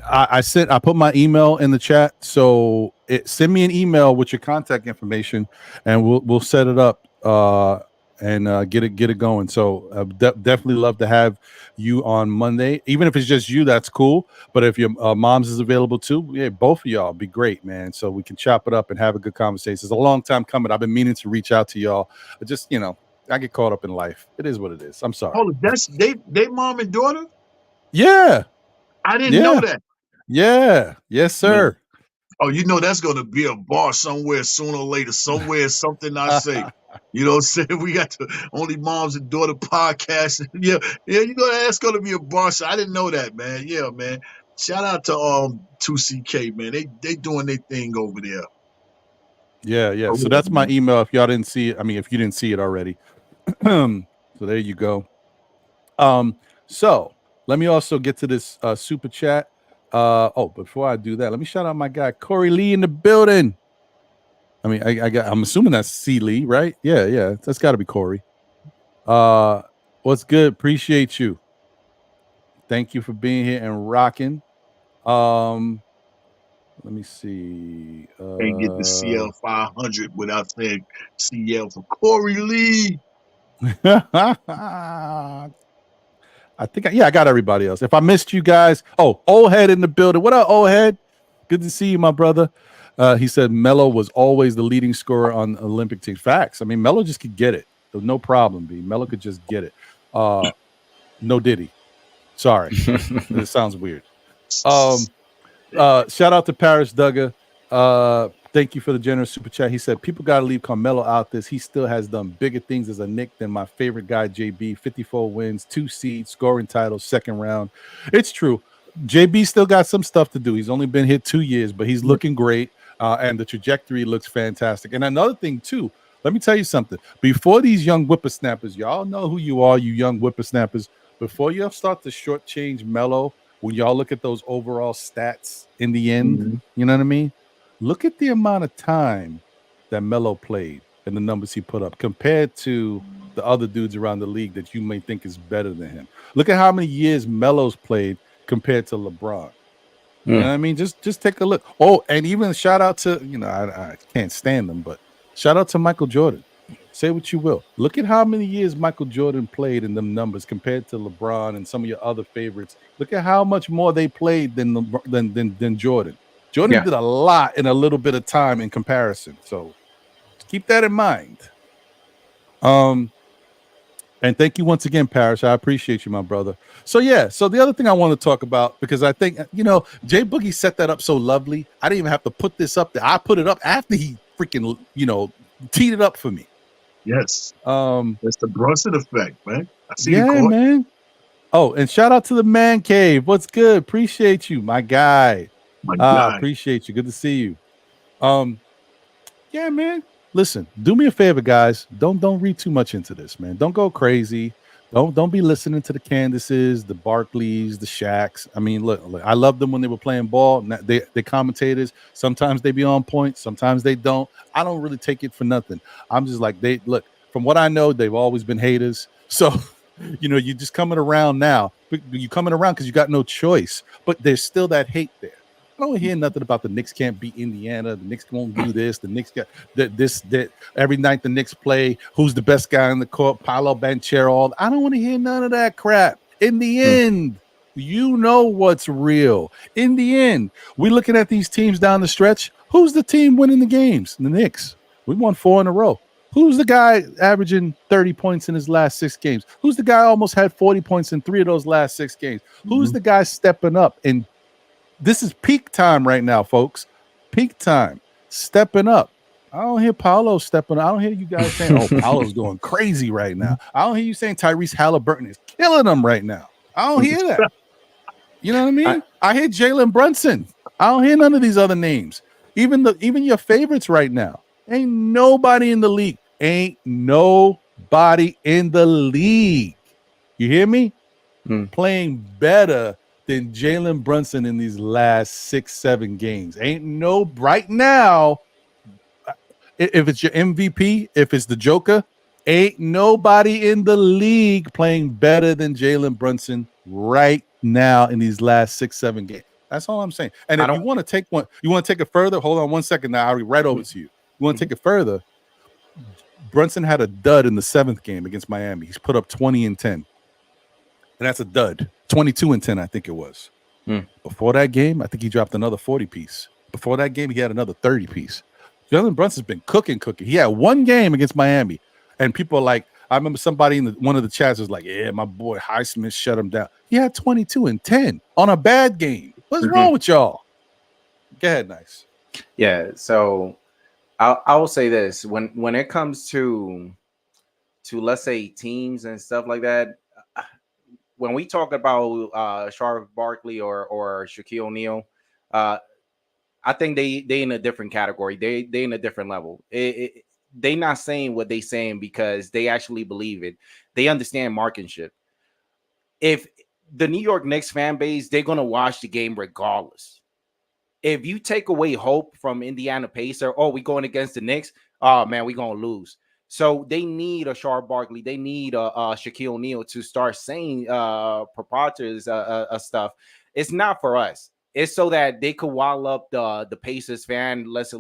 I put my email in the chat, so send me an email with your contact information, and we'll set it up. and get it going. So definitely love to have you on Monday. Even if it's just you, that's cool. But if your mom's is available too, yeah, both of y'all be great, man. So we can chop it up and have a good conversation. It's a long time coming. I've been meaning to reach out to y'all. Just, you know, I get caught up in life. It is what it is. I'm sorry. Hold on, that's they mom and daughter? Yeah. I didn't know that. Yeah. Yes, sir. Oh, you know that's gonna be a bar somewhere sooner or later. Somewhere, something I say. You know what I'm saying? We got the Only Moms and Daughter podcast. yeah, you know that's gonna be a bar. So I didn't know that, man. Yeah, man. Shout out to 2CK, man. They doing their thing over there. Yeah. So that's my email. If y'all didn't see it, I mean, if you didn't see it already. So there you go. So let me also get to this super chat. Before I do that, let me shout out my guy Corey Lee in the building. I mean, I'm assuming that's C Lee, right? Yeah, that's got to be Corey. What's good? Appreciate you. Thank you for being here and rocking. Let me see. Can't get the CL 500 without saying CL for Corey Lee. I think, I got everybody else. If I missed you guys, old head in the building. What up, old head? Good to see you, my brother. He said Melo was always the leading scorer on Olympic teams. Facts. I mean, Melo just could get it. No problem, B. Melo could just get it. No Diddy. Sorry. It sounds weird. Shout out to Paris Duggar. Thank you for the generous super chat. He said, people got to leave Carmelo out this. He still has done bigger things as a Knick than my favorite guy, JB. 54 wins, 2 seeds, scoring titles, second round. It's true. JB still got some stuff to do. He's only been here 2 years, but he's looking great. And the trajectory looks fantastic. And another thing, too, let me tell you something. Before these young whippersnappers, y'all know who you are, you young whippersnappers. Before y'all start to shortchange Melo, when y'all look at those overall stats in the end, you know what I mean? Look at the amount of time that Melo played and the numbers he put up compared to the other dudes around the league that you may think is better than him. Look at how many years Melo's played compared to LeBron. You know what I mean? Just take a look. Oh, and even shout out to, I can't stand them, but shout out to Michael Jordan. Say what you will. Look at how many years Michael Jordan played in them numbers compared to LeBron and some of your other favorites. Look at how much more they played than Jordan. Jordan did a lot in a little bit of time in comparison. So keep that in mind. And thank you once again, Parrish. I appreciate you, my brother. So the other thing I want to talk about, because I think, Jay Boogie set that up so lovely. I didn't even have to put this up there. I put it up after he freaking, teed it up for me. Yes. That's the Brunson effect, man. I see you, man. Oh, and shout out to the Man Cave. What's good? Appreciate you, my guy. Appreciate you. Good to see you. Yeah, man. Listen, do me a favor, guys. Don't read too much into this, man. Don't go crazy. Don't be listening to the Candaces, the Barkleys, the Shaqs. I mean, look, I love them when they were playing ball. They commentators. Sometimes they be on point. Sometimes they don't. I don't really take it for nothing. I'm just like, from what I know, they've always been haters. So, you're just coming around now. You're coming around because you got no choice. But there's still that hate there. I don't hear nothing about the Knicks can't beat Indiana. The Knicks won't do this. The Knicks got that every night the Knicks play. Who's the best guy in the court? Paolo Banchero. I don't want to hear none of that crap. In the end, you know what's real. In the end, we're looking at these teams down the stretch. Who's the team winning the games? The Knicks. We won 4 in a row. Who's the guy averaging 30 points in his last 6 games? Who's the guy almost had 40 points in 3 of those last 6 games? Who's the guy stepping up? And this is peak time right now, folks. Peak time. Stepping up. I don't hear Paolo stepping up. I don't hear you guys saying, Paolo's going crazy right now. I don't hear you saying Tyrese Halliburton is killing them right now. I don't hear that. You know what I mean? I hear Jalen Brunson. I don't hear none of these other names. Even your favorites right now. Ain't nobody in the league. Ain't nobody in the league. You hear me? Playing better than Jalen Brunson in these last 6-7 games. Ain't no right now. If it's your MVP, if it's the Joker, ain't nobody in the league playing better than Jalen Brunson right now in these last 6-7 games. That's all I'm saying. And if you want to take it further, hold on 1 second now. I'll be right over to you. You want to take it further? Brunson had a dud in the 7th game against Miami. He's put up 20 and 10. And that's a dud. 22 and 10, I think it was. Before that game, I think he dropped another 40 piece. Before that game, he had another 30 piece. Jalen Brunson's been cooking. He had one game against Miami, and people are like, I remember somebody in one of the chats was like, yeah, my boy Highsmith shut him down. He had 22 and 10 on a bad game. What's wrong with y'all? Go ahead, Nice. Yeah, so I will say this. When it comes to let's say teams and stuff like that, when we talk about Charles Barkley or Shaquille O'Neal, I think they in a different category. They in a different level. They not saying what they saying because they actually believe it. They understand marksmanship. If the New York Knicks fan base, they're gonna watch the game regardless. If you take away hope from Indiana Pacers, we going against the Knicks, oh man, we gonna lose. So they need a Charles Barkley, they need a Shaquille O'Neal to start saying preposterous stuff. It's not for us. It's so that they could wall up the Pacers fan. Let's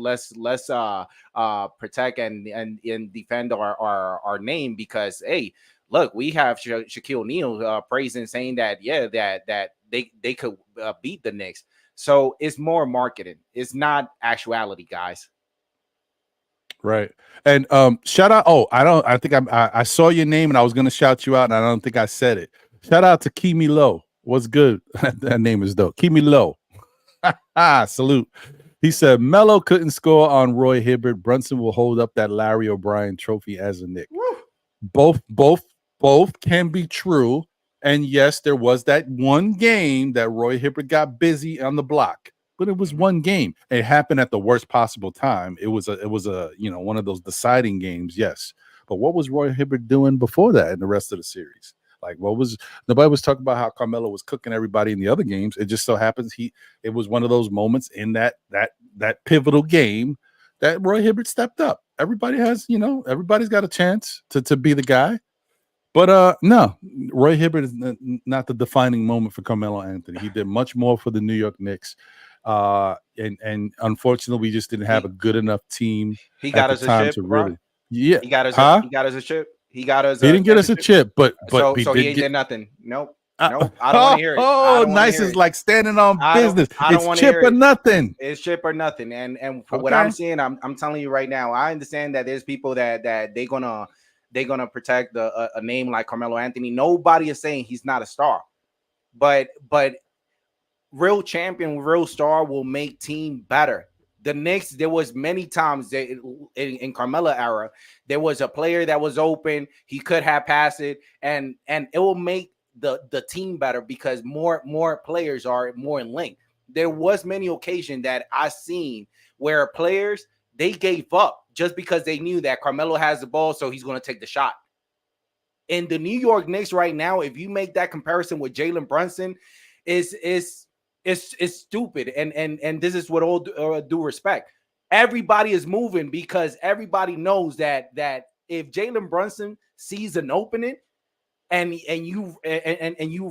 protect and defend our name, because hey, look, we have Shaquille O'Neal praising, saying that that they could beat the Knicks. So it's more marketing. It's not actuality, guys. Right. And shout out. I think I saw your name and I was gonna shout you out, and I don't think I said it. Shout out to Kimi Low. What's good? That name is dope. Kimi Low. Salute. He said Melo couldn't score on Roy Hibbert. Brunson will hold up that Larry O'Brien trophy as a Knick. Both can be true. And yes, there was that one game that Roy Hibbert got busy on the block, but it was one game. It happened at the worst possible time. It was a one of those deciding games. Yes, but what was Roy Hibbert doing before that in the rest of the series? Like, nobody was talking about how Carmelo was cooking everybody in the other games. It just so happens it was one of those moments in that pivotal game that Roy Hibbert stepped up. Everybody's got a chance to be the guy. But no, Roy Hibbert is not the defining moment for Carmelo Anthony. He did much more for the New York Knicks. And unfortunately, we just didn't have a good enough team. He got us a chip, really. Yeah. He got us a chip. He didn't get us a chip, but so he ain't did nothing. Nope. Nope. I don't want to hear it. Nice is like standing on business. It's chip or nothing. It's chip or nothing. And for what I'm seeing, I'm telling you right now, I understand that there's people that they're gonna protect a name like Carmelo Anthony. Nobody is saying he's not a star, but real champion, real star will make team better. The Knicks, there was many times in Carmelo era, there was a player that was open, he could have passed it, and it will make the team better because more players are more in link. There was many occasions that I seen where players, they gave up just because they knew that Carmelo has the ball, so he's going to take the shot. In the New York Knicks right now, if you make that comparison with Jalen Brunson, it's stupid. And this is what all due respect. Everybody is moving because everybody knows that if Jalen Brunson sees an opening and you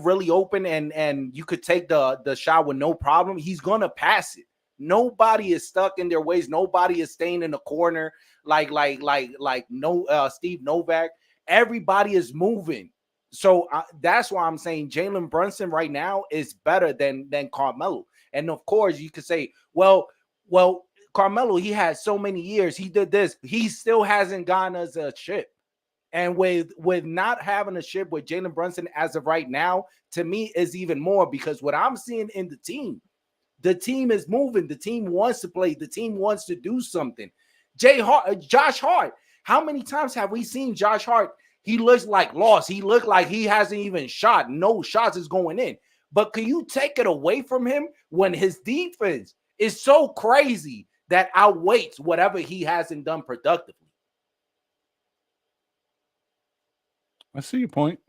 really open and you could take the shot with no problem, he's going to pass it. Nobody is stuck in their ways. Nobody is staying in the corner like Steve Novak. Everybody is moving. So that's why I'm saying Jalen Brunson right now is better than Carmelo. And of course, you could say, well, Carmelo, he had so many years. He did this. He still hasn't gotten us a chip. And with not having a chip with Jalen Brunson as of right now, to me is even more, because what I'm seeing in the team is moving. The team wants to play. The team wants to do something. Josh Hart. How many times have we seen Josh Hart? He looks like lost. He looked like he hasn't even shot. No shots is going in. But can you take it away from him when his defense is so crazy that outweighs whatever he hasn't done productively? I see your point.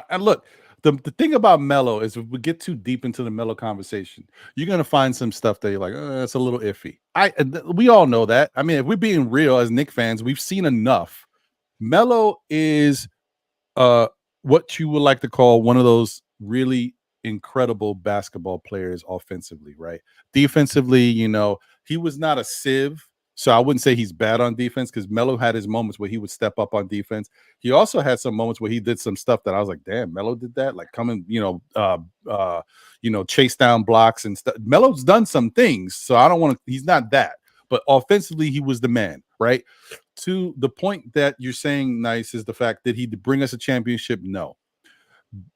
And look, the thing about Melo is if we get too deep into the Melo conversation, you're going to find some stuff that you're like, that's a little iffy. We all know that. I mean, if we're being real as Knicks fans, we've seen enough. Melo is what you would like to call one of those really incredible basketball players offensively, right? Defensively, he was not a sieve, So I wouldn't say he's bad on defense because Melo had his moments where he would step up on defense. He also had some moments where he did some stuff that I was like, damn, Melo did that. Like coming, chase down blocks and stuff. Melo's done some things. So I don't want to, he's not that. But offensively, he was the man, right? To the point that you're saying, Nice, is the fact that he did bring us a championship. No.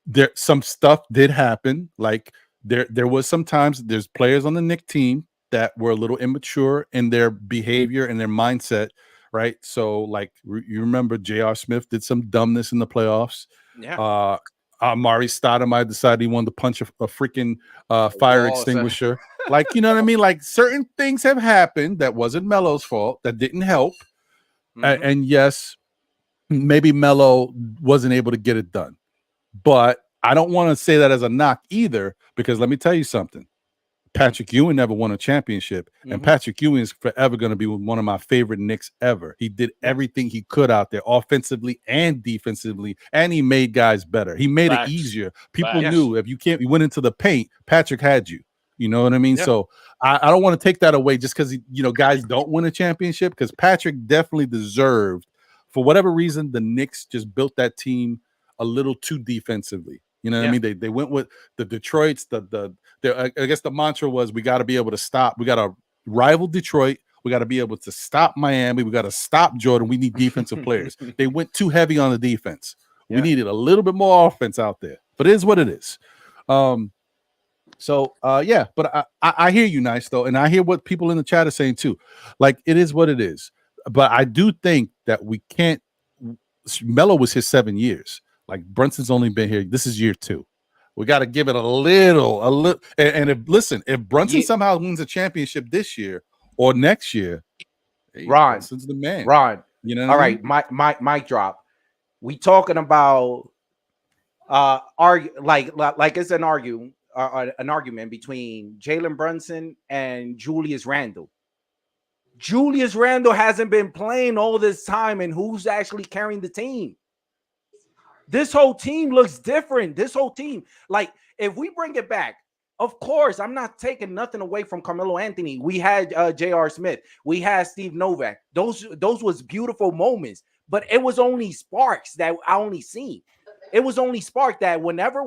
There some stuff did happen. Like there was sometimes there's players on the Knick team that were a little immature in their behavior and their mindset, right? So, like, you remember J.R. Smith did some dumbness in the playoffs. Yeah. Amari Stoudemire decided he wanted to punch a freaking fire extinguisher. Like, you know what I mean? Like, certain things have happened that wasn't Melo's fault, that didn't help. And yes, maybe Melo wasn't able to get it done. But I don't want to say that as a knock either, because let me tell you something. Patrick Ewing never won a championship, and Patrick Ewing is forever going to be one of my favorite Knicks ever. He did everything he could out there, offensively and defensively, and he made guys better. He made it easier. People knew if you went into the paint, Patrick had you. You know what I mean? Yeah. So I don't want to take that away just because guys don't win a championship, because Patrick definitely deserved, for whatever reason, the Knicks just built that team a little too defensively. You know what I mean? They went with the Detroits. I guess the mantra was, we got to be able to stop. We got to rival Detroit. We got to be able to stop Miami. We got to stop Jordan. We need defensive players. They went too heavy on the defense. We needed a little bit more offense out there. But it is what it is. But I hear you, Nice, though, and I hear what people in the chat are saying too. Like, it is what it is. But I do think that we can't. Melo was here 7 years. Like, Brunson's only been here. This is year 2. We got to give it a little. And if Brunson somehow wins a championship this year or next year, Ron, Brunson's the man. Ron, you know. All right, mic drop. We talking about it's an argument between Jalen Brunson and Julius Randle. Julius Randle hasn't been playing all this time, and who's actually carrying the team? This whole team looks different. This whole team, like, if we bring it back, of course, I'm not taking nothing away from Carmelo Anthony. We had J.R. Smith. We had Steve Novak. Those was beautiful moments, but it was only sparks that I only seen. It was only spark that whenever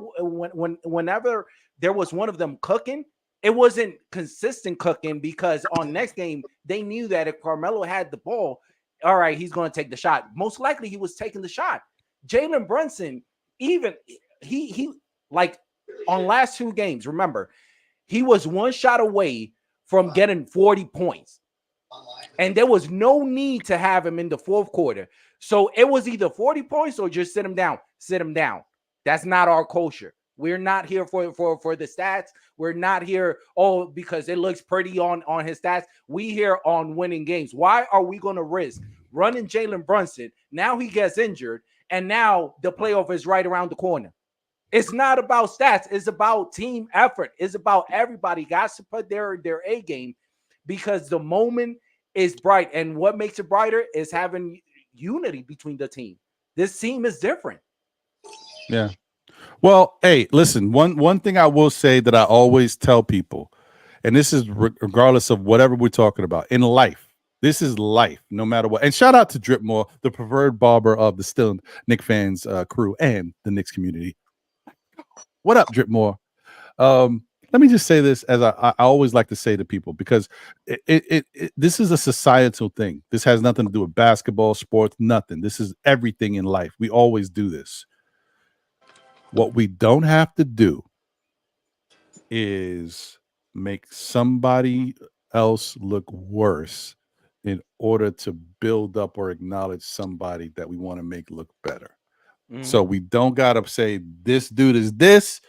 there was one of them cooking, it wasn't consistent cooking, because on next game, they knew that if Carmelo had the ball, all right, he's going to take the shot. Most likely he was taking the shot. Jalen Brunson, even he like on last 2 games, remember, he was one shot away from getting 40 points. And there was no need to have him in the 4th quarter. So it was either 40 points or just sit him down. Sit him down. That's not our culture. We're not here for the stats. We're not here, because it looks pretty on his stats. We here on winning games. Why are we going to risk running Jalen Brunson? Now he gets injured, and now the playoff is right around the corner. It's not about stats. It's about team effort. It's about everybody got to put their A game, because the moment is bright. And what makes it brighter is having unity between the team. This team is different. Yeah. Well, hey, listen, one thing I will say that I always tell people, and this is regardless of whatever we're talking about in life. This is life, no matter what. And shout out to Dripmore, the preferred barber of the Still Knick fans crew and the Knicks community. What up, Dripmore? Let me just say this, as I always like to say to people, because this is a societal thing. This has nothing to do with basketball, sports, nothing. This is everything in life. We always do this. What we don't have to do is make somebody else look worse in order to build up or acknowledge somebody that we want to make look better. So we don't got to say this dude is this.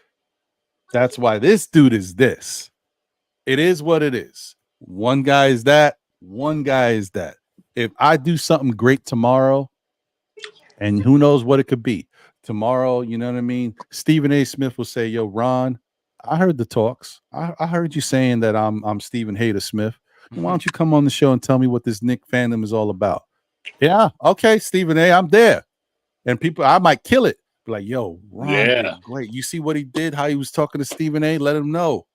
That's why this dude is this. It is what it is. One guy is that. One guy is that. If I do something great tomorrow, and who knows what it could be tomorrow, you know what I mean? Stephen A. Smith will say, "Yo, Ron, I heard the talks. I heard you saying that I'm Stephen Hater Smith. Why don't you come on the show and tell me what this Knick fandom is all about?" Yeah, okay, Stephen A., I'm there. And people, I might kill it. Be like, yo, Ron did great. You see what he did, how he was talking to Stephen A., let him know.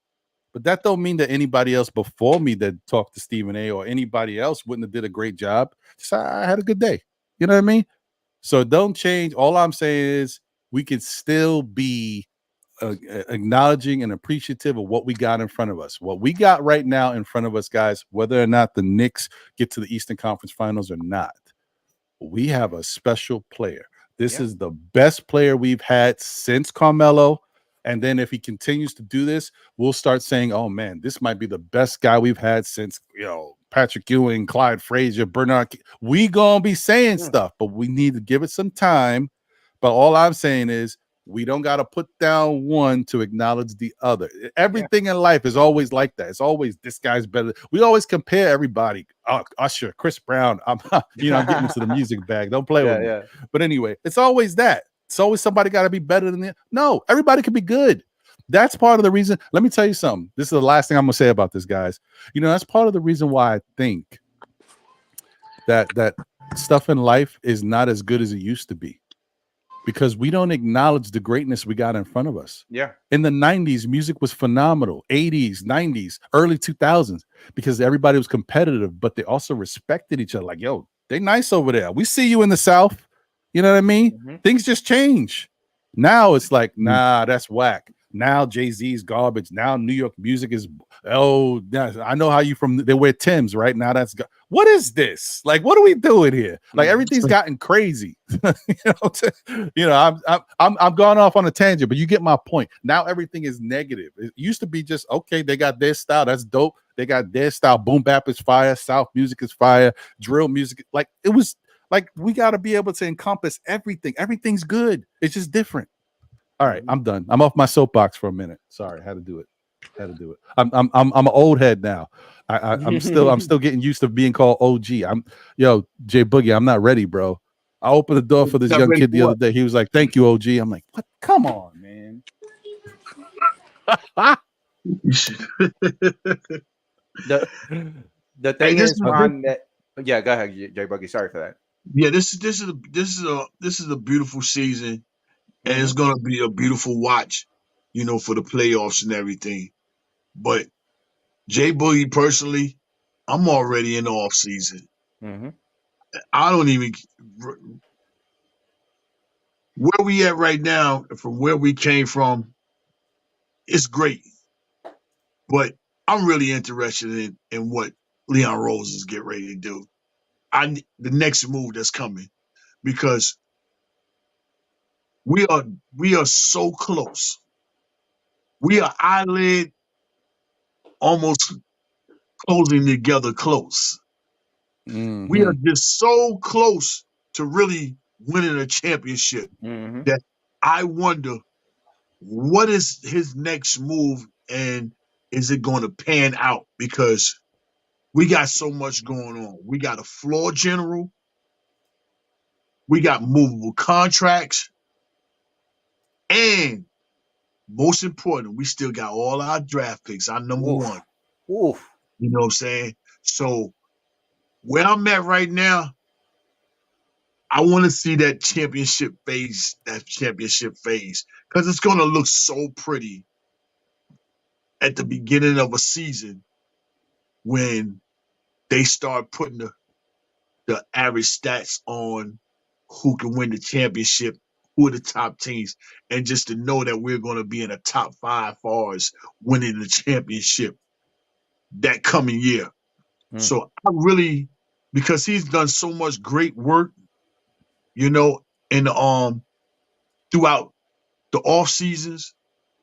But that don't mean that anybody else before me that talked to Stephen A. or anybody else wouldn't have did a great job. Just, I had a good day. You know what I mean? So don't change. All I'm saying is we can still be acknowledging and appreciative of what we got in front of us. What we got right now in front of us, guys, whether or not the Knicks get to the Eastern Conference Finals or not, we have a special player. This is the best player we've had since Carmelo. And then if he continues to do this, we'll start saying, oh, man, this might be the best guy we've had since, Patrick Ewing, Clyde Frazier, Bernard. We going to be saying stuff, but we need to give it some time. But all I'm saying is we don't got to put down one to acknowledge the other. Everything in life is always like that. It's always this guy's better. We always compare everybody. Usher, Chris Brown. I'm getting into the music bag. Don't play with me. But anyway, it's always that. It's always somebody got to be better than the. No, everybody can be good. That's part of the reason. Let me tell you something. This is the last thing I'm gonna say about this, guys. That's part of the reason why I think that stuff in life is not as good as it used to be. Because we don't acknowledge the greatness we got in front of us. Yeah. In the 90s, music was phenomenal. 80s, 90s, early 2000s, because everybody was competitive, but they also respected each other. Like, yo, they nice over there. We see you in the South. You know what I mean? Things just change. Now it's like, nah, that's whack. Now Jay-Z's garbage. Now New York music is, I know how you they wear Timbs, right? Now that's, what is this? Like, what are we doing here? Like, everything's gotten crazy. I'm going off on a tangent, but you get my point. Now everything is negative. It used to be just, okay, they got their style. That's dope. They got their style. Boom bap is fire. South music is fire. Drill music. Like, it was like, we got to be able to encompass everything. Everything's good. It's just different. All right, I'm done. I'm off my soapbox for a minute. Sorry, had to do it. I'm an old head now. I'm still getting used to being called OG. Jay Boogie. I'm not ready, bro. I opened the door for this young kid the other day. He was like, "Thank you, OG." I'm like, "What? Come on, man." The thing is, Ron, go ahead, Jay Boogie. Sorry for that. Yeah, this is a beautiful season. And it's going to be a beautiful watch, for the playoffs and everything. But Jay Boogie, personally, I'm already in the off season. I don't even where we at right now, from where we came from. It's great, but I'm really interested in what Leon Rose is getting ready to do. The next move that's coming, because we are so close. We are eyelid almost closing together close. We are just so close to really winning a championship that I wonder what is his next move, and is it going to pan out? Because we got so much going on. We got a floor general. We got movable contracts. And most important, we still got all our draft picks, our number one. Oof. You know what I'm saying? So where I'm at right now, I want to see that championship phase, because it's going to look so pretty at the beginning of a season when they start putting the average stats on who can win the championship, who are the top teams, and just to know that we're going to be in the top 5 far as winning the championship that coming year. So I really, because he's done so much great work, in throughout the off seasons,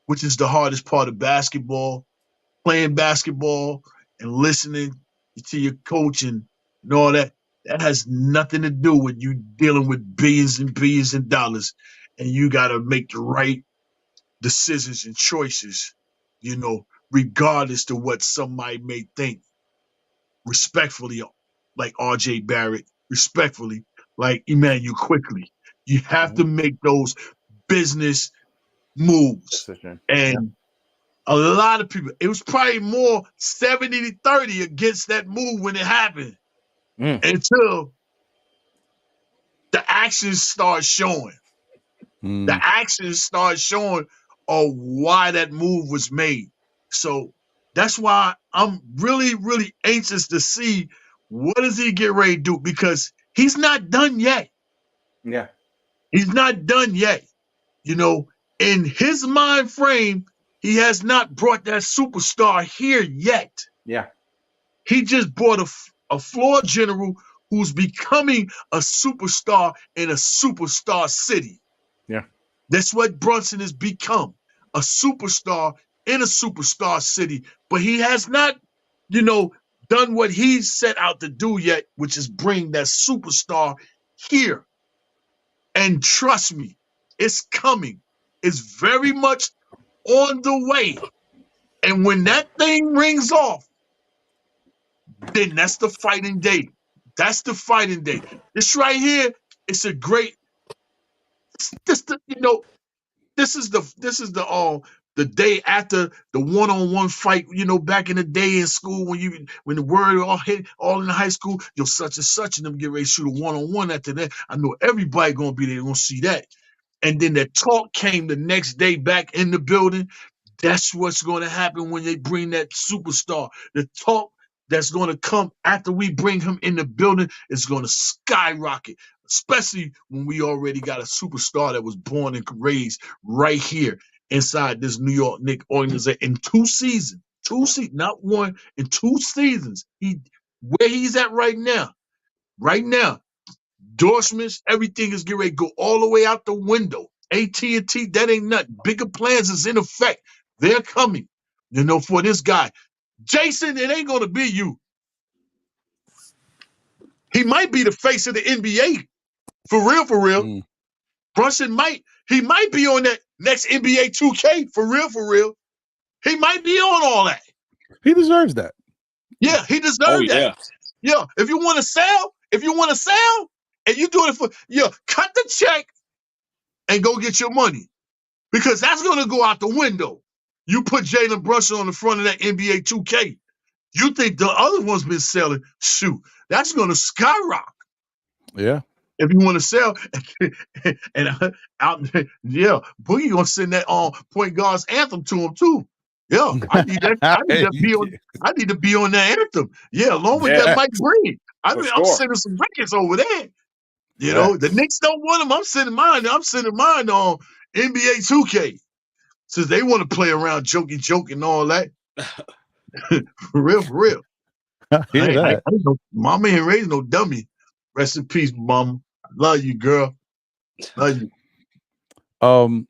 which is the hardest part of basketball, playing basketball and listening to your coach and all that. That has nothing to do with you dealing with billions and billions of dollars, and you got to make the right decisions and choices, regardless to what somebody may think. Respectfully, like R.J. Barrett, respectfully, like Emmanuel Quickly. You have to make those business moves. And a lot of people, it was probably more 70-30 against that move when it happened until the actions start showing. The actions start showing of why that move was made. So That's why I'm really, really anxious to see what does he get ready to do, because he's not done yet. Yeah. He's not done yet. You know, in his mind frame, he has not brought that superstar here yet. Yeah. He just brought a floor general who's becoming a superstar in a superstar city. Yeah. That's what Brunson has become, a superstar in a superstar city. But he has not, you know, done what he set out to do yet, which is bring that superstar here. And trust me, it's coming. It's very much on the way. And when that thing rings off, then that's the fighting day. That's the fighting day. This right here, it's a great. This is the day after the one-on-one fight. You know, back in the day in school when the word all hit all in the high school, such and such and them get ready to shoot a one-on-one after that. I know everybody gonna be there, gonna see that. And then the talk came the next day back in the building. That's what's going to happen when they bring that superstar. The talk that's going to come after we bring him in the building is going to skyrocket, especially when we already got a superstar that was born and raised right here inside this New York Knicks organization in 2 seasons. 2 seasons, not one, in 2 seasons. Where he's at right now. Right now. Endorsements, everything is getting ready to go all the way out the window. AT&T, that ain't nothing. Bigger plans is in effect. They're coming, you know, for this guy. Jason, it ain't going to be you. He might be the face of the NBA. For real, for real. Mm. Brunson might be on that next NBA 2K. For real, for real. He might be on all that. He deserves that. Yeah, he deserves that. Yeah, if you want to sell, and you doing it for, cut the check and go get your money. Because that's going to go out the window. You put Jalen Brunson on the front of that NBA 2K. You think the other one's been selling? Shoot, that's going to skyrocket. Yeah. If you want to sell, Boogie going to send that point guard's anthem to him too. Yeah, I need that. I need to be on that anthem. Yeah, along with that Mike Breen. I'm sending some records over there. You know, the Knicks don't want them. I'm sending mine on NBA 2K. Since they want to play around, joking and all that. For real. Mama ain't raised no dummy. Rest in peace, mama. Love you, girl. Love you.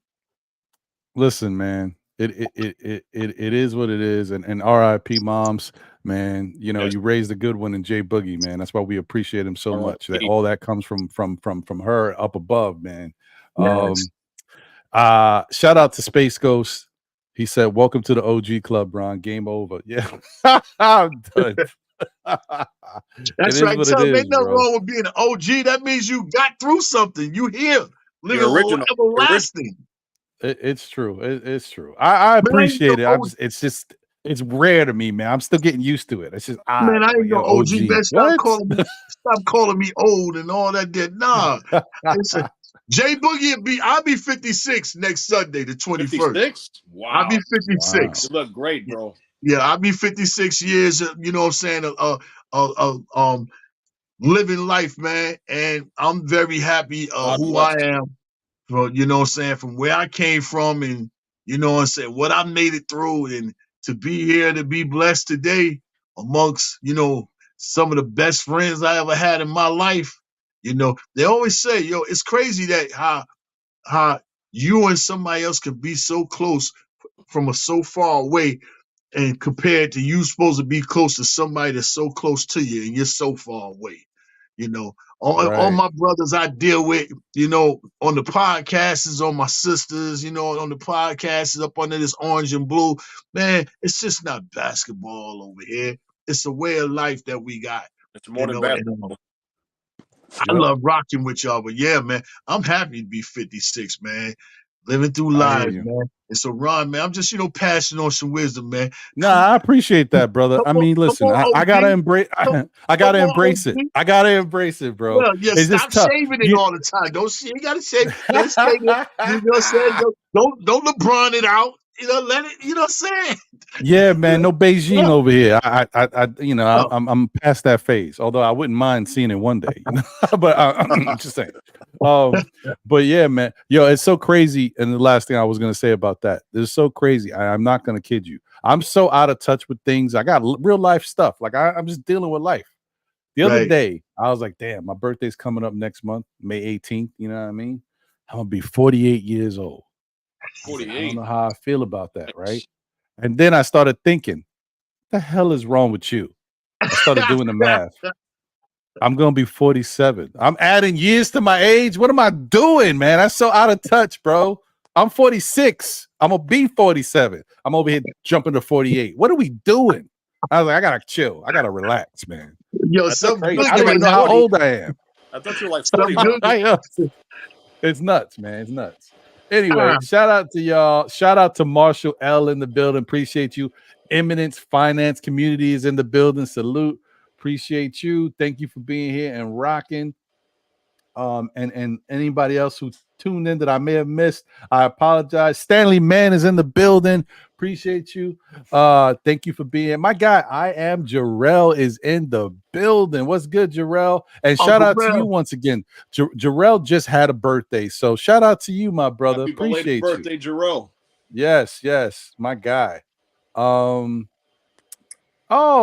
Listen, man. It is what it is, and R.I.P. moms, man. You know, you raised a good one in Jay Boogie, man. That's why we appreciate him so much. That all that comes from her up above, man. Yes. Shout out to Space Ghost. He said, "Welcome to the OG club, Ron. Game over." Yeah, I'm done. That's right. Ain't nothing wrong with being an OG. That means you got through something. You here, living everlasting. It's true. It's true. I appreciate it. It's rare to me, man. I'm still getting used to it. It's just man, I ain't no OG. Man, stop calling me old and all that. Nah, listen, Jay Boogie I'll be 56 next Sunday, the 21st. 56? Wow. I'll be 56. You look great, bro. Yeah, I'll be 56 years. You know what I'm saying? Living life, man, and I'm very happy who I am. You know what I'm saying, from where I came from, and you know what I'm saying, what I made it through, and to be here, to be blessed today amongst, some of the best friends I ever had in my life. They always say, it's crazy that how you and somebody else can be so close from so far away, and compared to you supposed to be close to somebody that's so close to you, and you're so far away. All my brothers I deal with, on the podcasts, on my sisters, on the podcasts up under this orange and blue, man, it's just not basketball over here. It's a way of life that we got. It's more than basketball. I love rocking with y'all, but yeah, man, I'm happy to be 56, man. Living through lives, man. And so, Ron, man, I'm just, passing on some wisdom, man. Nah, I appreciate that, brother. I mean, listen, I gotta embrace. I gotta embrace it. I gotta embrace it, bro. Well, yeah, stop shaving it all the time. You gotta shave. You know what I'm saying? Don't LeBron it out. let it. You know what I'm saying? Yeah, man, no Beijing over here. You know, Oh. I'm past that phase. Although I wouldn't mind seeing it one day, you know. But I'm just saying. But yeah, man, yo, it's so crazy. And the last thing I was gonna say about that, it's so crazy. I'm not gonna kid you. I'm so out of touch with things. I got real life stuff. Like I'm just dealing with life. The other Right. day, I was like, damn, my birthday's coming up next month, May 18th. You know what I mean? I'm gonna be 48 years old. I was like, I don't know how I feel about that, right? And then I started thinking, the hell is wrong with you? I started doing the math. I'm gonna be 47. I'm adding years to my age. What am I doing, man? I'm so out of touch, bro. I'm 46. I'm gonna be 47. I'm over here jumping to 48. What are we doing? I was like, I gotta chill. I gotta relax, man. Yo, That's something Crazy. good. I don't even know how old I am. I thought you were like Something 40. good. I know. It's nuts, man. It's nuts. Anyway, shout out to y'all. Shout out to Marshall L in the building. Appreciate you. Eminence Finance Community is in the building. Salute. Appreciate you. Thank you for being here and rocking. And anybody else who tuned in that I may have missed, I apologize. Stanley Mann is in the building. Appreciate you. Thank you for being here. My guy, I am Jarrell is in the building. What's good, Jarrell? And shout out to you once again. Jarrell just had a birthday, so shout out to you, my brother. Happy Appreciate belated birthday, Jarrell. Yes, my guy. Oh,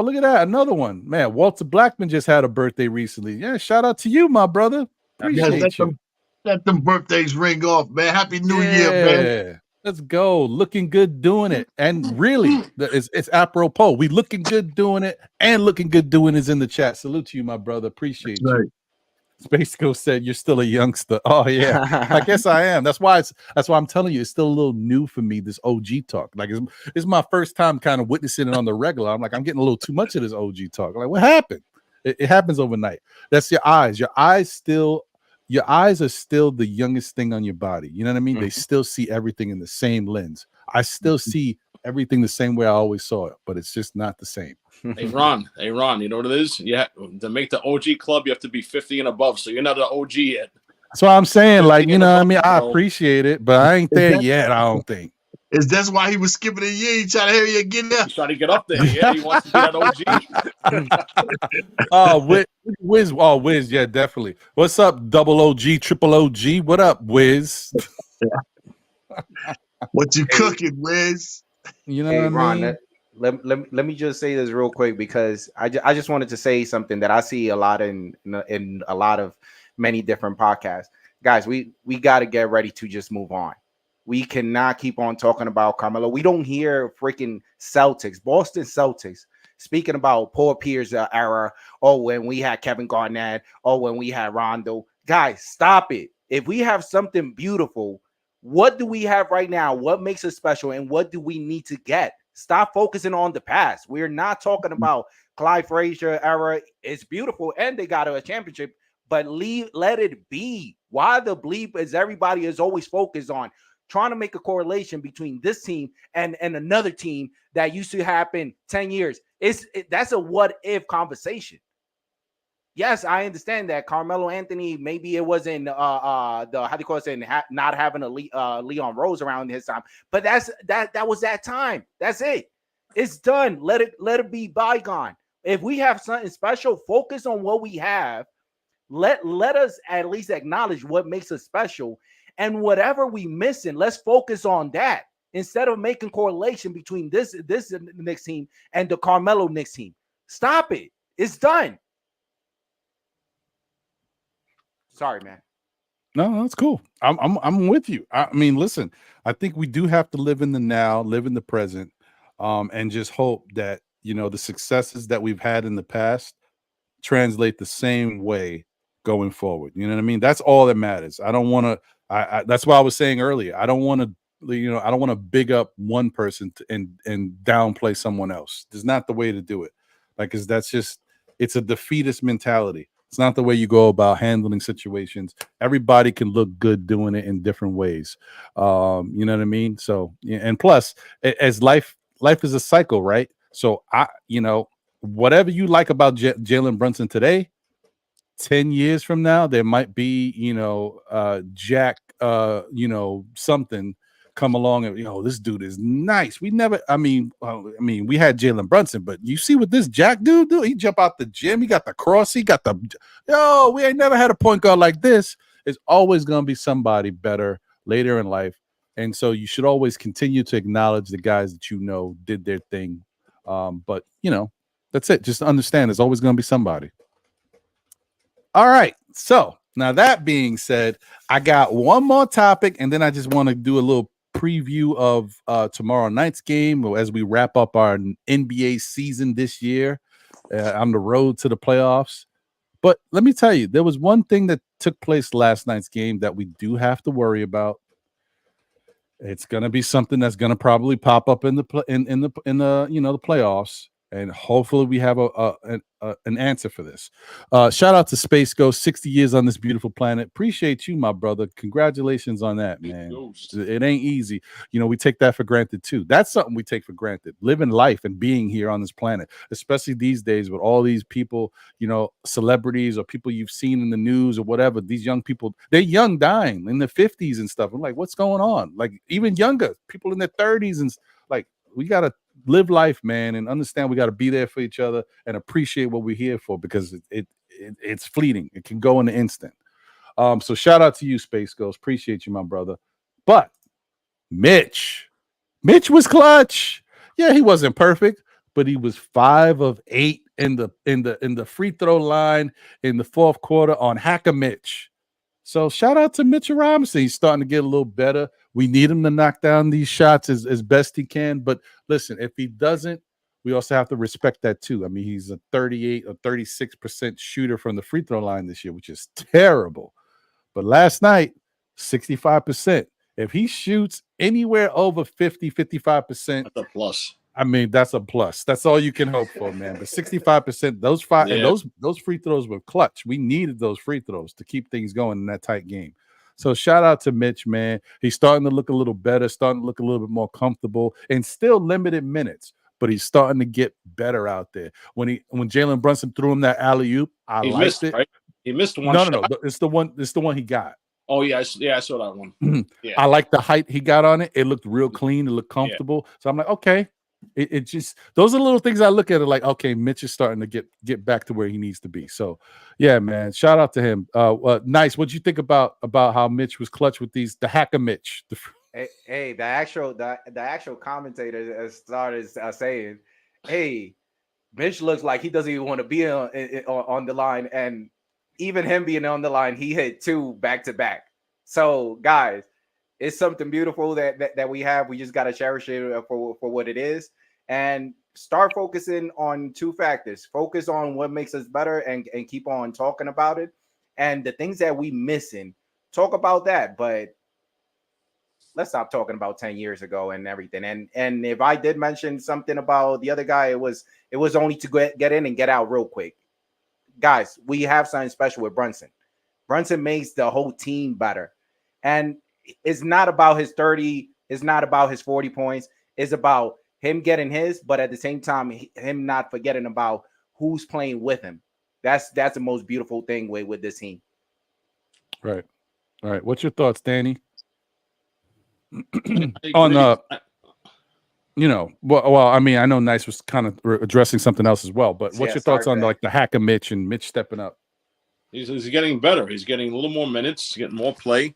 look at that. Another one. Man, Walter Blackman just had a birthday recently. Yeah, shout out to you, my brother. Appreciate you. Let them birthdays ring off, man. Happy New Year, man. Let's go. Looking good doing it. And really, it's apropos. We looking good doing it and looking good doing is in the chat. Salute to you, my brother. Appreciate you. Space Ghost said you're still a youngster. Oh yeah, I guess I am. That's why I'm telling you, it's still a little new for me. This OG talk, like it's my first time kind of witnessing it on the regular. I'm like, I'm getting a little too much of this OG talk. Like, what happened? It happens overnight. That's your eyes. Your eyes are still the youngest thing on your body. You know what I mean? They still see everything in the same lens. I still see everything the same way I always saw it, but it's just not the same. Hey Ron, you know what it is? Yeah, to make the OG club, you have to be 50 and above. So you're not an OG yet. That's what I'm saying. Like, you know what I mean? I appreciate it, but I ain't there yet, I don't think. Is that's why he was skipping a year? He trying to hurry and get there. He's trying to get up there. Yeah, he wants to be that Oh, OG. Wiz, yeah, definitely. What's up, double OG, triple OG? What up, Wiz? What you cooking, Wiz? You know Hey, what I mean? Ron, let me just say this real quick because I just wanted to say something that I see a lot in a lot of many different podcasts. Guys, we got to get ready to just move on. We cannot keep on talking about Carmelo. We don't hear freaking Boston Celtics, speaking about Paul Pierce era, or when we had Kevin Garnett, or when we had Rondo. Guys, stop it. If we have something beautiful, what do we have right now? What makes it special? And what do we need to get? Stop focusing on the past. We're not talking about Clyde Frazier era. It's beautiful, and they got a championship, but let it be. Why the bleep is everybody is always focused on trying to make a correlation between this team and another team that used to happen 10 years. That's a what-if conversation. Yes, I understand that Carmelo Anthony, maybe it wasn't not having a Leon Rose around his time, but that was that time. That's it. It's done. Let it be bygone. If we have something special, focus on what we have. Let us at least acknowledge what makes us special, and whatever we missing, let's focus on that instead of making correlation between this Knicks team and the Carmelo Knicks team. Stop it. It's done. Sorry, man. No, that's cool. I'm with you. I mean, listen, I think we do have to live in the now, live in the present, and just hope that, you know, the successes that we've had in the past translate the same way going forward. You know what I mean? That's all that matters. I don't want to. That's why I was saying earlier. I don't want to. You know, I don't want to big up one person and downplay someone else. It's not the way to do it. Like, because that's just, it's a defeatist mentality. It's not the way you go about handling situations. Everybody can look good doing it in different ways. You know what I mean? So, and plus, as life is a cycle, right? So you know, whatever you like about Jalen Brunson today, 10 years from now, there might be, you know, Jack, you know, something come along and this dude is nice. We never, we had Jalen Brunson, but you see what this Jack dude do? He jump out the gym, he got the cross, he got we ain't never had a point guard like this. It's always gonna be somebody better later in life. And so you should always continue to acknowledge the guys that did their thing. But that's it. Just understand there's always gonna be somebody. All right. So now that being said, I got one more topic, and then I just want to do a little preview of tomorrow night's game as we wrap up our NBA season this year on the road to the playoffs. But let me tell you, there was one thing that took place last night's game that we do have to worry about. It's going to be something that's going to probably pop up in the playoffs. And hopefully we have an answer for this. Shout out to Space Ghost, 60 years on this beautiful planet. Appreciate you, my brother. Congratulations on that, man. It ain't easy. We take that for granted too. That's something we take for granted. Living life and being here on this planet, especially these days with all these people, celebrities or people you've seen in the news or whatever. These young people, they're young dying in their 50s and stuff. I'm like, what's going on? Like even younger people in their 30s and like we gotta live life, man, and understand we got to be there for each other and appreciate what we're here for because it's fleeting. It can go in an instant. So shout out to you, Space Ghost. Appreciate you, my brother. But Mitch was clutch. Yeah, he wasn't perfect, but he was 5 of 8 in the free throw line in the fourth quarter on Hacker Mitch. So shout out to Mitch Robinson. He's starting to get a little better. We need him to knock down these shots as best he can. But listen, if he doesn't, we also have to respect that too. I mean, he's a 38 or 36% shooter from the free throw line this year, which is terrible. But last night, 65%. If he shoots anywhere over 50, 55%, that's a plus. I mean, that's a plus. That's all you can hope for, man. But 65%, those five and those free throws were clutch. We needed those free throws to keep things going in that tight game. So shout out to Mitch, man. He's starting to look a little better, starting to look a little bit more comfortable, and still limited minutes, but he's starting to get better out there. When Jalen Brunson threw him that alley-oop, I liked it. Right? He missed one. No. It's the one he got. Oh yeah, I saw that one. Yeah. I like the height he got on it. It looked real clean. It looked comfortable. Yeah. So I'm like, okay. It just those are the little things I look at it like, okay, Mitch is starting to get back to where he needs to be. So yeah, man, shout out to him. Nice. What'd you think about how Mitch was clutch with the Hacker Mitch? Hey, the actual commentator started saying, hey, Mitch looks like he doesn't even want to be on the line, and even him being on the line, he hit 2 back-to-back. So guys, it's something beautiful that we have. We just got to cherish it for what it is and start focusing on 2 factors. Focus on what makes us better and keep on talking about it. And the things that we missing, talk about that. But let's stop talking about 10 years ago and everything. And if I did mention something about the other guy, it was only to get in and get out real quick. Guys, we have something special with Brunson. Brunson makes the whole team better. And it's not about his 30. It's not about his 40 points. It's about him getting his, but at the same time, him not forgetting about who's playing with him. That's the most beautiful thing with this team. Right. All right. What's your thoughts, Danny? Well, I mean, I know Nice was kind of addressing something else as well, but what's your thoughts on like the Hacker Mitch and Mitch stepping up? He's getting better. He's getting a little more minutes, getting more play.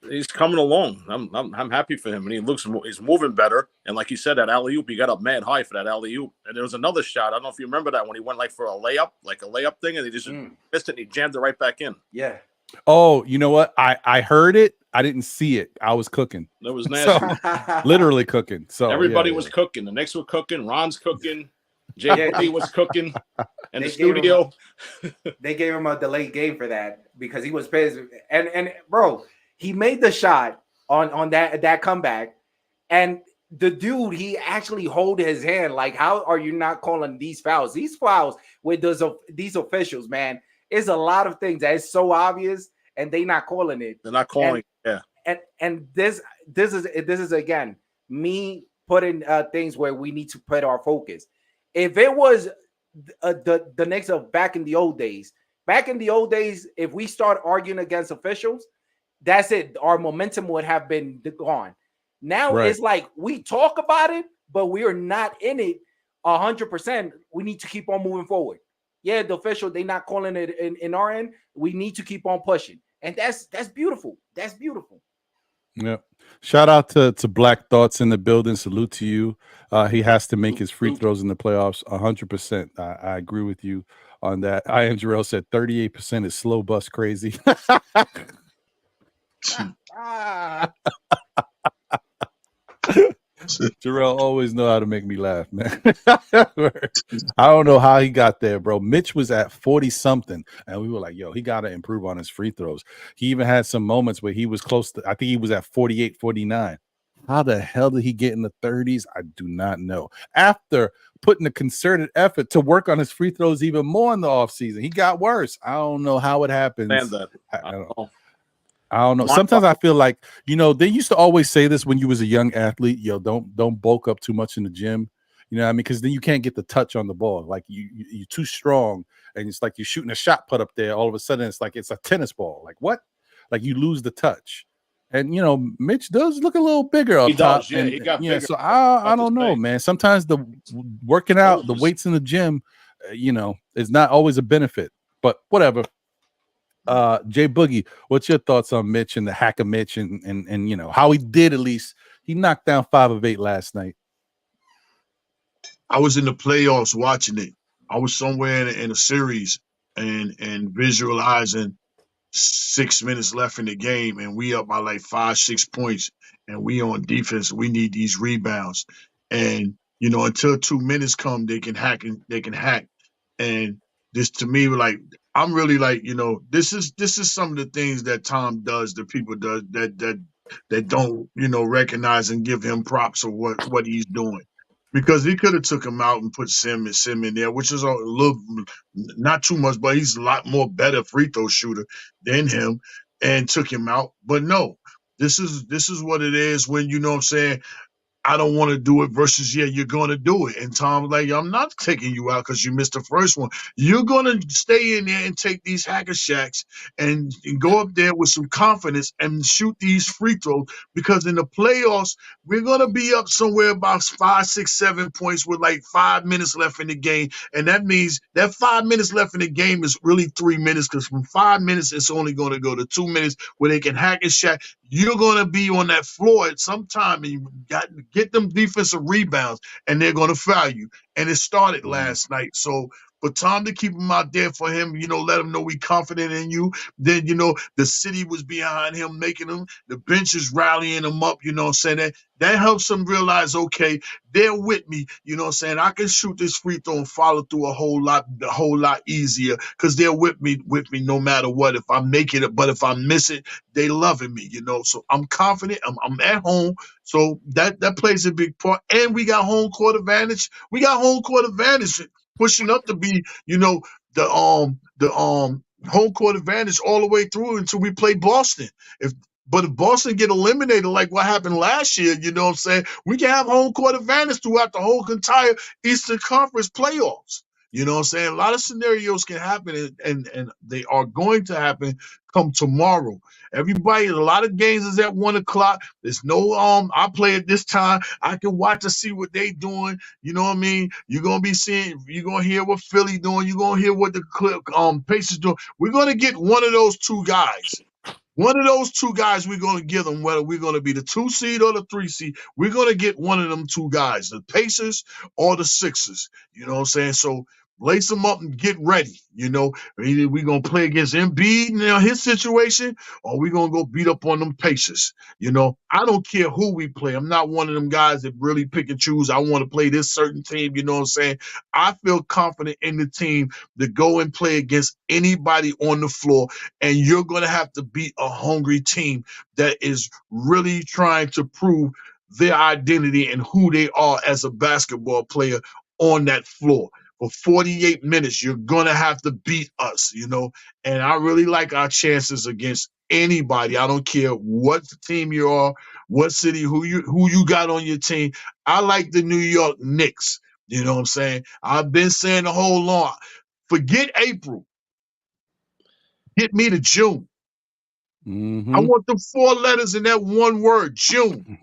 He's coming along. I'm happy for him, and he's moving better. And like you said, that alley-oop, he got up mad high for that alley-oop. And there was another shot. I don't know if you remember that when he went like for a layup thing, and he just missed it and he jammed it right back in. Yeah. Oh, you know what? I heard it. I didn't see it. I was cooking. That was nasty. So, literally cooking. So everybody was cooking. The Knicks were cooking. Ron's cooking. JP was cooking in the studio. They gave him a delayed game for that because he was pissed. And bro, he made the shot on that comeback, and the dude, he actually hold his hand. Like, how are you not calling these fouls? These fouls with these officials, man, is a lot of things that is so obvious, and they not calling it. They're not calling. And this is again me putting things where we need to put our focus. If it was the Knicks of back in the old days, if we start arguing against officials, that's it. Our momentum would have been gone. Now Right. it's like we talk about it, but we are not in it 100%. We need to keep on moving forward. Yeah, the official, they not calling it in our end. We need to keep on pushing. And that's beautiful. That's beautiful. Yeah. Shout out to Black Thoughts in the building. Salute to you. He has to make his free throws in the playoffs 100%. I agree with you on that. I am Jarrell said 38% is slow bus crazy. Jarrell always know how to make me laugh, man. I don't know how he got there, bro. Mitch was at 40 something, and we were like, yo, he got to improve on his free throws. He even had some moments where he was close to, I think he was at 48, 49. How the hell did he get in the 30s? I do not know. After putting a concerted effort to work on his free throws even more in the offseason, he got worse. I don't know how it happens. I don't know. Sometimes I feel like, they used to always say this when you was a young athlete, yo, don't bulk up too much in the gym. You know what I mean? Because then you can't get the touch on the ball. Like you're too strong, and it's like you're shooting a shot put up there. All of a sudden, it's like it's a tennis ball. Like what? Like you lose the touch. And Mitch does look a little bigger up top. Does, yeah. He got bigger. So I don't know, man. Sometimes the working out, the weights in the gym, is not always a benefit. But whatever. Jay Boogie, what's your thoughts on Mitch and the hack of Mitch and how he did? At least he knocked down 5 of 8 last night. I was in the playoffs watching it. I was somewhere in a series and visualizing 6 minutes left in the game, and we up by like 5-6 points, and we on defense. We need these rebounds, and until 2 minutes come, they can hack. And this to me, like, I'm really like, this is some of the things that Tom does, that people does that don't recognize and give him props of what he's doing. Because he could have took him out and put Sim in there, which is a little, not too much, but he's a lot more better free throw shooter than him, and took him out. But no, this is what it is when, what I'm saying, I don't want to do it versus, yeah, you're going to do it. And Tom's like, I'm not taking you out because you missed the first one. You're going to stay in there and take these hacker shacks and go up there with some confidence and shoot these free throws, because in the playoffs, we're going to be up somewhere about 5, 6, 7 points with like 5 minutes left in the game. And that means that 5 minutes left in the game is really 3 minutes, because from 5 minutes, it's only going to go to 2 minutes where they can hack and shack. You're going to be on that floor at some time, and you got to get them defensive rebounds, and they're going to foul you. And it started last night. So for Tom to keep him out there for him, let him know we confident in you. Then, the city was behind him, making him, the bench is rallying him up, saying that helps him realize, okay, they're with me, I can shoot this free throw and follow through a whole lot easier, because they're with me no matter what. If I make it, but if I miss it, they loving me, so I'm confident. I'm at home. So that plays a big part. And we got home court advantage. Pushing up to be, the home court advantage all the way through until we play Boston. But if Boston get eliminated like what happened last year, we can have home court advantage throughout the whole entire Eastern Conference playoffs. A lot of scenarios can happen, and they are going to happen come tomorrow. A lot of games is at 1 o'clock. There's no I play at this time. I can watch to see what they doing. You know what I mean? You're gonna hear what Philly doing. You're gonna hear what the Pacers doing. We're gonna get one of those two guys. One of those two guys we're going to give them, whether we're going to be the 2 seed or the 3 seed. We're going to get one of them two guys, the Pacers or the Sixers. You know what I'm saying? So lace them up and get ready. Either we're going to play against Embiid and his situation, or we're going to go beat up on them Pacers. I don't care who we play. I'm not one of them guys that really pick and choose. I want to play this certain team. You know what I'm saying? I feel confident in the team to go and play against anybody on the floor, and you're going to have to beat a hungry team that is really trying to prove their identity and who they are as a basketball player on that floor. For 48 minutes, you're going to have to beat us, and I really like our chances against anybody. I don't care what team you are, what city, who you got on your team. I like the New York Knicks. You know what I'm saying? I've been saying the whole lot. Forget April. Get me to June. I want the 4 letters in that one word, June.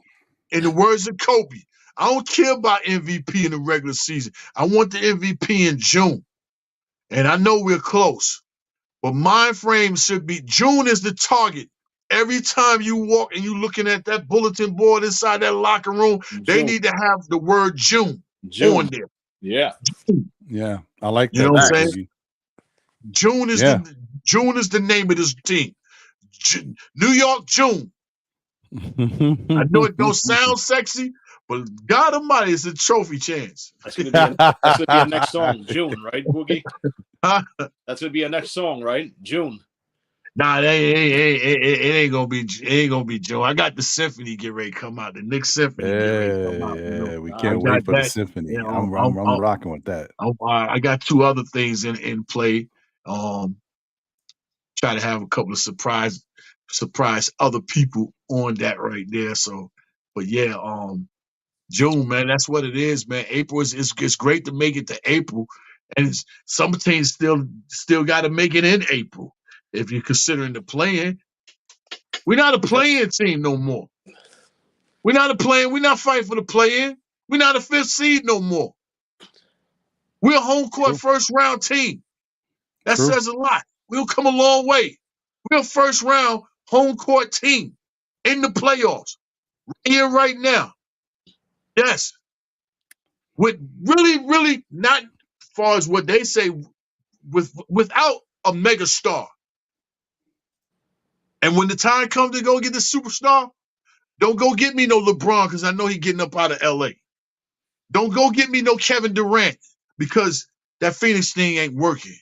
In the words of Kobe, I don't care about MVP in the regular season. I want the MVP in June. And I know we're close. But mind frame should be June is the target. Every time you walk and you looking at that bulletin board inside that locker room, they need to have the word June on there. Yeah. Yeah. I like that. You know what I'm saying? June is the name of this team. New York June. I know it don't sound sexy, but God Almighty, it's a trophy chance. That's gonna be a next song, June, right, Boogie? That's gonna be a next song, right? June. Nah, it ain't gonna be June. I got the symphony get ready to come out. The Knicks symphony get ready to come out. You know? We can't wait for the symphony. You know, I'm rocking with that. I got 2 other things in play. Try to have a couple of surprise other people on that right there. So, but yeah, June, man, that's what it is, man. April it's great to make it to April, and some teams still got to make it in April. If you're considering the play-in, we're not a play-in team no more. We're not fighting for the play-in. We're not a 5th seed no more. We're a home court first round team. That says a lot. We'll come a long way. We're a first round home court team in the playoffs. Right here, right now. Yes. With really not as far as what they say, without a mega star. And when the time comes to go get the superstar, don't go get me no LeBron because I know he's getting up out of LA. Don't go get me no Kevin Durant because that Phoenix thing ain't working.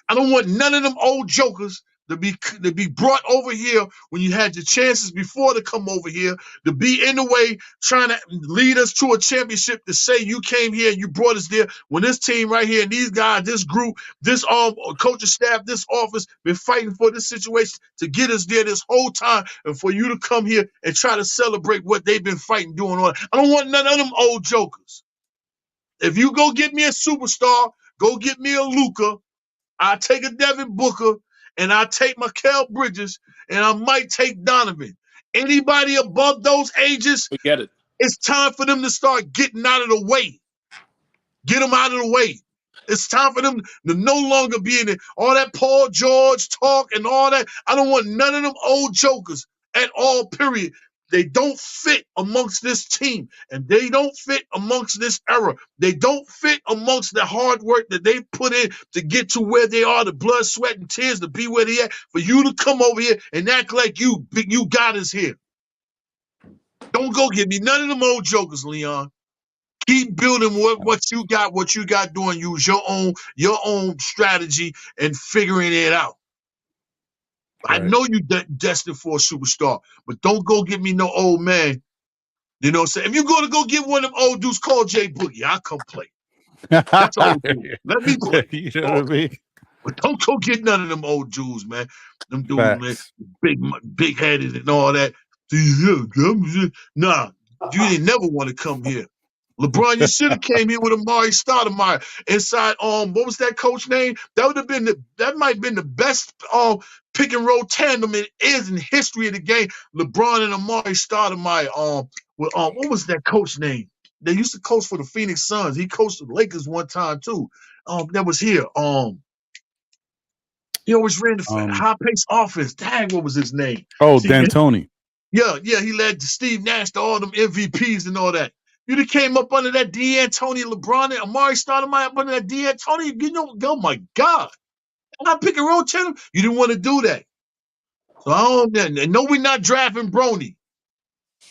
I don't want none of them old jokers to be brought over here when you had your chances before to come over here, to be in the way trying to lead us to a championship, to say you came here and you brought us there when this team right here and these guys, this group, this coaching staff, this office been fighting for this situation to get us there this whole time, and for you to come here and try to celebrate what they've been fighting doing on. I don't want none of them old jokers. If you go get me a superstar, go get me a Luka, I'll take a Devin Booker, and I'll take Mikal Bridges, and I might take Donovan. Anybody above those ages, forget it. It's time for them to start getting out of the way. Get them out of the way. It's time for them to no longer be in it. All that Paul George talk and all that. I don't want none of them old jokers at all, period. They don't fit amongst this team, and they don't fit amongst this era. They don't fit amongst the hard work that they put in to get to where they are, the blood, sweat, and tears to be where they at. For you to come over here and act like you got us here. Don't go get me none of them old jokers, Leon. Keep building what you got doing. Use your own strategy and figuring it out. Right. I know you're destined for a superstar, but don't go get me no old man. You know what I'm saying? If you're going to go get one of them old dudes, call Jay Boogie. I'll come play. That's old dude. Let me play. You know what I mean? But don't go get none of them old dudes, man. Them dudes, man, big headed and all that. Nah, you didn't never want to come here. LeBron, you should have came here with Amari Stoudemire inside. What was that coach name? That might have been the best pick and roll tandem it is in history of the game. LeBron and Amari Stoudemire. What was that coach name? They used to coach for the Phoenix Suns. He coached the Lakers one time too. That was here. He always ran the high pace offense. Dang, what was his name? D'Antoni. Yeah, he led Steve Nash to all them MVPs and all that. You'd have came up under that D'Antoni, LeBron, and Amari Stoudemire up under that D'Antoni. Oh my God. And I pick and roll channel. You didn't want to do that. So no, we're not drafting Brony.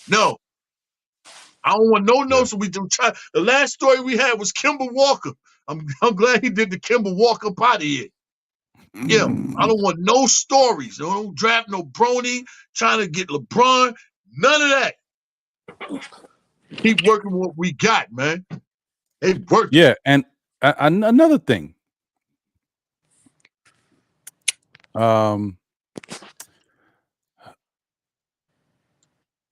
No. I don't want no notes. We do try. The last story we had was Kemba Walker. I'm glad he did the Kemba Walker up out of here. Yeah, I don't want no stories. I don't draft no Brony, trying to get LeBron. None of that. Keep working what we got, man. They work. Yeah, and another thing.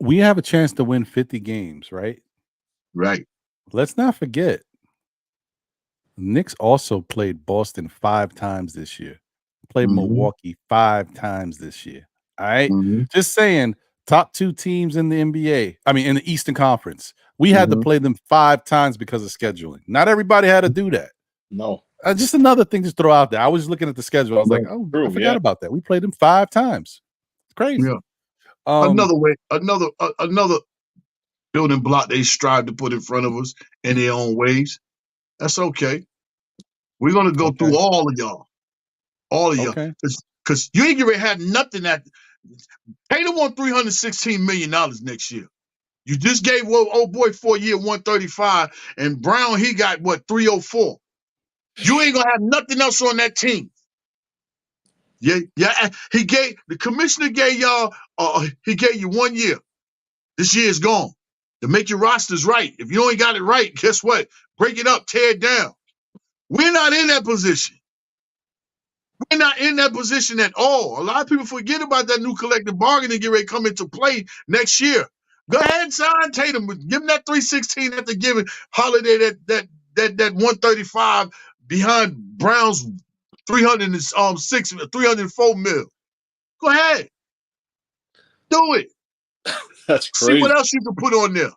We have a chance to win 50 games, right? Right. Let's not forget, Knicks also played Boston 5 times this year. Played Milwaukee 5 times this year. All right. Mm-hmm. Just saying, top 2 teams in the NBA, I mean, in the Eastern Conference, we had to play them 5 times because of scheduling. Not everybody had to do that. No. Just another thing to throw out there. I was looking at the schedule. I was like, oh, True, I forgot about that. We played them 5 times. It's crazy. Yeah. Another building block they strive to put in front of us in their own ways. That's okay. We're gonna go through all of y'all. All of y'all. Because you ain't gonna have nothing that Tatum won $316 million next year. You just gave old boy 4-year 135, and Brown, he got what, 304. You ain't gonna have nothing else on that team. Yeah. The commissioner gave y'all he gave you 1 year. This year is gone. To make your rosters right. If you ain't got it right, guess what? Break it up, tear it down. We're not in that position. We're not in that position at all. A lot of people forget about that new collective bargaining get ready to come into play next year. Go ahead and sign Tatum. Give him that 316 after giving Holiday that 135 behind Brown's 304 mil. Go ahead. Do it. That's crazy. See what else you can put on there.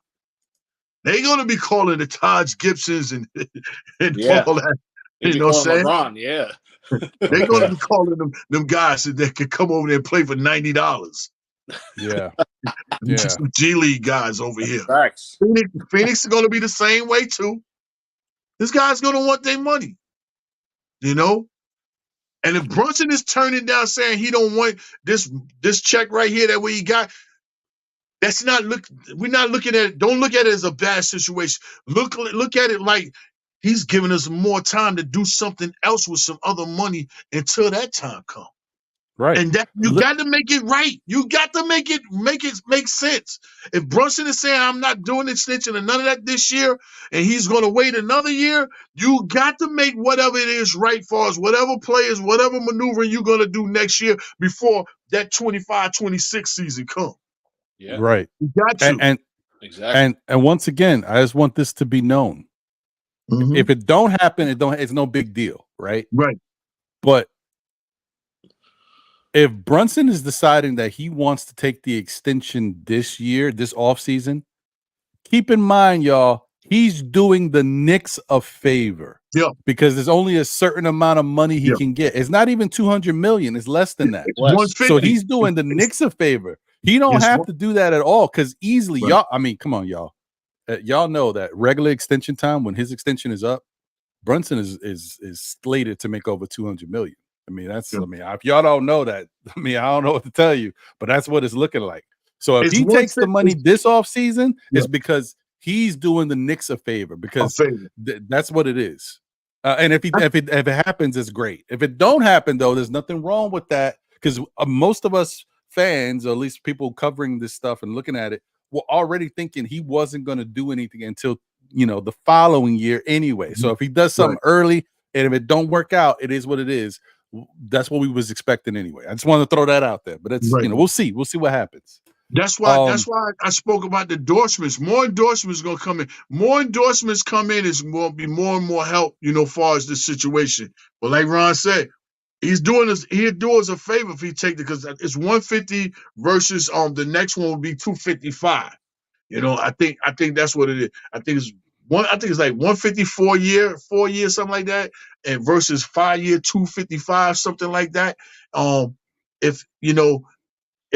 They're gonna be calling the Taj Gibsons and all that. You know what I'm saying? LeBron, yeah. They're gonna be calling them guys that could come over there and play for $90. Yeah. Some G League guys over here. Facts. Phoenix is gonna be the same way too. This guy's gonna want their money. You know? And if Brunson is turning down saying he don't want this check right here that we got, that's not we're not looking at it. Don't look at it as a bad situation. Look at it like he's giving us more time to do something else with some other money until that time comes. Right. And that you got to make it right. You got to make it make sense. If Brunson is saying I'm not doing extension and none of that this year, and he's going to wait another year, you got to make whatever it is right for us, whatever players, whatever maneuvering you're going to do next year before that 25-26 season comes. Yeah. Right. You got to. And exactly. And once again, I just want this to be known. Mm-hmm. If it don't happen, it's no big deal, right? Right. But if Brunson is deciding that he wants to take the extension this year, this offseason, keep in mind, y'all, he's doing the Knicks a favor. Yeah. Because there's only a certain amount of money he can get. It's not even $200 million. It's less than that. So he's doing the Knicks a favor. He don't have to do that at all because easily, y'all, I mean, come on, y'all. Y'all know that regular extension time, when his extension is up, Brunson is slated to make over $200 million. I mean, I mean, if y'all don't know that, I mean, I don't know what to tell you, but that's what it's looking like. So if he takes the money this offseason, it's because he's doing the Knicks a favor because that's what it is. And if it happens, it's great. If it don't happen, though, there's nothing wrong with that because most of us fans, or at least people covering this stuff and looking at it, were already thinking he wasn't going to do anything until the following year anyway. So if he does something early and if it don't work out, it is what it is. That's what we was expecting anyway. I just wanted to throw that out there, but it's we'll see what happens. That's why I spoke about the endorsements. More endorsements gonna come in. More endorsements come in is going to be more and more help, far as this situation. But like Ron said, he'd do us a favor if he take it because it's 150 versus the next one would be 255. I think that's what it is. I think it's like 154 year, 4 years, something like that, and versus 5 year, 255, something like that. If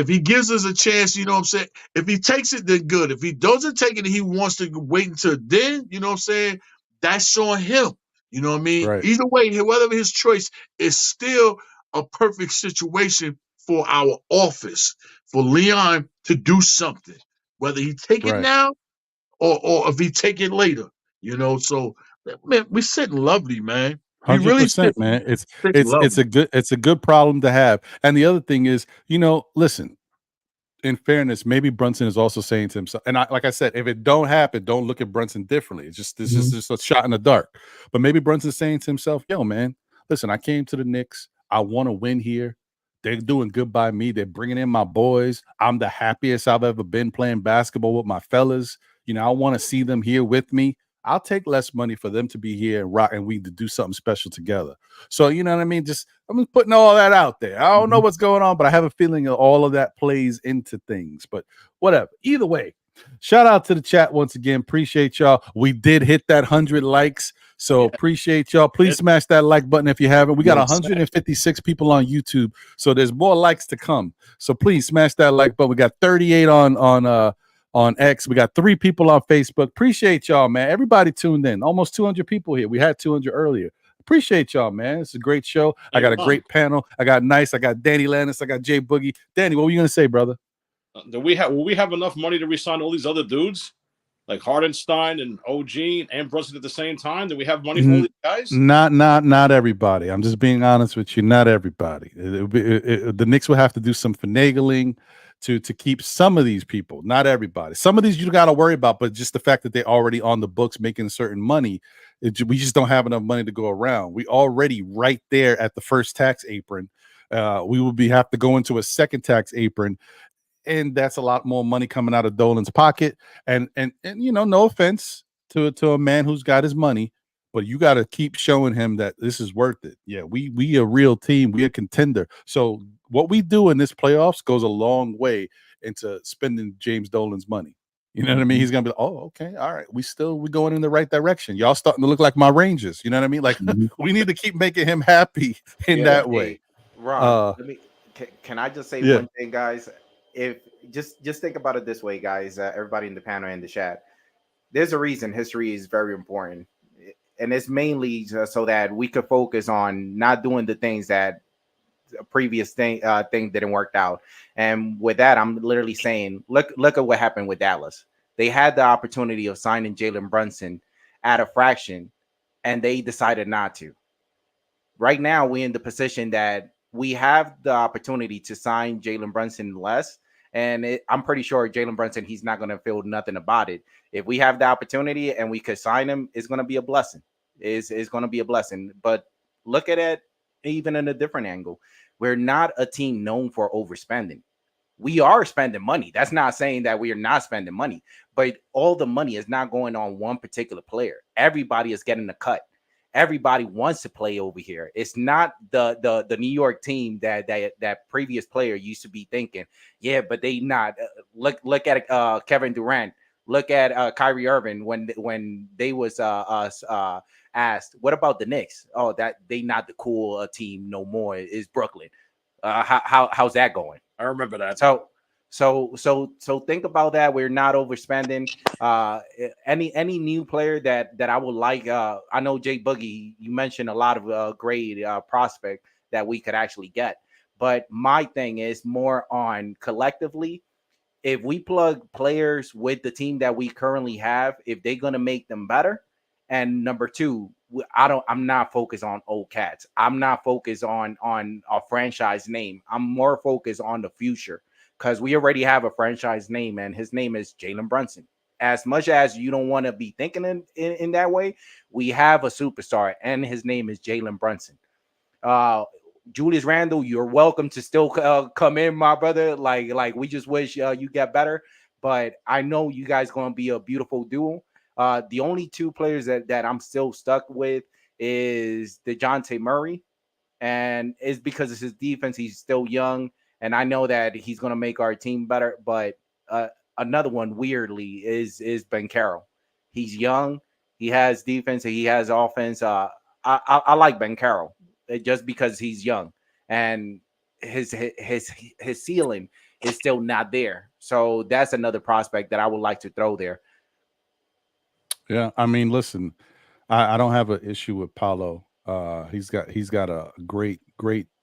he gives us a chance, what I'm saying? If he takes it, then good. If he doesn't take it and he wants to wait until then, what I'm saying? That's on him. You know what I mean? Right. Either way, whatever his choice is still a perfect situation for our office, for Leon to do something. Whether he take it now or if he take it later. So man, we're sitting lovely, man. 100%, man. It's a good problem to have. And the other thing is, listen, in fairness, maybe Brunson is also saying to himself, and like I said, if it don't happen, don't look at Brunson differently. It's just just a shot in the dark. But maybe Brunson's saying to himself, yo, man, listen, I came to the Knicks. I want to win here. They're doing good by me. They're bringing in my boys. I'm the happiest I've ever been playing basketball with my fellas. I want to see them here with me. I'll take less money for them to be here and rock, and we to do something special together. So you know what I mean? Just I'm just putting all that out there. I don't know what's going on, but I have a feeling that all of that plays into things. But whatever. Either way, shout out to the chat once again. Appreciate y'all. We did hit that 100 likes. So appreciate y'all. Please smash that like button if you haven't. We got 156 people on YouTube, so there's more likes to come. So please smash that like button. We got 38 on X. We got 3 people on Facebook. Appreciate y'all, man. Everybody tuned in. Almost 200 people here. We had 200 earlier. Appreciate y'all, man. It's a great show. I got a great panel. I got Nice. I got Danny Landis. I got Jay Boogie. Danny, what were you gonna say, brother? Will we have enough money to resign all these other dudes like Hardenstein and OG and Brunson at the same time? Do we have money for all these guys? Not everybody. I'm just being honest with you. Not everybody. The Knicks will have to do some finagling to keep some of these people. Not everybody. Some of these you got to worry about, but just the fact that they're already on the books making certain money, we just don't have enough money to go around. We already right there at the first tax apron. We will have to go into a second tax apron. And that's a lot more money coming out of Dolan's pocket. And you know, no offense to a man who's got his money, but you got to keep showing him that this is worth it. Yeah, we a real team. We a contender. So what we do in this playoffs goes a long way into spending James Dolan's money. You know what I mean? He's gonna be like, oh, okay, all right. We going in the right direction. Y'all starting to look like my Rangers. You know what I mean? Like we need to keep making him happy in that way. Ron, can I just say one thing, guys? If just think about it this way, guys, everybody in the panel and the chat, there's a reason history is very important, and it's mainly so that we could focus on not doing the things that a previous thing didn't work out. And with that, I'm literally saying, look at what happened with Dallas. They had the opportunity of signing Jalen Brunson at a fraction, and they decided not to. Right now, we're in the position that we have the opportunity to sign Jalen Brunson less. And I'm pretty sure Jalen Brunson, he's not going to feel nothing about it. If we have the opportunity and we could sign him, it's going to be a blessing. It's going to be a blessing. But look at it even in a different angle. We're not a team known for overspending. We are spending money. That's not saying that we are not spending money. But all the money is not going on one particular player. Everybody is getting a cut. Everybody wants to play over here. It's not the New York team that previous player used to be thinking, yeah, but they not. Look at Kevin Durant. Look at Kyrie Irving when they was asked, what about the Knicks? Oh, that they not the cool team no more. Is Brooklyn? How's that going? I remember that. So think about that. We're not overspending. Any new player that I would like. I know Jay Boogie, you mentioned a lot of great prospect that we could actually get. But my thing is more on collectively. If we plug players with the team that we currently have, if they're gonna make them better. And number two, I'm not focused on old cats. I'm not focused on a franchise name. I'm more focused on the future. Because we already have a franchise name, and his name is Jalen Brunson. As much as you don't want to be thinking in that way, we have a superstar, and his name is Jalen Brunson. Julius Randle, you're welcome to still come in, my brother. Like we just wish you get better, but I know you guys going to be a beautiful duo. The only 2 players that I'm still stuck with is DeJounte Murray, and it's because it's his defense. He's still young. And I know that he's going to make our team better. But another one, weirdly, is Ben Carroll. He's young. He has defense. He has offense. I like Ben Carroll just because he's young. And his ceiling is still not there. So that's another prospect that I would like to throw there. Yeah, I mean, listen, I don't have an issue with Paolo. He's got a great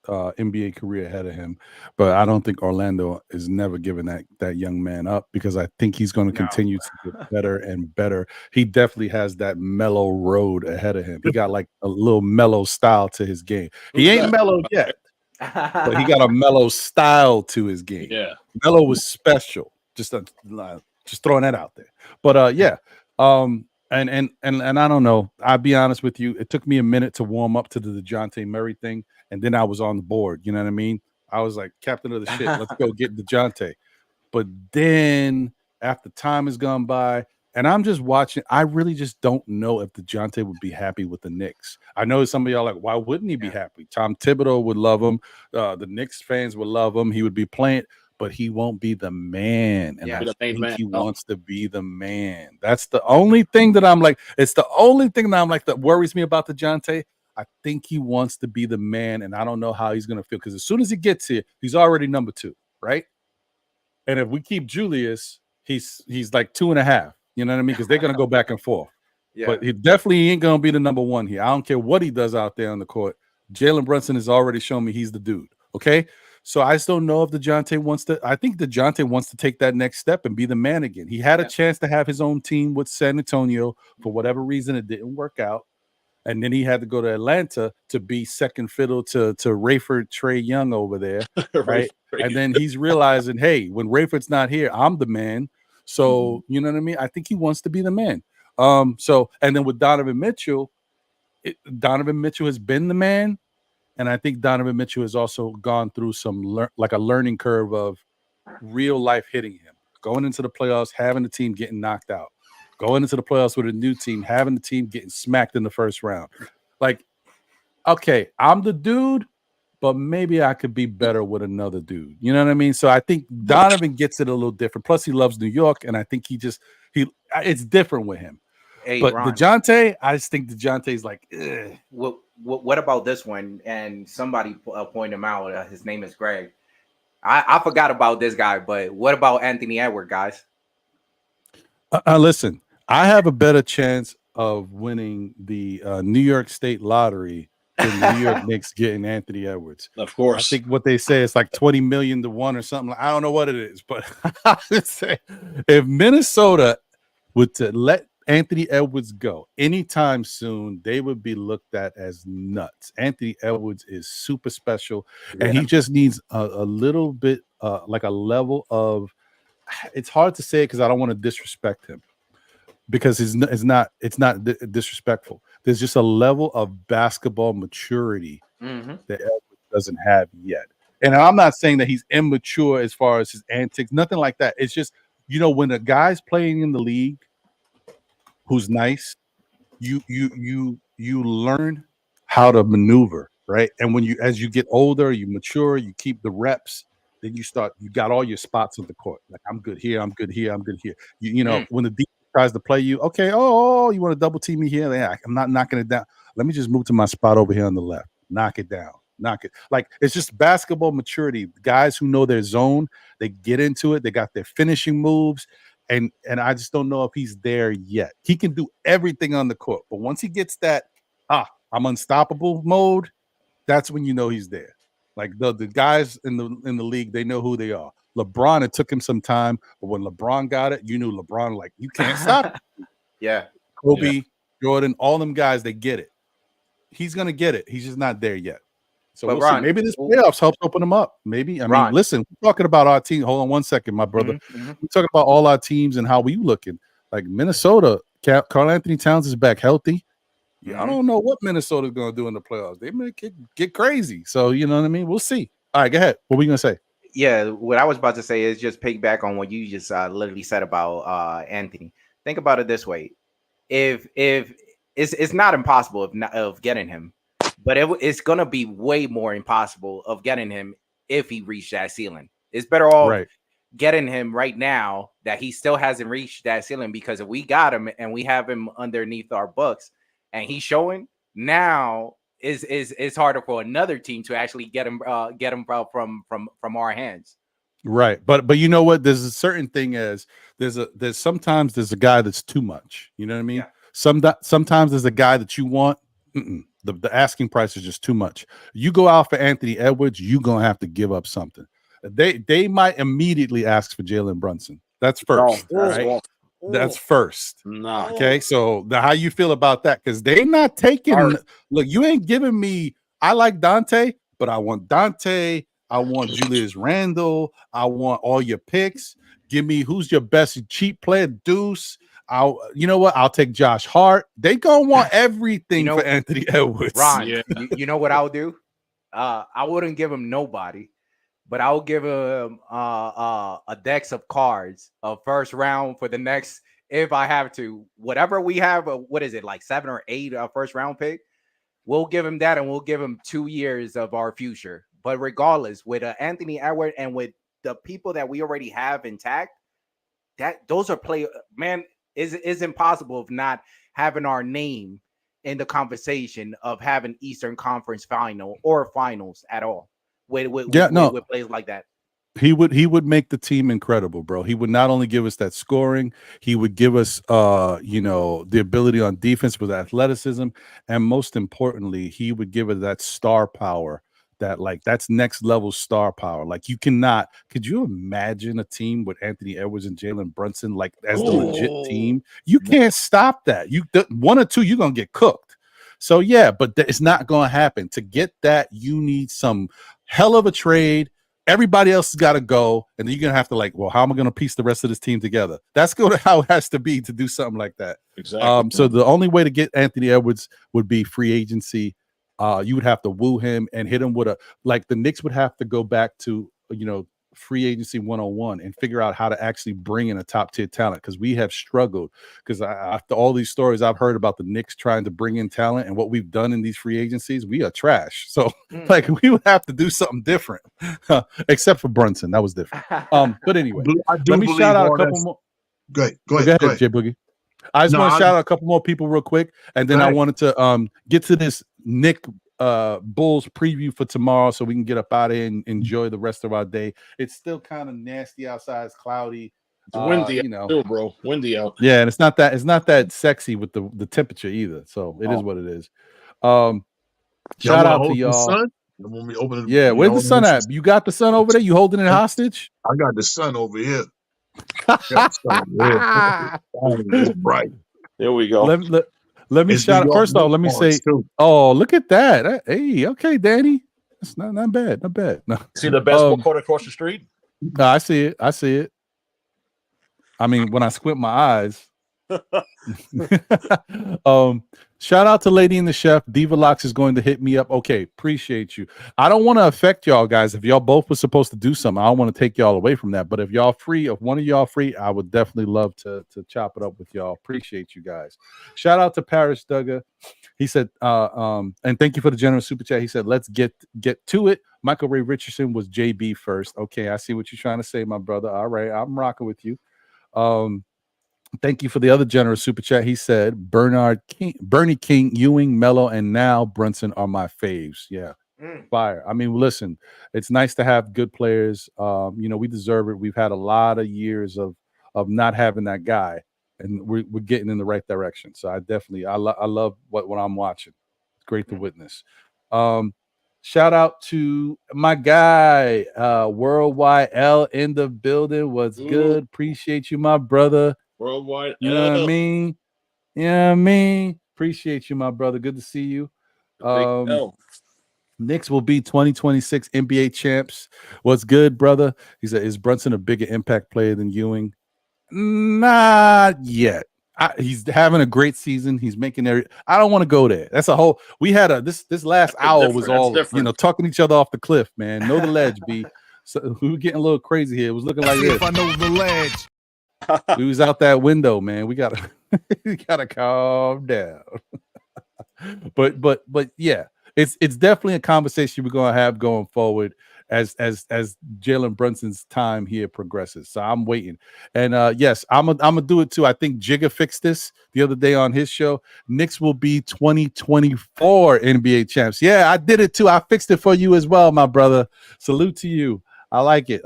NBA career ahead of him, but I don't think Orlando is never giving that young man up, because I think he's going to continue to get better and better. He definitely has that mellow road ahead of him. He got like a little mellow style to his game. He ain't mellow yet, but he got a mellow style to his game. Yeah, mellow was special. Just throwing that out there. But yeah. And I don't know. I'll be honest with you. It took me a minute to warm up to the DeJounte Murray thing, and then I was on the board. You know what I mean? I was like, captain of the ship. Let's go get DeJounte. But then after time has gone by, And I'm just watching. I really just don't know if DeJounte would be happy with the Knicks. I know some of y'all like, why wouldn't he be happy? Tom Thibodeau would love him. The Knicks fans would love him. He would be playing, but he won't be the man. And I think he wants to be the man. That's the only thing that I'm like, it's the only thing that I'm like that worries me about DeJounte. I think he wants to be the man, and I don't know how he's going to feel because as soon as he gets here, he's already number 2, right? And if we keep Julius, he's like 2.5. You know what I mean? Because they're going to go back and forth. Yeah. But he definitely ain't going to be the number 1 here. I don't care what he does out there on the court. Jalen Brunson has already shown me he's the dude. Okay? So I just don't know if DeJounte wants to. I think DeJounte wants to take that next step and be the man again. He had a chance to have his own team with San Antonio. For whatever reason, it didn't work out. And then he had to go to Atlanta to be second fiddle to Rayford Trey Young over there. Right? And then he's realizing, hey, when Rayford's not here, I'm the man. So, you know what I mean? I think he wants to be the man. So, and then with Donovan Mitchell, Donovan Mitchell has been the man. And I think Donovan Mitchell has also gone through some like a learning curve of real life hitting him, going into the playoffs, having the team getting knocked out, going into the playoffs with a new team, having the team getting smacked in the first round. Like, okay, I'm the dude, but maybe I could be better with another dude. You know what I mean? So I think Donovan gets it a little different. Plus, he loves New York, and I think it's different with him. Hey, but Ron, DeJounte, I just think DeJounte's like, ugh. What about this one? And somebody pointed him out. His name is Greg. I forgot about this guy, but what about Anthony Edwards, guys? Listen, I have a better chance of winning the New York State lottery than the New York Knicks getting Anthony Edwards. Of course. I think what they say is like 20 million to 1 or something. I don't know what it is, but I would say if Minnesota would to let Anthony Edwards go anytime soon, they would be looked at as nuts. Anthony Edwards is super special, and he just needs a little bit like a level of, it's hard to say because I don't want to disrespect him, because it's not disrespectful. There's just a level of basketball maturity that Edwards doesn't have yet. And I'm not saying that he's immature as far as his antics, nothing like that. It's just, you know, when a guy's playing in the league who's nice, you learn how to maneuver, right? And as you get older, you mature, you keep the reps, then you got all your spots on the court. Like, I'm good here, I'm good here, I'm good here. You know, when the defense tries to play you, okay, you want to double team me here? Yeah, I'm not knocking it down. Let me just move to my spot over here on the left. Knock it down. Knock it. Like, it's just basketball maturity. Guys who know their zone, they get into it, they got their finishing moves. And I just don't know if he's there yet. He can do everything on the court, but once he gets that, I'm unstoppable mode, that's when you know he's there. Like the guys in the league, they know who they are. LeBron, it took him some time, but when LeBron got it, you knew LeBron, like, you can't stop it. Yeah. Kobe, Jordan, all them guys, they get it. He's gonna get it. He's just not there yet. So we'll see. Maybe this playoffs helps open them up. Maybe. I mean, listen, we're talking about our team. Hold on one second, my brother. We're talking about all our teams and how we looking. Like Minnesota, Karl Anthony Towns is back healthy. Yeah, I don't know what Minnesota's going to do in the playoffs. They may get crazy. So, you know what I mean? We'll see. All right, go ahead. What were you going to say? Yeah, what I was about to say is just piggyback on what you just literally said about Anthony. Think about it this way. If it's not impossible of getting him, but it's gonna be way more impossible of getting him if he reached that ceiling. It's better off getting him right now that he still hasn't reached that ceiling, because if we got him and we have him underneath our books and he's showing now, it's harder for another team to actually get him from our hands. Right, but you know what? There's a certain thing as sometimes there's a guy that's too much. You know what I mean? Yeah. Sometimes there's a guy that you want. The asking price is just too much. You go out for Anthony Edwards, you're gonna have to give up something. They might immediately ask for Jalen Brunson. That's first, right? That's first. No. Okay, so how you feel about that? Because they're not taking. Look, you ain't giving me. I like Dante, but I want Dante. I want Julius Randle. I want all your picks. Give me who's your best cheap player, Deuce. You know what? I'll take Josh Hart. They gonna want everything for Anthony Edwards. Ron, you know what I'll do? I wouldn't give him nobody, but I'll give him a decks of cards, a first round for the next if I have to. Whatever we have, what is it, like 7 or 8 first round pick? We'll give him that, and we'll give him 2 years of our future. But regardless, with Anthony Edwards and with the people that we already have intact, those are man, is impossible of not having our name in the conversation of having Eastern Conference final or finals at all. With players like that. He would make the team incredible, bro. He would not only give us that scoring, he would give us the ability on defense with athleticism, and most importantly, he would give us that star power. That's next level star power. Like, could you imagine a team with Anthony Edwards and Jalen Brunson as the legit team? You can't stop that. One or two, you're gonna get cooked. So yeah, but it's not gonna happen. To get that, you need some hell of a trade. Everybody else has got to go, and then you're gonna have to how am I gonna piece the rest of this team together? That's how it has to be to do something like that. Exactly. So the only way to get Anthony Edwards would be free agency. You would have to woo him and hit him with the Knicks would have to go back to free agency 101 and figure out how to actually bring in a top tier talent, because we have struggled. Because after all these stories I've heard about the Knicks trying to bring in talent and what we've done in these free agencies, we are trash. So we would have to do something different, except for Brunson. That was different. But anyway, let me shout out a couple more. Go ahead, Jay Boogie. I just want to shout out a couple more people real quick, and then I wanted to get to this Knick Bulls preview for tomorrow, so we can get up out of here and enjoy the rest of our day. It's still kind of nasty outside. It's cloudy. It's windy, still, bro. Windy out. Yeah, and it's not that sexy with the temperature either. So it is what it is. Shout out to y'all. Yeah, where's the sun at? You got the sun over there? You holding it hostage? I got the sun over here. It's bright. There we go. Let me shout out. First off, let me say, look at that. Hey, okay, Danny. It's not bad. Not bad. No. See the basketball court across the street? No, I see it. I mean, when I squint my eyes. Shout out to Lady and the Chef. Diva Locks is going to hit me up. Okay, appreciate you. I don't want to affect y'all guys. If y'all both were supposed to do something, I don't want to take y'all away from that. But if one of y'all free, I would definitely love to chop it up with y'all. Appreciate you guys. Shout out to Paris Duggar. He said, and thank you for the generous super chat. He said, let's get to it. Michael Ray Richardson was JB first. Okay, I see what you're trying to say, my brother. All right, I'm rocking with you. Thank you for the other generous super chat. He said, Bernie King, Ewing, Melo, and now Brunson are my faves. Yeah, fire. I mean, listen, it's nice to have good players. We deserve it. We've had a lot of years of not having that guy, and we're getting in the right direction. So I love what I'm watching. It's great to witness. Shout out to my guy, Worldwide L in the building. What's good? Appreciate you, my brother. Worldwide, you know what I mean? Yeah, I mean, appreciate you, my brother. Good to see you. Knicks will be 2026 NBA champs. What's good, brother? He said, is Brunson a bigger impact player than Ewing? Not yet. He's having a great season. He's making I don't want to go there. That's a whole. We had this last hour was all talking each other off the cliff, man. Know the ledge, B. So we were getting a little crazy here. It was looking like this. If I know the ledge. We was out that window, man. We gotta calm down. but yeah, it's definitely a conversation we're gonna have going forward as Jalen Brunson's time here progresses. So I'm waiting, and yes, I'm gonna do it too. I think Jigga fixed this the other day on his show. Knicks will be 2024 NBA champs. Yeah, I did it too. I fixed it for you as well, my brother. Salute to you. I like it.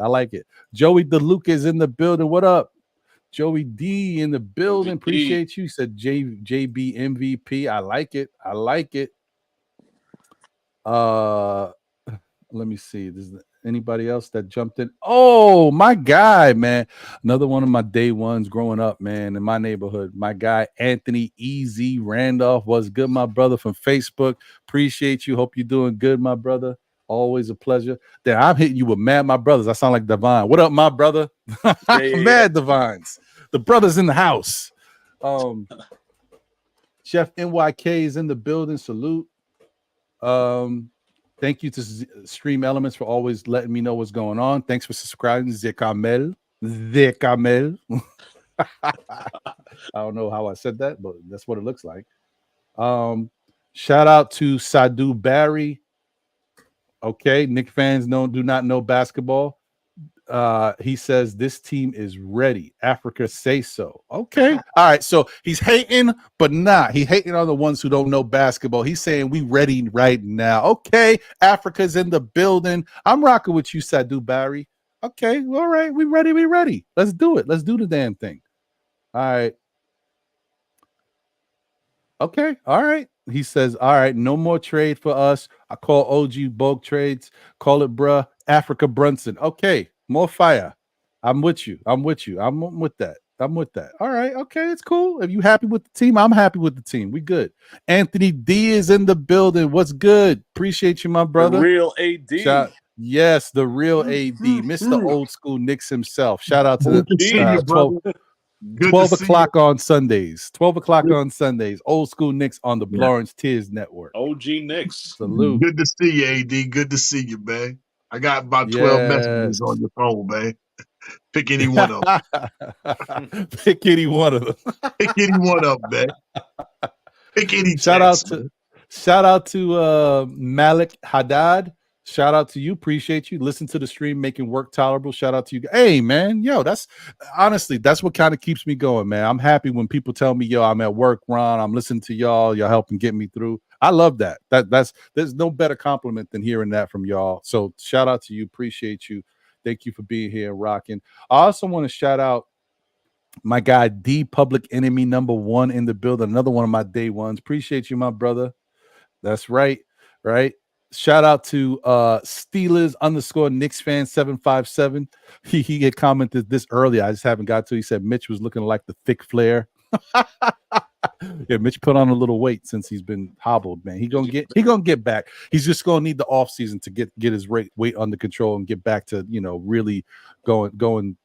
Joey DeLuca is in the building. What up? Joey D in the building. Appreciate you. He said JB MVP. I like it. Let me see. Is there anybody else that jumped in? Oh, my guy, man. Another one of my day ones growing up, man, in my neighborhood. My guy, Anthony Easy Randolph. Was good, my brother, from Facebook. Appreciate you. Hope you're doing good, my brother. Always a pleasure. Then I'm hitting you with Mad My Brothers. I sound like Divine. What up, my brother? Mad Divines. The brothers in the house. Chef NYK is in the building. Salute. Thank you to Stream Elements for always letting me know what's going on. Thanks for subscribing. Zekamel. I don't know how I said that, but that's what it looks like. Shout out to Sadu Barry. Okay, Knick fans do not know basketball. He says this team is ready. Africa say so. Okay, all right. So he's hating, but not. He hating on the ones who don't know basketball. He's saying we ready right now. Okay, Africa's in the building. I'm rocking with you, Sadu Barry. Okay, all right. We ready. We ready. Let's do it. Let's do the damn thing. All right. Okay. All right. He says, all right, no more trade for us. I call OG bulk trades. Call it bruh. Africa Brunson. Okay. More fire. I'm with you. I'm with you. I'm with that. I'm with that. All right. Okay. It's cool. If you happy with the team, I'm happy with the team. We good. Anthony D is in the building. What's good? Appreciate you, my brother. The real AD. Yes, the real AD, Mr. Old School Knicks himself. Shout out to Good to see you, brother. 12 o'clock on Sundays. 12 o'clock on Sundays. Old School Knicks on the Blorange Tears Network. OG Knicks. Salute. Good to see you, AD. Good to see you, man. I got about 12 messages on your phone, man. Pick any one of them. Pick any one of them. Pick any one of them, man. Pick any Shout out to Malik Haddad. Shout out to you. Appreciate you. Listen to the stream, making work tolerable. Shout out to you. Hey, man. Yo, that's honestly, that's what kind of keeps me going, man. I'm happy when people tell me, yo, I'm at work, Ron. I'm listening to y'all. Y'all helping get me through. I love that. There's no better compliment than hearing that from y'all. So shout out to you. Appreciate you. Thank you for being here and rocking. I also want to shout out my guy, D Public Enemy #1 in the building. Another one of my day ones. Appreciate you, my brother. That's right. Right. Shout out to Steelers _Knicks fan 757. He had commented this earlier. I just haven't got to. He said Mitch was looking like the thick flare. Yeah, Mitch put on a little weight since he's been hobbled, man. He gonna get back. He's just gonna need the off season to get his weight under control and get back to really going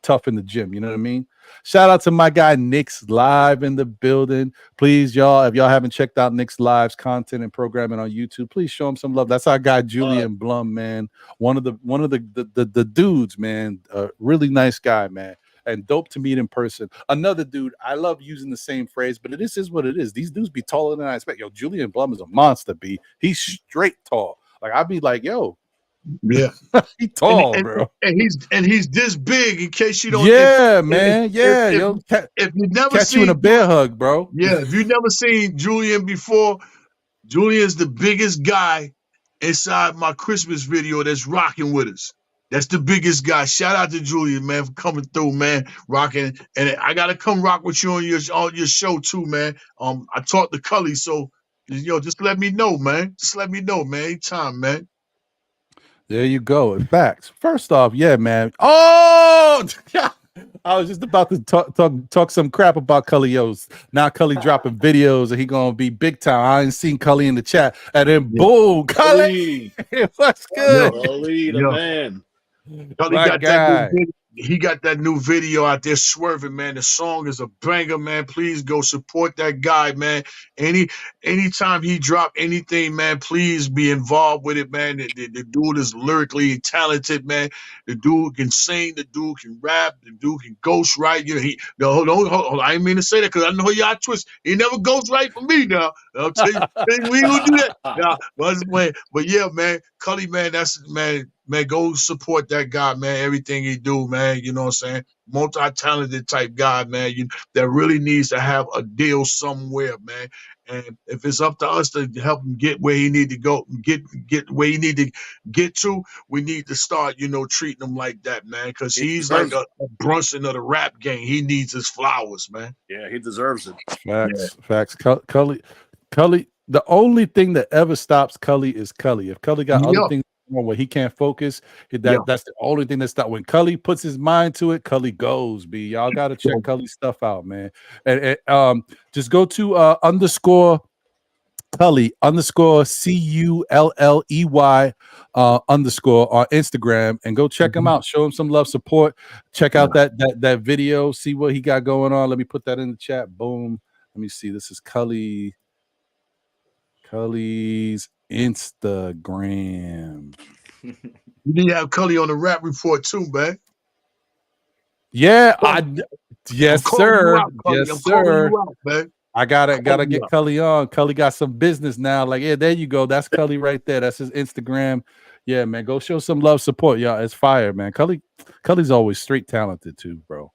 tough in the gym. You know what I mean? Shout out to my guy Knicks Live in the building. Please, y'all, if y'all haven't checked out Knicks Live's content and programming on YouTube, please show him some love. That's our guy Julian Blum, man. One of the dudes, man. A really nice guy, man. And dope to meet in person. Another dude, I love using the same phrase, but this is what it is. These dudes be taller than I expect. Yo, Julian Blum is a monster, B. He's straight tall. Like, I'd be like, yo. Yeah. He tall, bro. And he's this big in case you don't. Yeah, man. If you never catch seen you in a bear hug, bro. Yeah, if you've never seen Julian before, Julian's the biggest guy inside my Christmas video that's rocking with us. That's the biggest guy. Shout out to Julian, man, for coming through, man, rocking. And I gotta come rock with you on your show too, man. I talked to Cully, so just let me know, man. Just let me know, man. Anytime, man. There you go. Facts. First off, yeah, man. Oh, I was just about to talk some crap about Cully-O's. Now Cully dropping videos and he gonna be big time. I ain't seen Cully in the chat. And then boom, Cully. What's good? Cully, the man. Cully got that new he got that new video out there swerving, man. The song is a banger, man. Please go support that guy, man. Anytime he drop anything, man, please be involved with it, man. The dude is lyrically talented, man. The dude can sing, the dude can rap, the dude can ghostwrite. Hold on. I didn't mean to say that because I know y'all twist. He never ghostwrite for me now. I'll tell you, we ain't gonna do that. Nah, but yeah, man, Cully, man, man, go support that guy, man. Everything he do, man. You know what I'm saying? Multi-talented type guy, man. That really needs to have a deal somewhere, man. And if it's up to us to help him get where he need to go, get where he need to get to, we need to start, treating him like that, man. Because he's like a Brunson of the rap game. He needs his flowers, man. Yeah, he deserves it. Facts. Cully. The only thing that ever stops Cully is Cully. If Cully got other things where he can't focus, that's the only thing that stops. When Cully puts his mind to it, Cully goes. B, y'all got to check Cully's stuff out, man. And just go to _ Cully _ CULLEY _ on Instagram and go check him out. Show him some love, support. Check out that video. See what he got going on. Let me put that in the chat. Boom. Let me see. This is Cully's Instagram. You need to have Cully on the rap report too, man. Yeah, Yes, I'm calling you sir. out, Cully. Yes, I'm calling sir. you out, man. I gotta Calling you get out. Cully on. Cully got some business now. Like, yeah, there you go. That's Cully right there. That's his Instagram. Yeah, man. Go show some love, support. Y'all, it's fire, man. Cully's always straight talented too, bro.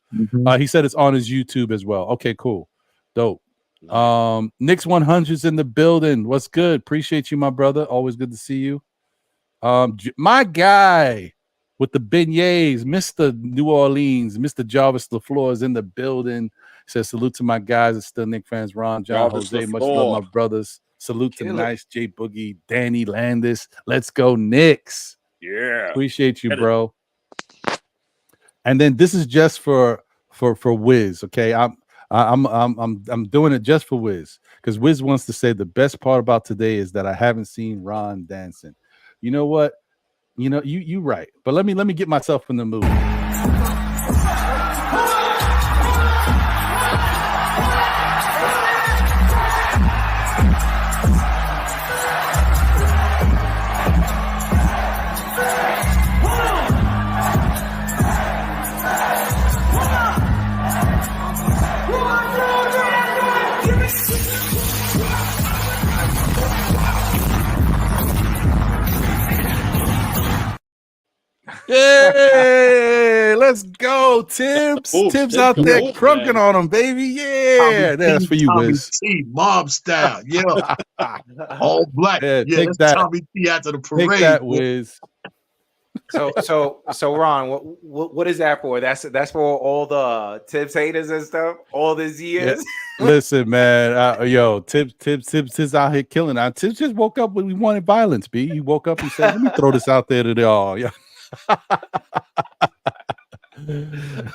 He said it's on his YouTube as well. Okay, cool. Dope. Knicks 100's in the building. What's good? Appreciate you, my brother. Always good to see you. My guy with the beignets, Mr. New Orleans, Mr. Jarvis LaFleur is in the building. Says salute to my guys. It's still Knick fans. Ron, John, Jarvis Jose. Much LaFleur. love, my brothers. Salute to Nice, Jay Boogie, Danny Landis. Let's go, Knicks. Yeah. Appreciate you, bro. And then this is just for Wiz. Okay, I'm doing it just for Wiz because Wiz wants to say the best part about today is that I haven't seen Ron dancing. You know what? You right. But let me get myself in the mood. Hey, let's go, Tibbs. Tibbs out there crunking on him, baby. Yeah, that's for you, Wiz. T, mob style. Yeah. All black. Yeah, Yeah, take that's that. Tommy T after the parade. Take that, Wiz. So Ron, what is that for? That's for all the Tibbs haters and stuff. All these years. Yeah. Listen, man. Yo, Tibbs out here killing. Tibbs just woke up when we wanted violence. B. He woke up and said, "Let me throw this out there to all." Yeah.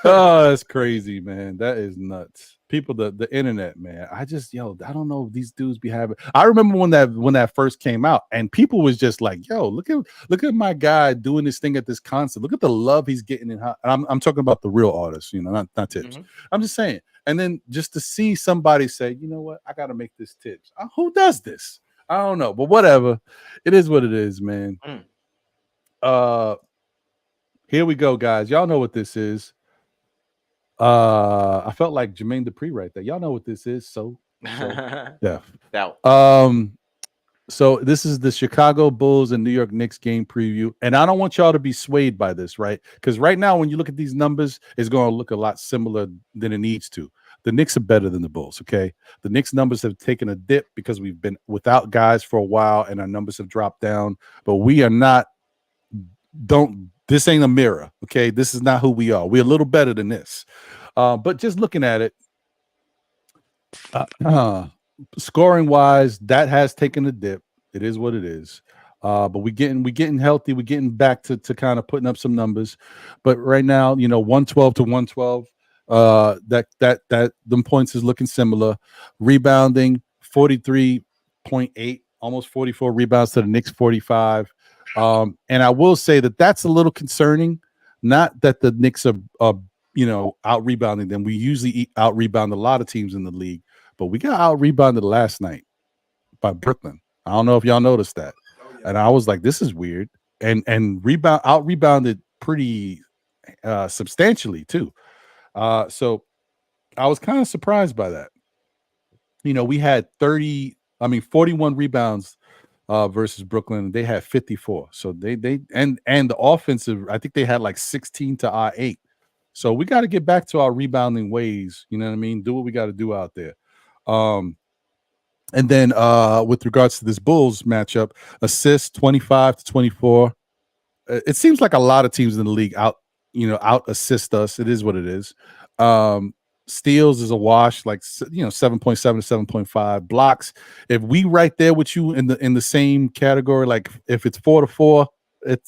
Oh, that's crazy, man. That is nuts. People, the internet, man. I don't know if these dudes be having. I remember when that first came out, and people was just like, "Yo, look at my guy doing this thing at this concert. Look at the love he's getting in." I'm talking about the real artists, not Tibbs. I'm just saying. And then just to see somebody say, "You know what? I got to make this Tibbs." Who does this? I don't know, but whatever. It is what it is, man. Here we go, guys. Y'all know what this is. I felt like Jermaine Dupri right there. Y'all know what this is. So yeah. So this is the Chicago Bulls and New York Knicks game preview. And I don't want y'all to be swayed by this, right? Because right now, when you look at these numbers, it's going to look a lot similar than it needs to. The Knicks are better than the Bulls, okay? The Knicks numbers have taken a dip because we've been without guys for a while and our numbers have dropped down. But we are not, this ain't a mirror, okay? This is not who we are. We're a little better than this. But just looking at it, scoring wise, that has taken a dip. It is what it is. But we're getting healthy. We're getting back to kind of putting up some numbers. But right now, 112 to 112. That them points is looking similar. Rebounding 43.8, almost 44 rebounds to the Knicks 45. And I will say that's a little concerning. Not that the Knicks are out rebounding them. We usually out rebound a lot of teams in the league, but we got out rebounded last night by Brooklyn. I don't know if y'all noticed that. And I was like, this is weird. And out rebounded pretty substantially too. So I was kind of surprised by that. We had 41 rebounds versus Brooklyn. They had 54. So they and the offensive, I think they had like 16 to our 8. So we got to get back to our rebounding ways. You know what I mean? Do what we got to do out there. And then with regards to this Bulls matchup, assists 25 to 24. It seems like a lot of teams in the league out assist us. It is what it is. Steals is a wash, like 7.7 to 7.5. Blocks, if we right there with you in the same category, like if it's 4 to 4,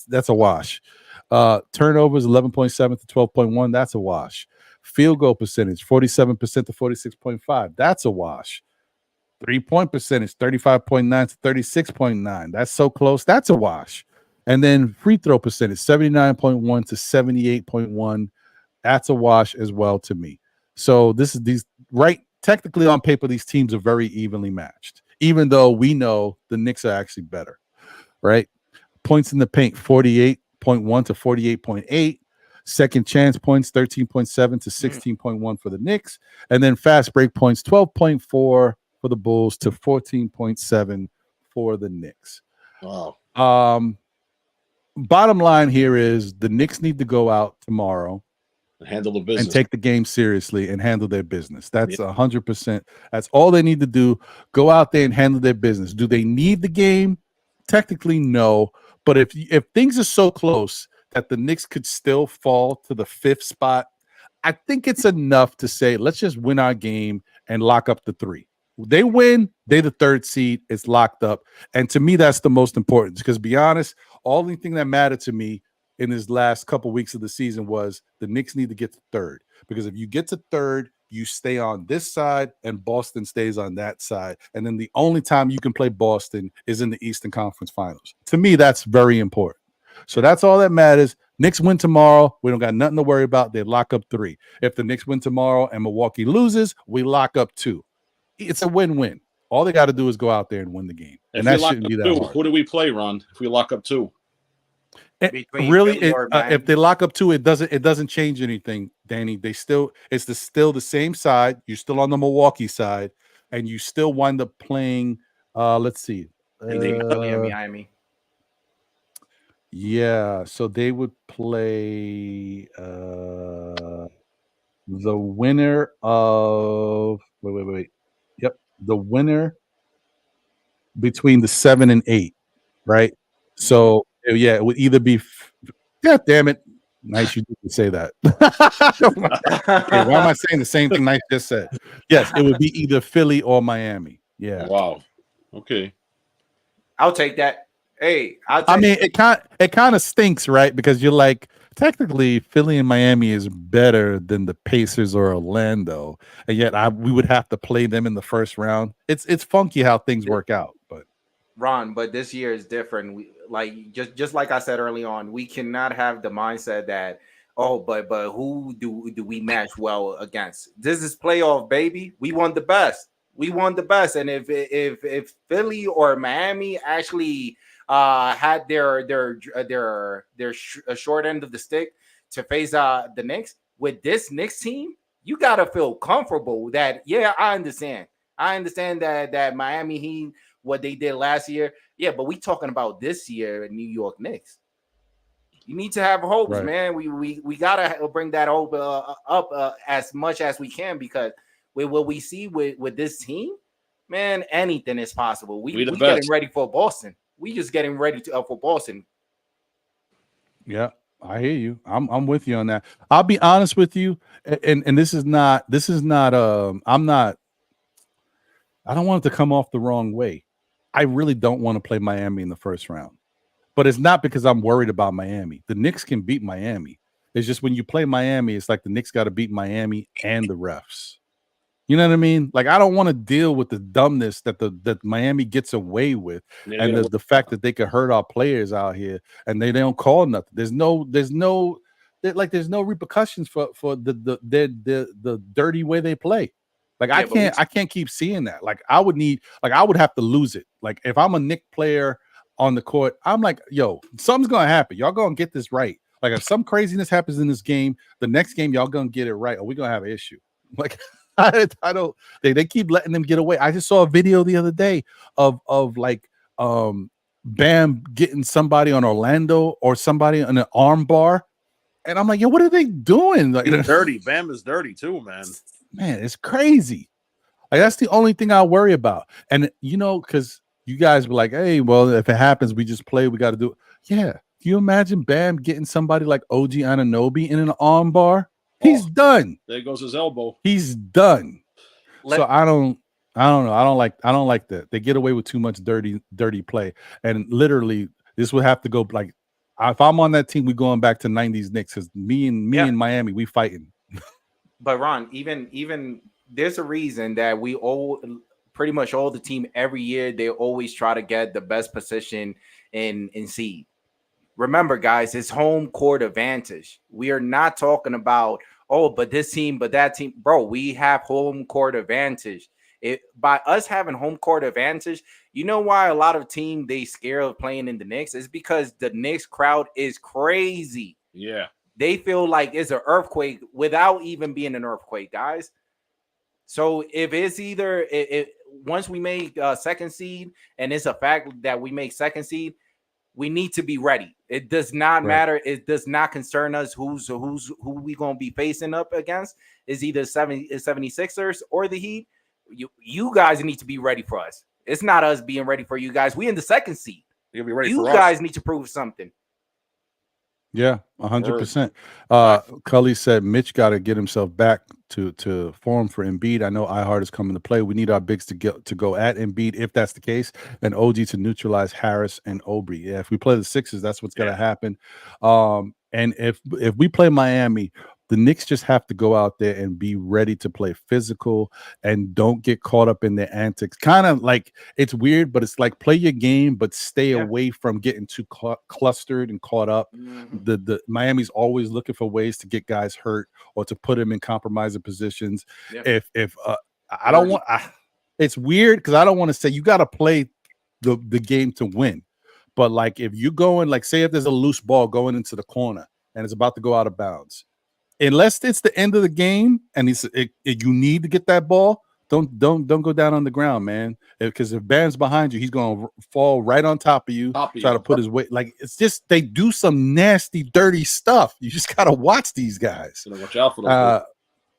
that's a wash. Turnovers 11.7 to 12.1, that's a wash. Field goal percentage 47% to 46.5, that's a wash. 3-point percentage 35.9 to 36.9, that's so close, that's a wash. And then free throw percentage 79.1 to 78.1, that's a wash as well to me. So technically on paper, these teams are very evenly matched, even though we know the Knicks are actually better, right? Points in the paint 48.1 to 48.8. Second chance points 13.7 to 16.1 for the Knicks, and then fast break points 12.4 for the Bulls to 14.7 for the Knicks. Wow. Bottom line here is the Knicks need to go out tomorrow Handle the business and take the game seriously and handle their business. That's 100%. That's all they need to do. Go out there and handle their business. Do they need the game? Technically, no. But if things are so close that the Knicks could still fall to the 5th spot, I think it's enough to say, let's just win our game and lock up the 3. They win, they're the 3rd seed. It's locked up. And to me, that's the most important. Because to be honest, only thing that mattered to me in this last couple weeks of the season was the Knicks need to get to 3rd. Because if you get to 3rd, you stay on this side and Boston stays on that side. And then the only time you can play Boston is in the Eastern Conference Finals. To me, that's very important. So that's all that matters. Knicks win tomorrow. We don't got nothing to worry about. They lock up 3. If the Knicks win tomorrow and Milwaukee loses, we lock up 2. It's a win-win. All they got to do is go out there and win the game. If and that shouldn't be that hard. Who do we play, Ron? If we lock up 2? Really, if they lock up 2, it doesn't change anything, Danny. It's still the same side. You're still on the Milwaukee side, and you still wind up playing. Let's see, Miami. Yeah, so they would play the winner of wait. Yep, the winner between the 7 and 8, right? So yeah, it would either be. God damn it! Nice, you didn't say that. Okay, why am I saying the same thing Nice just said? Yes, it would be either Philly or Miami. Yeah. Wow. Okay. I'll take that. Hey, I mean, it kind of stinks, right? Because you're like, technically, Philly and Miami is better than the Pacers or Orlando, and yet we would have to play them in the first round. It's funky how things work out, but Ron, but this year is different. We just like I said early on, we cannot have the mindset that but who do we match well against? This is playoff, baby. We want the best. And if Philly or Miami actually had their short end of the stick to face the Knicks, with this Knicks team, you gotta feel comfortable that I understand that Miami Heat, what they did last year, but we talking about this year in New York Knicks. You need to have hopes, right, man. We gotta bring that hope up as much as we can, because with what we see with this team, man, anything is possible. We getting ready for Boston. We just getting ready for Boston. Yeah, I hear you. I'm with you on that. I'll be honest with you, and this is not. I don't want it to come off the wrong way. I really don't want to play Miami in the first round, but it's not because I'm worried about Miami. The Knicks can beat Miami. It's just when you play Miami, it's like the Knicks got to beat Miami and the refs. You know what I mean? Like, I don't want to deal with the dumbness that Miami gets away with, and the fact that they could hurt our players out here and they don't call nothing. There's no repercussions for the dirty way they play. Like, I can't keep seeing that. Like, I would have to lose it. Like, if I'm a Knick player on the court, I'm like, yo, something's gonna happen. Y'all gonna get this right. Like, if some craziness happens in this game, the next game y'all gonna get it right, or we're gonna have an issue. Like, I don't. They keep letting them get away. I just saw a video the other day of Bam getting somebody on Orlando or somebody on an arm bar, and I'm like, yo, what are they doing? Like, he's dirty. Bam is dirty too, man. Man, it's crazy. Like, that's the only thing I worry about. And because you guys were like, hey, well, if it happens, we just play. We got to do it. Yeah. Can you imagine Bam getting somebody like OG Anunoby in an arm bar? He's done. There goes his elbow. He's done. So I don't know. I don't like that. They get away with too much dirty play. And literally, this would have to go like, if I'm on that team, we going back to 90s Knicks, because me and Miami, we fighting. But Ron, even there's a reason that we pretty much all the team every year, they always try to get the best position in seed. Remember, guys, it's home court advantage. We are not talking about, but this team, but that team. Bro, we have home court advantage. By us having home court advantage, you know why a lot of teams, they scared of playing in the Knicks? It's because the Knicks crowd is crazy. Yeah. They feel like it's an earthquake without even being an earthquake, guys. So if it's either once we make second seed, and it's a fact that we make second seed, we need to be ready. It does not matter. It does not concern us who we gonna be facing up against. Is either 76ers or the Heat. You guys need to be ready for us. It's not us being ready for you guys. We in the second seed. You'll be ready You for guys us. need to prove something. Yeah, 100%. Cully said Mitch got to get himself back to form for Embiid. I know iHeart is coming to play. We need our bigs to go at Embiid if that's the case, and OG to neutralize Harris and Aubrey. Yeah, if we play the Sixers, that's what's going to happen. And if we play Miami, the Knicks just have to go out there and be ready to play physical and don't get caught up in their antics. Kind of like, it's weird, but it's like play your game, but stay away from getting too clustered and caught up. The Miami's always looking for ways to get guys hurt or to put them in compromising positions. If I don't want, it's weird because I don't want to say you got to play the game to win. But like if you're going, like say if there's a loose ball going into the corner and it's about to go out of bounds, unless it's the end of the game and you need to get that ball, don't go down on the ground, man. Because if Bam's behind you, he's gonna fall right on top of you, try to put his weight. Like it's just they do some nasty, dirty stuff. You just gotta watch these guys. So watch out for those.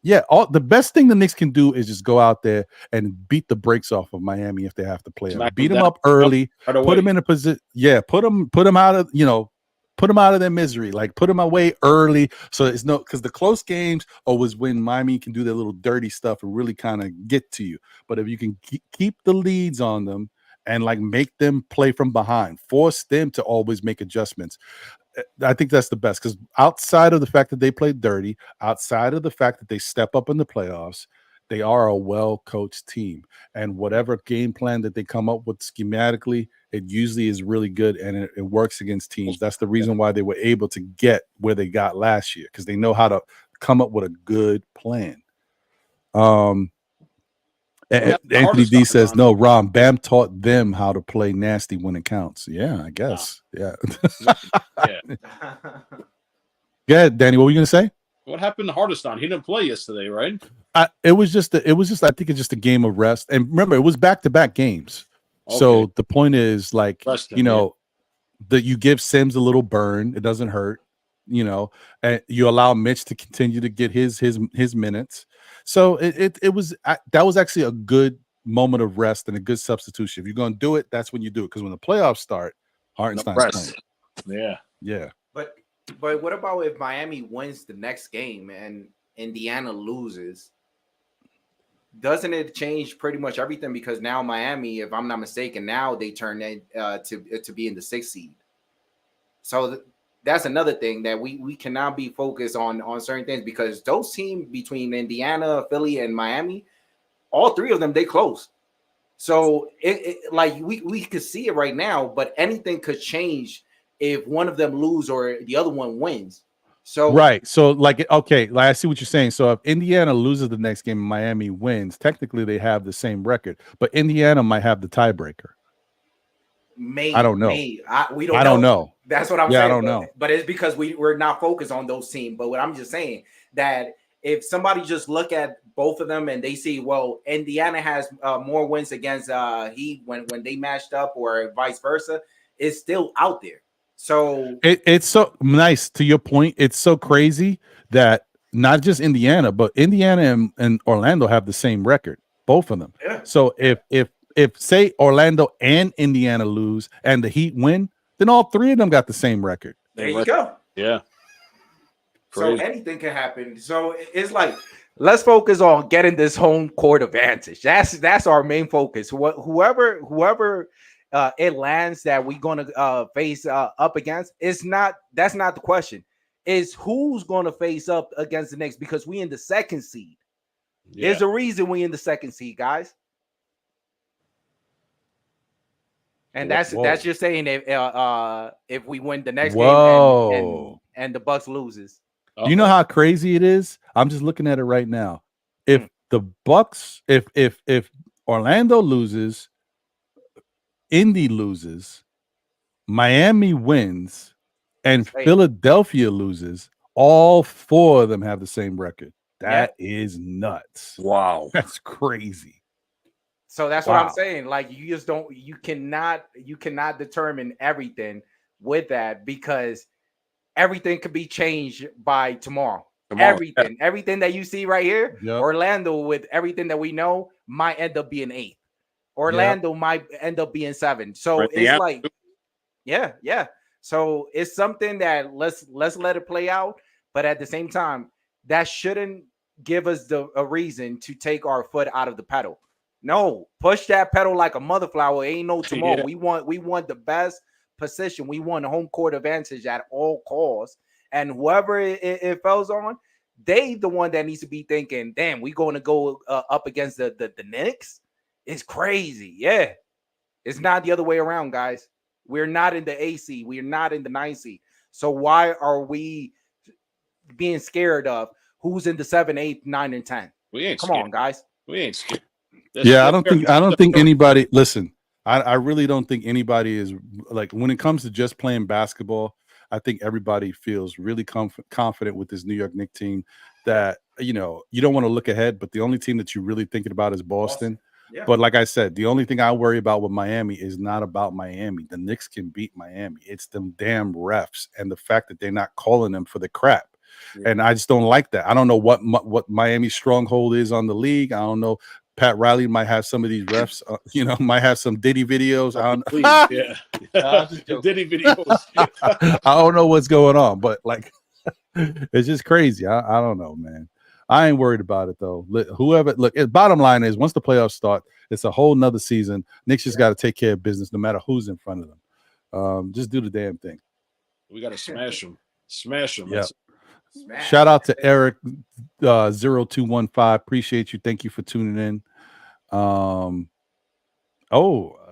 Yeah, the best thing the Knicks can do is just go out there and beat the brakes off of Miami if they have to play them. Beat them up early, put them in a position. Yeah, put them out of put them out of their misery, like put them away early. So it's because the close games always when Miami can do their little dirty stuff and really kind of get to you. But if you can keep the leads on them and like make them play from behind, force them to always make adjustments, I think that's the best. Because outside of the fact that they play dirty, outside of the fact that they step up in the playoffs, they are a well-coached team. And whatever game plan that they come up with schematically, it usually is really good and it works against teams. That's the reason why they were able to get where they got last year, because they know how to come up with a good plan. Anthony D says, no, Ron, Bam taught them how to play nasty when it counts. Yeah, I guess. Yeah. Yeah, Danny, what were you going to say? What happened to Hardeston? He didn't play yesterday, right? It was just I think it's just a game of rest. And remember, it was back-to-back games. Okay. So the point is, like, that you give Sims a little burn. It doesn't hurt, and you allow Mitch to continue to get his minutes. So it was that was actually a good moment of rest and a good substitution. If you're going to do it, that's when you do it. Because when the playoffs start, Hartenstein's playing. Yeah. But what about if Miami wins the next game and Indiana loses? Doesn't it change pretty much everything? Because now Miami, if I'm not mistaken, now they turn to be in the 6th seed. So that's another thing that we cannot be focused on certain things, because those teams between Indiana, Philly, and Miami, all three of them, they close. So like we could see it right now, but anything could change if one of them lose or the other one wins. So right. So like I see what you're saying. So if Indiana loses the next game and Miami wins, technically they have the same record, but Indiana might have the tiebreaker. Maybe I don't know. I don't know. That's what I'm saying. I don't know. But it's because we're not focused on those teams. But what I'm just saying, that if somebody just look at both of them and they see, well, Indiana has more wins against Heat when they matched up, or vice versa, it's still out there. So it's so nice. To your point, it's so crazy that not just Indiana, but Indiana and Orlando have the same record, both of them. Yeah. So if say Orlando and Indiana lose and the Heat win, then all three of them got the same record. There you go. Yeah. Crazy. So anything can happen. So it's like, let's focus on getting this home court advantage. That's our main focus. Whoever it lands that we're gonna face up against, that's not the question. Is who's gonna face up against the Knicks, because we in the 2nd seed. Yeah. There's a reason we in the 2nd seed, guys. And that's just saying if we win the next game and the Bucks loses. You know how crazy it is? I'm just looking at it right now. If the Bucks, if Orlando loses, Indy loses, Miami wins, and Philadelphia loses, all 4 of them have the same record. That is nuts. Wow. That's crazy. So that's what I'm saying. Like, you just don't, you cannot determine everything with that, because everything could be changed by tomorrow. Everything that you see right here, Orlando, with everything that we know, might end up being 8th. Orlando might end up being 7th. So it's like, yeah. So it's something that let's let it play out. But at the same time, that shouldn't give us a reason to take our foot out of the pedal. No, push that pedal like a mother flower. Ain't no tomorrow. We want the best position. We want a home court advantage at all costs. And whoever it falls on, they the one that needs to be thinking, damn, we going to go up against the Knicks? It's crazy. Yeah. It's not the other way around, guys. We're not in the AC. We're not in the 9C. So why are we being scared of who's in the 7, 8, 9, and 10? We ain't Come scared. on, guys. We ain't scared. I don't think anybody, listen, I really don't think anybody is, like, when it comes to just playing basketball, I think everybody feels really confident with this New York Knicks team that, you know, you don't want to look ahead, but the only team that you're really thinking about is Boston. Yeah. But like I said, the only thing I worry about with Miami is not about Miami. The Knicks can beat Miami. It's them damn refs and the fact that they're not calling them for the crap. Yeah. And I just don't like that. I don't know what Miami's stronghold is on the league. I don't know. Pat Riley might have some of these refs, might have some Diddy videos. Diddy videos. I don't know what's going on, but like, it's just crazy. I don't know, man. I ain't worried about it though. Bottom line is, once the playoffs start, it's a whole nother season. Knicks just got to take care of business, no matter who's in front of them. Just do the damn thing. We got to smash them. Smash them. Yeah. Shout out to Eric 0215. Appreciate you. Thank you for tuning in.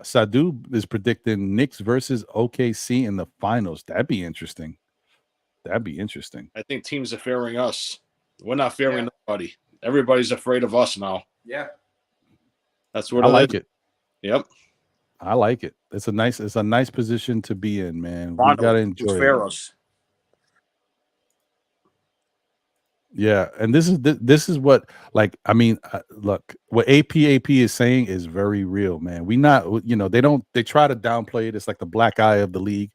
Sadu is predicting Knicks versus OKC in the finals. That'd be interesting. I think teams are fearing us. We're not fearing nobody. Everybody's afraid of us now. Yeah. That's what I like it. Yep. I like it. It's a nice position to be in, man. We gotta enjoy it. Yeah, and this is what, like, I mean, look, what AP is saying is very real, man. They try to downplay it. It's like the black eye of the league.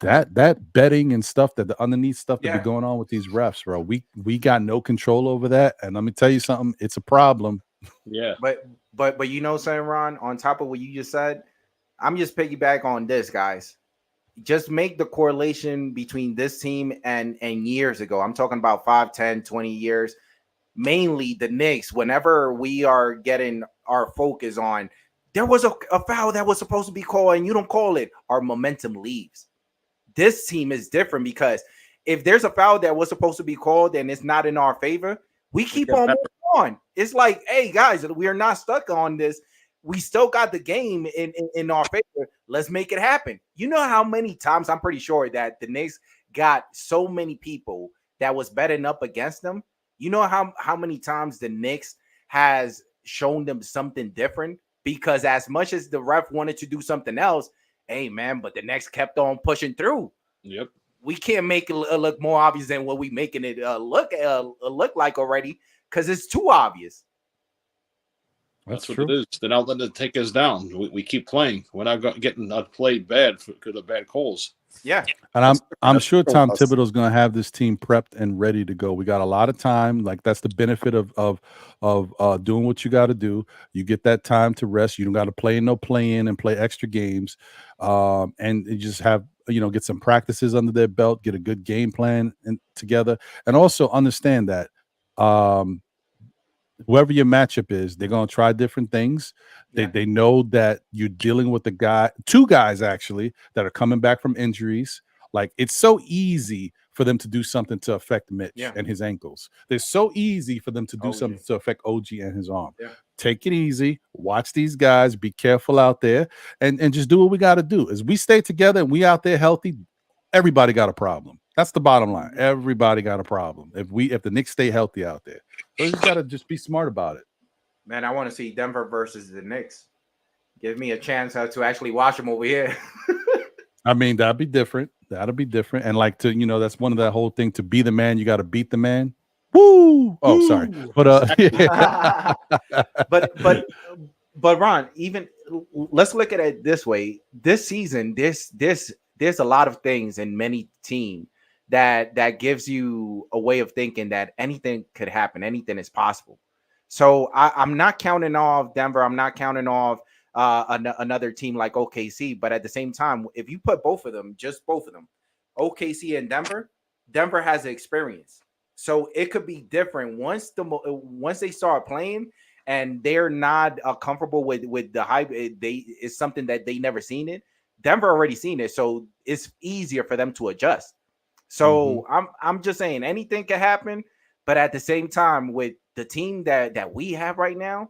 That betting and stuff, that the underneath stuff that be going on with these refs, bro. We got no control over that, and let me tell you something, it's a problem. Yeah, but you know, saying, Ron, on top of what you just said, I'm just piggyback on this, guys. Just make the correlation between this team and years ago. I'm talking about 5, 10, 20 years. Mainly the Knicks, whenever we are getting our focus on, there was a foul that was supposed to be called and you don't call it, our momentum leaves. This team is different, because if there's a foul that was supposed to be called and it's not in our favor, we keep on moving on. It's like, hey, guys, we are not stuck on this. We still got the game in our favor. Let's make it happen. You know how many times, I'm pretty sure, that the Knicks got so many people that was betting up against them. You know how many times the Knicks has shown them something different, because as much as the ref wanted to do something else, hey, man, but the Knicks kept on pushing through. Yep. We can't make it look more obvious than what we making it look like already, because it's too obvious. That's what it is. They're not letting it take us down. We keep playing. We're not getting played bad because of bad calls. Yeah. And I'm sure Tom Thibodeau's going to have this team prepped and ready to go. We got a lot of time. Like, that's the benefit of doing what you got to do. You get that time to rest. You don't got to play play-in and play extra games. And you just have, get some practices under their belt, get a good game plan together. And also understand that whoever your matchup is, they're going to try different things. They know that you're dealing with two guys actually that are coming back from injuries. Like, it's so easy for them to do something to affect Mitch and his ankles. It's so easy for them to do something to affect OG and his arm. Yeah. Take it easy. Watch these guys. Be careful out there, and just do what we got to do. As we stay together and we out there healthy, everybody got a problem. That's the bottom line. Everybody got a problem if the Knicks stay healthy out there. So you got to just be smart about it. Man, I want to see Denver versus the Knicks. Give me a chance to actually watch them over here. I mean, that'd be different. That'll be different. And like that's one of that whole thing. To be the man, you got to beat the man. Woo! Oh, sorry. But yeah. but Ron, even let's look at it this way. This season, there's a lot of things in many teams that gives you a way of thinking that anything could happen, anything is possible. So I'm not counting off Denver. I'm not counting off another team like OKC. But at the same time, if you put both of them, just both of them, OKC and Denver has the experience. So it could be different once they start playing and they're not comfortable with the hype. It's something that they never seen it. Denver already seen it, so it's easier for them to adjust. So I'm just saying anything can happen, but at the same time, with the team that we have right now,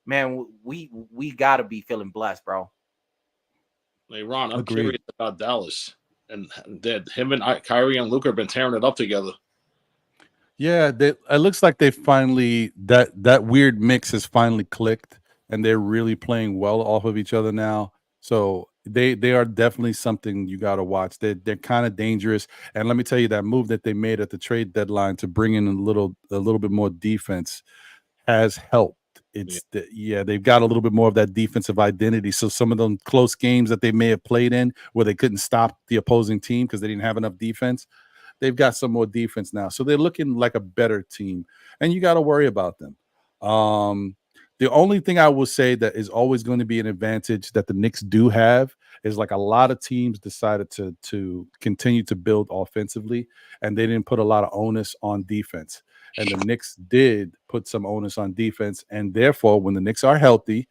man, we gotta be feeling blessed, bro. Hey Ron, I'm curious about Dallas, and that him and Kyrie and Luka have been tearing it up together. Yeah, it looks like they finally that weird mix has finally clicked, and they're really playing well off of each other now. So they are definitely something you got to watch. They're kind of dangerous, and let me tell you, that move that they made at the trade deadline to bring in a little bit more defense has helped. They've got a little bit more of that defensive identity. So some of them close games that they may have played in where they couldn't stop the opposing team because they didn't have enough defense, they've got some more defense now. So they're looking like a better team, and you got to worry about them. The only thing I will say that is always going to be an advantage that the Knicks do have is, like, a lot of teams decided to continue to build offensively, and they didn't put a lot of onus on defense. And the Knicks did put some onus on defense, and therefore, when the Knicks are healthy,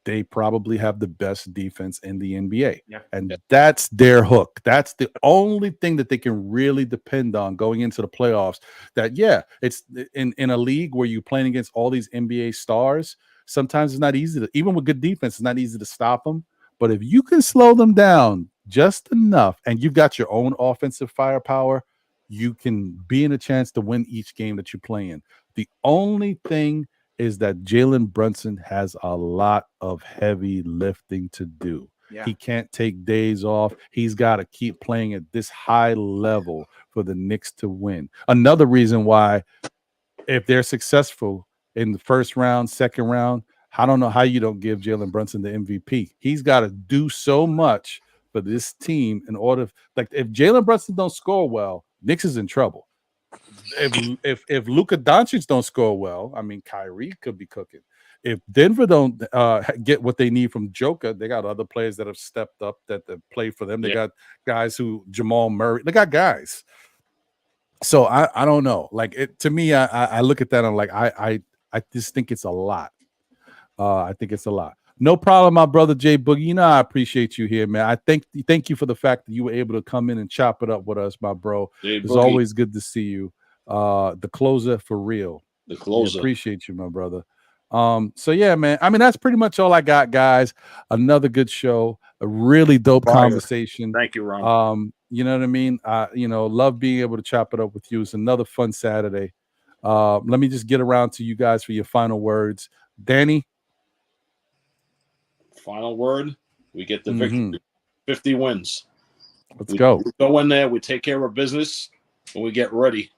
they probably have the best defense in the NBA. Yeah. And that's their hook. That's the only thing that they can really depend on going into the playoffs. That, it's in a league where you're playing against all these NBA stars, sometimes it's not easy to, even with good defense, it's not easy to stop them. But if you can slow them down just enough and you've got your own offensive firepower, you can be in a chance to win each game that you play in. The only thing is that Jalen Brunson has a lot of heavy lifting to do. Yeah. He can't take days off. He's got to keep playing at this high level for the Knicks to win. Another reason why, if they're successful in the first round, second round, I don't know how you don't give Jalen Brunson the MVP. He's got to do so much for this team in order. Like, if Jalen Brunson don't score well, Knicks is in trouble. If Luka Doncic don't score well, I mean, Kyrie could be cooking. If Denver don't get what they need from Joker, they got other players that have stepped up that play for them. They got guys who Jamal Murray. They got guys. So I don't know. Like, to me, I look at that and I'm like, I just think it's a lot. I think it's a lot. No problem, my brother Jay Boogie. You know, I appreciate you here, man. I thank you for the fact that you were able to come in and chop it up with us, my bro. It's always good to see you. The closer for real. The closer. Appreciate you, my brother. So yeah, man. I mean, that's pretty much all I got, guys. Another good show, a really dope conversation. Thank you, Ron. You know what I mean? Love being able to chop it up with you. It's another fun Saturday. Let me just get around to you guys for your final words. Danny. Final word. We get the victory. 50 wins. Let's go. We go in there, we take care of business, and we get ready.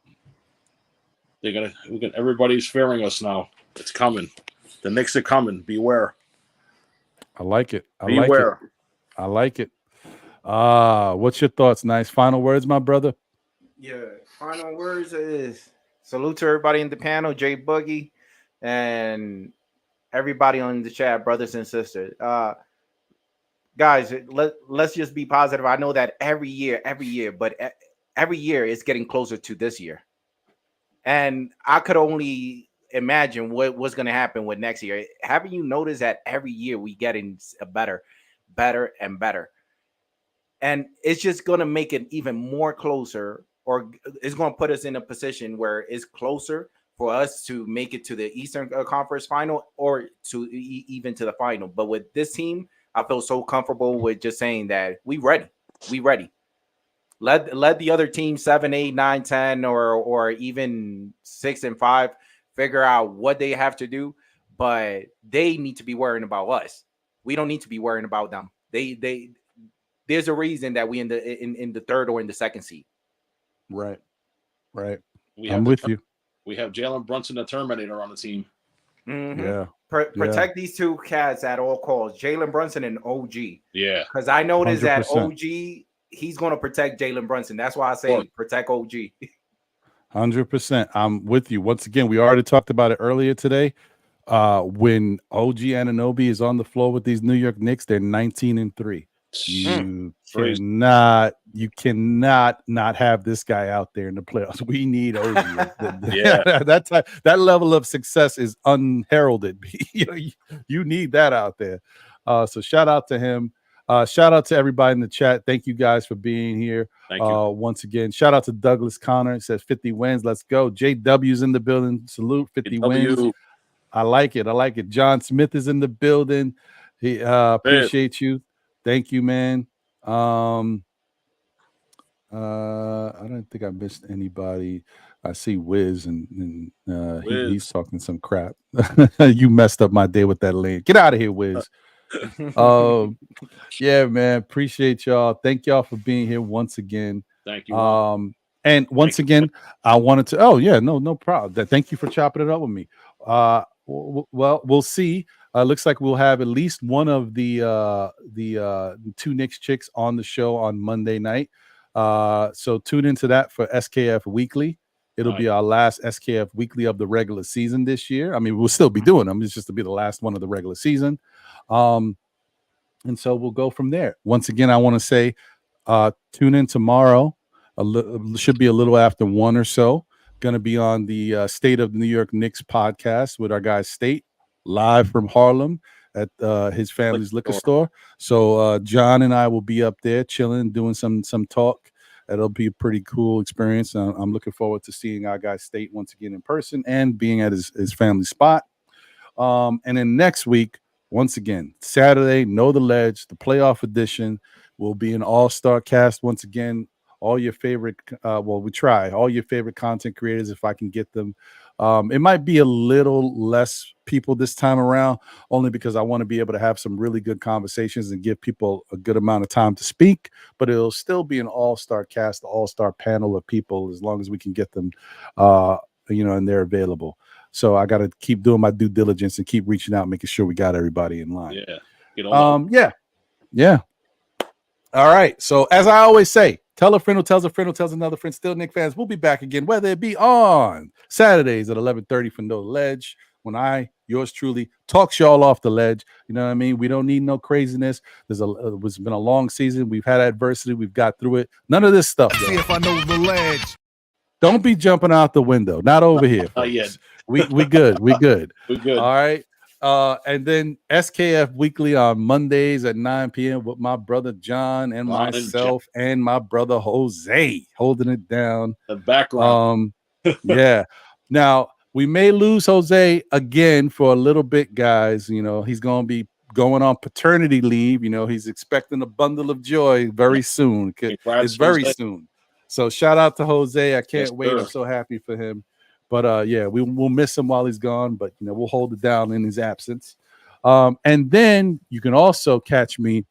Everybody's fearing us now. It's coming. The Knicks are coming. Beware. I like it. Beware. I like it. What's your thoughts? Nice final words, my brother. Yeah, final words is salute to everybody in the panel, Jay Boogie, and everybody on the chat, brothers and sisters. Guys, let's just be positive. I know that every year, but every year it's getting closer to this year. And I could only imagine what's going to happen with next year. Haven't you noticed that every year we getting better and better? And it's just going to make it even more closer, or it's going to put us in a position where it's closer for us to make it to the Eastern Conference final or to even to the final. But with this team, I feel so comfortable with just saying that we ready. Let the other team 7, 8, 9, 10, or even 6 and 5 figure out what they have to do, but they need to be worrying about us. We don't need to be worrying about them. They there's a reason that we in the third or in the second seed. Right. We I'm with you. We have Jalen Brunson, the Terminator, on the team. Mm-hmm. Yeah. Protect these two cats at all costs, Jalen Brunson and OG. Yeah, because I noticed 100%. that OG, he's going to protect Jalen Brunson. That's why I say protect OG. 100%. I'm with you. Once again, we already talked about it earlier today. When OG Anunoby is on the floor with these New York Knicks, they're 19-3. You cannot not have this guy out there in the playoffs. We need OG. that level of success is unheralded. You need that out there. So shout out to him. Shout out to everybody in the chat. Thank you guys for being here. Thank you. Once again, shout out to Douglas Connor. It says 50 wins. Let's go. JW's in the building. Salute. 50 wins. I like it. John Smith is in the building. He appreciate you. Thank you, man. I don't think I missed anybody. I see Wiz and he's talking some crap. You messed up my day with that link. Get out of here, Wiz. Yeah, man. Appreciate y'all. Thank y'all for being here once again. Thank you. And once again, I wanted to. No problem. Thank you for chopping it up with me. Well, we'll see. Looks like we'll have at least one of the two Knicks chicks on the show on Monday night. So tune into that for SKF Weekly. It'll be our last SKF Weekly of the regular season this year. I mean, we'll still be doing them. It's just to be the last one of the regular season. And so we'll go from there. Once again, I want to say tune in tomorrow. Should be a little after 1 or so. Going to be on the State of the New York Knicks podcast with our guy State, live from Harlem at his family's liquor store. So John and I will be up there chilling, doing some talk. It'll be a pretty cool experience. I'm looking forward to seeing our guy State once again in person and being at his family spot. And then next week, once again, Saturday, Know the Ledge, the playoff edition, will be an all-star cast once again. All your favorite, we try all your favorite content creators if I can get them. It might be a little less people this time around, only because I want to be able to have some really good conversations and give people a good amount of time to speak. But it'll still be an all-star cast, all-star panel of people, as long as we can get them, and they're available. So I got to keep doing my due diligence and keep reaching out, making sure we got everybody in line. Yeah. All right. So as I always say, tell a friend who tells a friend who tells another friend. Still, Knick fans, we'll be back again, whether it be on Saturdays at 11:30 for Know the Ledge, when I, yours truly, talks y'all off the ledge. You know what I mean? We don't need no craziness. It's been a long season. We've had adversity. We've got through it. None of this stuff. See if I know the ledge. Don't be jumping out the window. Not over here. Not yet. We good. We good. We're good. All right. And then SKF Weekly on Mondays at 9 p.m. with my brother John and myself and my brother Jose holding it down. The background. Yeah. Now, we may lose Jose again for a little bit, guys. He's going to be going on paternity leave. He's expecting a bundle of joy very soon. It's very soon. So shout out to Jose. I can't wait. I'm so happy for him. But we'll miss him while he's gone, but we'll hold it down in his absence. And then you can also catch me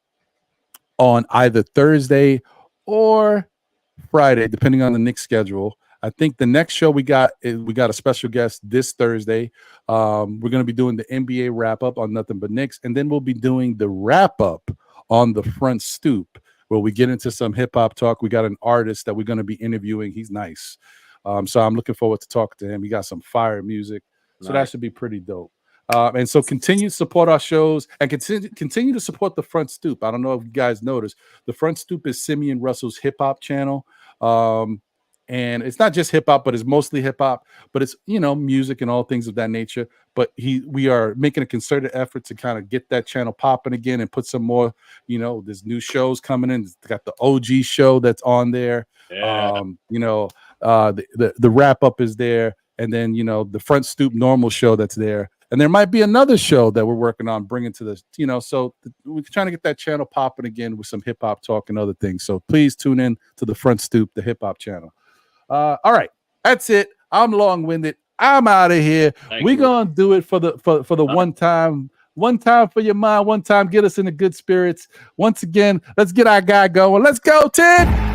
on either Thursday or Friday, depending on the Knicks schedule. I think the next show we got a special guest this Thursday. We're going to be doing the NBA wrap up on Nothing But Knicks, and then we'll be doing the wrap up on the Front Stoop, where we get into some hip hop talk. We got an artist that we're going to be interviewing. He's nice. So I'm looking forward to talking to him. He got some fire music. So that should be pretty dope. And so continue to support our shows and continue to support the Front Stoop. I don't know if you guys noticed. The Front Stoop is Simeon Russell's hip hop channel. And it's not just hip hop, but it's mostly hip hop, but it's, music and all things of that nature. But we are making a concerted effort to kind of get that channel popping again and put some more, there's new shows coming in. It's got the OG show that's on there. Yeah. The wrap up is there. And then, the Front Stoop normal show that's there. And there might be another show that we're working on bringing to this, so we're trying to get that channel popping again with some hip hop talk and other things. So please tune in to the Front Stoop, the hip hop channel. All right, that's it. I'm long-winded. I'm out of here. We're gonna do it for the one time. One time for your mind, one time get us in the good spirits. Once again, let's get our guy going. Let's go, Tid!